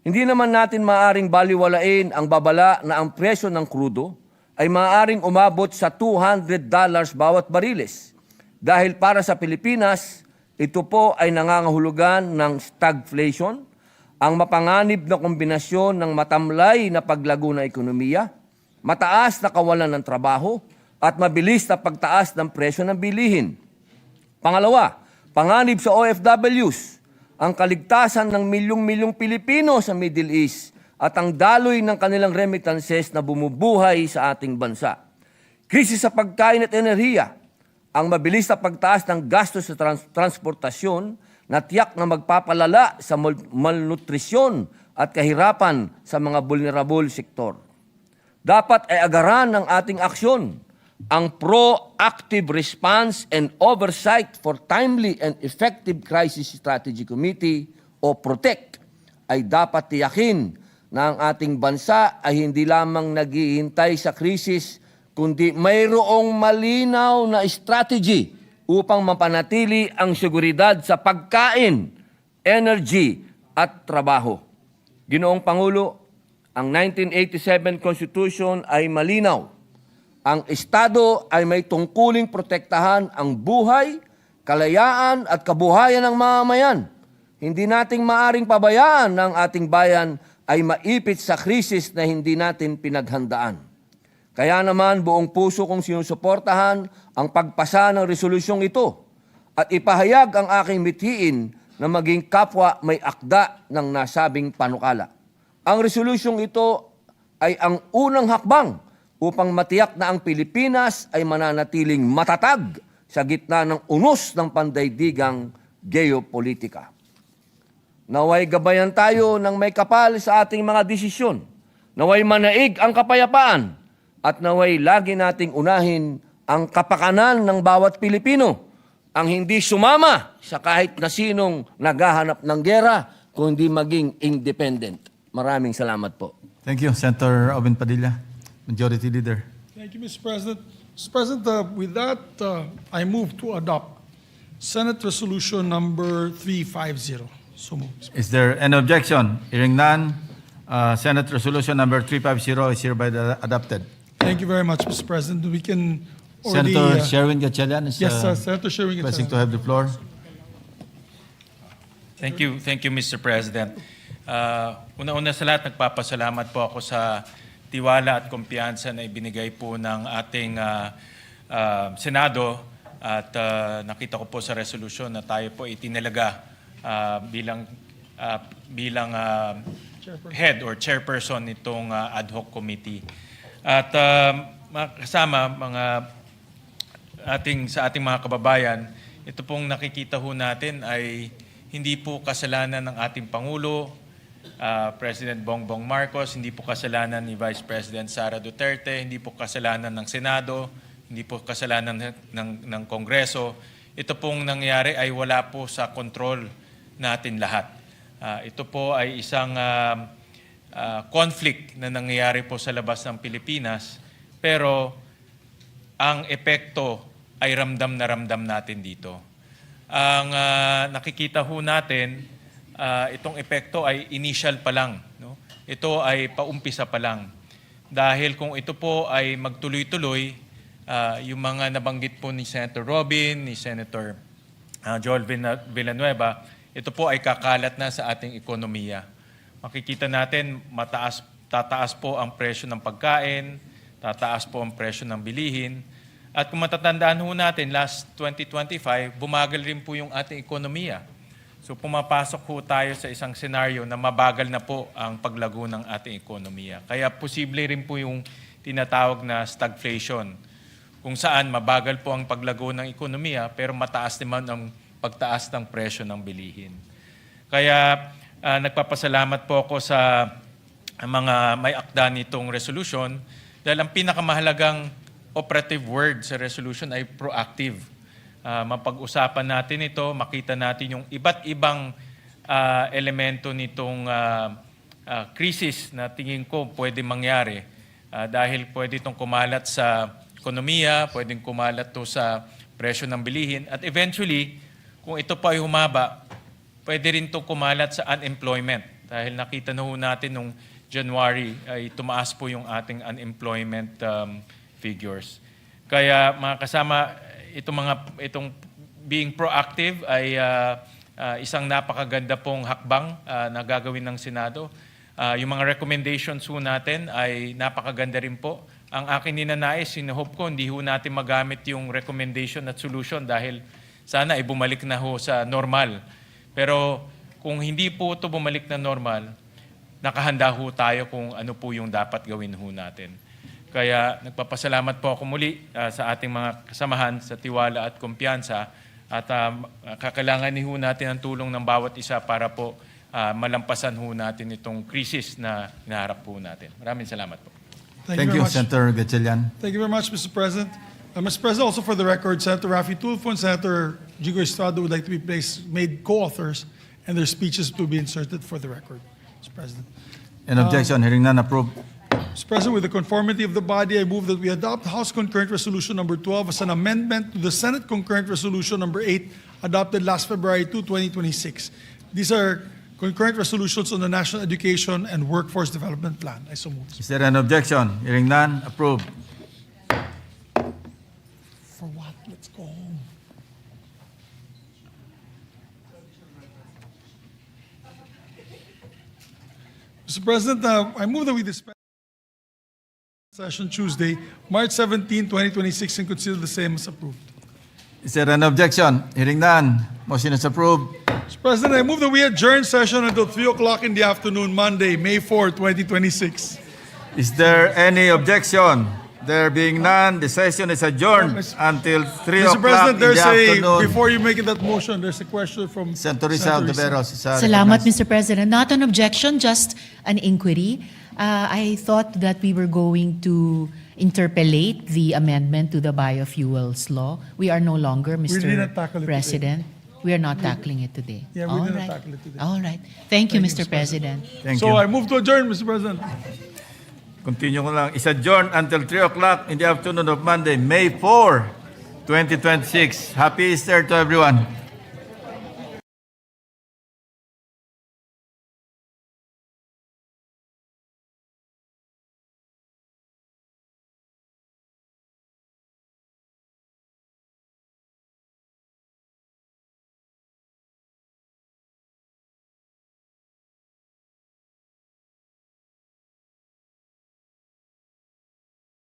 Hindi naman natin maaaring baliwalain ang babala na ang presyo ng krudo ay maaaring umabot sa $200 bawat bariles. Dahil para sa Pilipinas, ito po ay nangangahulugan ng stagflation, ang mapanganib na kombinasyon ng matamlay na paglago ng ekonomiya, mataas na kawalan ng trabaho, at mabilis na pagtaas ng presyo ng bilihin. Pangalawa, panganib sa OFWs, ang kaligtasan ng milyong-milyong Pilipino sa Middle East at ang daloy ng kanilang remittances na bumubuhay sa ating bansa. Krisis sa pagkain at enerhiya, ang mabilis na pagtaas ng gastos sa transportasyon na tiyak na magpapalala sa malnutrisyon at kahirapan sa mga vulnerable sektor. Dapat ay agaran ng ating aksyon ang Proactive Response and Oversight for Timely and Effective Crisis Strategy Committee o PROTEC ay dapat tiyakin na ang ating bansa ay hindi lamang naghihintay sa krisis kundi mayroong malinaw na strategy upang mapanatili ang seguridad sa pagkain, energy at trabaho. Ginoong Pangulo, ang 1987 Constitution ay malinaw. Ang Estado ay may tungkuling protektahan ang buhay, kalayaan at kabuhayan ng mamamayan. Hindi nating maaring pabayaan na ang ating bayan ay maipit sa krisis na hindi natin pinaghandaan. Kaya naman buong puso kong sinusuportahan ang pagpasa ng resolusyong ito at ipahayag ang aking mithiin na maging kapwa may akda ng nasabing panukala. Ang resolusyong ito ay ang unang hakbang upang matiyak na ang Pilipinas ay mananatiling matatag sa gitna ng unos ng pandaigdigang geopolitika. Naway gabayan tayo ng may kapal sa ating mga desisyon. Naway manaig ang kapayapaan at naway lagi nating unahin ang kapakanan ng bawat Pilipino, ang hindi sumama sa kahit na sinong naghahanap ng gera, kundi maging independent. Maraming salamat po.
Thank you, Senator Oben Padilla, Majority Leader.
Thank you, Mr. President. Mr. President, with that, I move to adopt Senate Resolution number 350. So moved.
Is there any objection? Hearing none, Senate Resolution number 350 is hereby adopted.
Thank you very much, Mr. President. We can already...
Senator Sherwin Gatchalian is
Yes, Senator Sherwin
requesting
Gatchalian.
to have the floor.
Thank you, Mr. President. Una-una sa lahat, nagpapasalamat po ako sa tiwala at kumpiyansa na ibinigay po ng ating Senado at nakita ko po sa resolution na tayo po itinalaga bilang head or chairperson nitong ad hoc committee. At kasama sa ating mga kababayan, ito pong nakikita ho natin ay hindi po kasalanan ng ating Pangulo, President Bongbong Marcos, hindi po kasalanan ni Vice President Sara Duterte, hindi po kasalanan ng Senado, hindi po kasalanan ng Kongreso. Ito pong nangyari ay wala po sa kontrol natin lahat. Ito po ay isang conflict na nangyayari po sa labas ng Pilipinas, pero ang epekto ay ramdam na ramdam natin dito. Ang nakikita ho natin, itong epekto ay initial pa lang. No? Ito ay paumpisa pa lang. Dahil kung ito po ay magtuloy-tuloy, yung mga nabanggit po ni Senator Robin, ni Senator Joel Villanueva, ito po ay kakalat na sa ating ekonomiya. Makikita natin, tataas po ang presyo ng pagkain, tataas po ang presyo ng bilihin. At kung matatandaan ho natin, last 2025, bumagal rin po yung ating ekonomiya. So pumapasok ho tayo sa isang senaryo na mabagal na po ang paglago ng ating ekonomiya. Kaya posible rin po yung tinatawag na stagflation, kung saan mabagal po ang paglago ng ekonomiya pero mataas naman ang pagtaas ng presyo ng bilihin. Kaya nagpapasalamat po ako sa mga may akda nitong resolution dahil ang pinakamahalagang operative word sa resolution ay proactive. Mapag-usapan natin ito, makita natin yung iba't ibang elemento nitong krisis na tingin ko pwede mangyari dahil pwede itong kumalat sa ekonomiya, pwedeng kumalat to sa presyo ng bilihin at eventually, kung ito pa ay humaba, pwede rin itong kumalat sa unemployment dahil nakita na ho natin nung January ay tumaas po yung ating unemployment figures. Kaya mga kasama, itong being proactive ay isang napakaganda pong hakbang na gagawin ng Senado. Yung mga recommendations ho natin ay napakaganda rin po. Ang akin ninanais, sinuhope ko, hindi ho natin magamit yung recommendation at solution dahil sana ay bumalik na ho sa normal. Pero kung hindi po ito bumalik na normal, nakahanda ho tayo kung ano po yung dapat gawin ho natin. Kaya nagpapasalamat po ako muli sa ating mga kasamahan sa tiwala at kumpiyansa at kakailanganin ho natin ang tulong ng bawat isa para po malampasan ho natin itong krisis na hinaharap po natin. Maraming salamat po.
Thank you, Senator Gatchalian.
Thank you very much, Mr. President. Mr. President, also for the record, Senator Raffy Tulfo and Senator Jigo Estrada would like to be made co-authors and their speeches to be inserted for the record, Mr. President.
An objection, hearing none, approved.
Mr. President, with the conformity of the body, I move that we adopt House Concurrent Resolution number 12 as an amendment to the Senate Concurrent Resolution number 8 adopted last February 2, 2026. These are concurrent resolutions on the National Education and Workforce Development Plan. I so move.
Is there an objection? Hearing none, approved.
For what? Let's go home. Mr. President, I move that we dispense session Tuesday, March 17, 2026, and consider the same as approved.
Is there an objection? Hearing none, motion is approved.
Mr. President, I move that we adjourn session until 3 o'clock in the afternoon, Monday, May 4, 2026.
Is there any objection? There being none, the session is adjourned until 3
Mr.
o'clock
President,
in the afternoon.
before you make that motion, there's a question from
Senator Rizal de Veros.
Salamat, Mr. President. Not an objection, just an inquiry. I thought that we were going to interpellate the amendment to the biofuels law. We are no longer,
We
Mr.
did not tackle it today.
President. We are not tackling it today.
Yeah, we
All
did not
right.
tackle it today.
All right. Thank you, Mr. President.
Thank
So
you.
I move to adjourn, Mr. President.
Continue ko lang. Is adjourned until 3 o'clock in the afternoon of Monday, May 4, 2026. Happy Easter to everyone.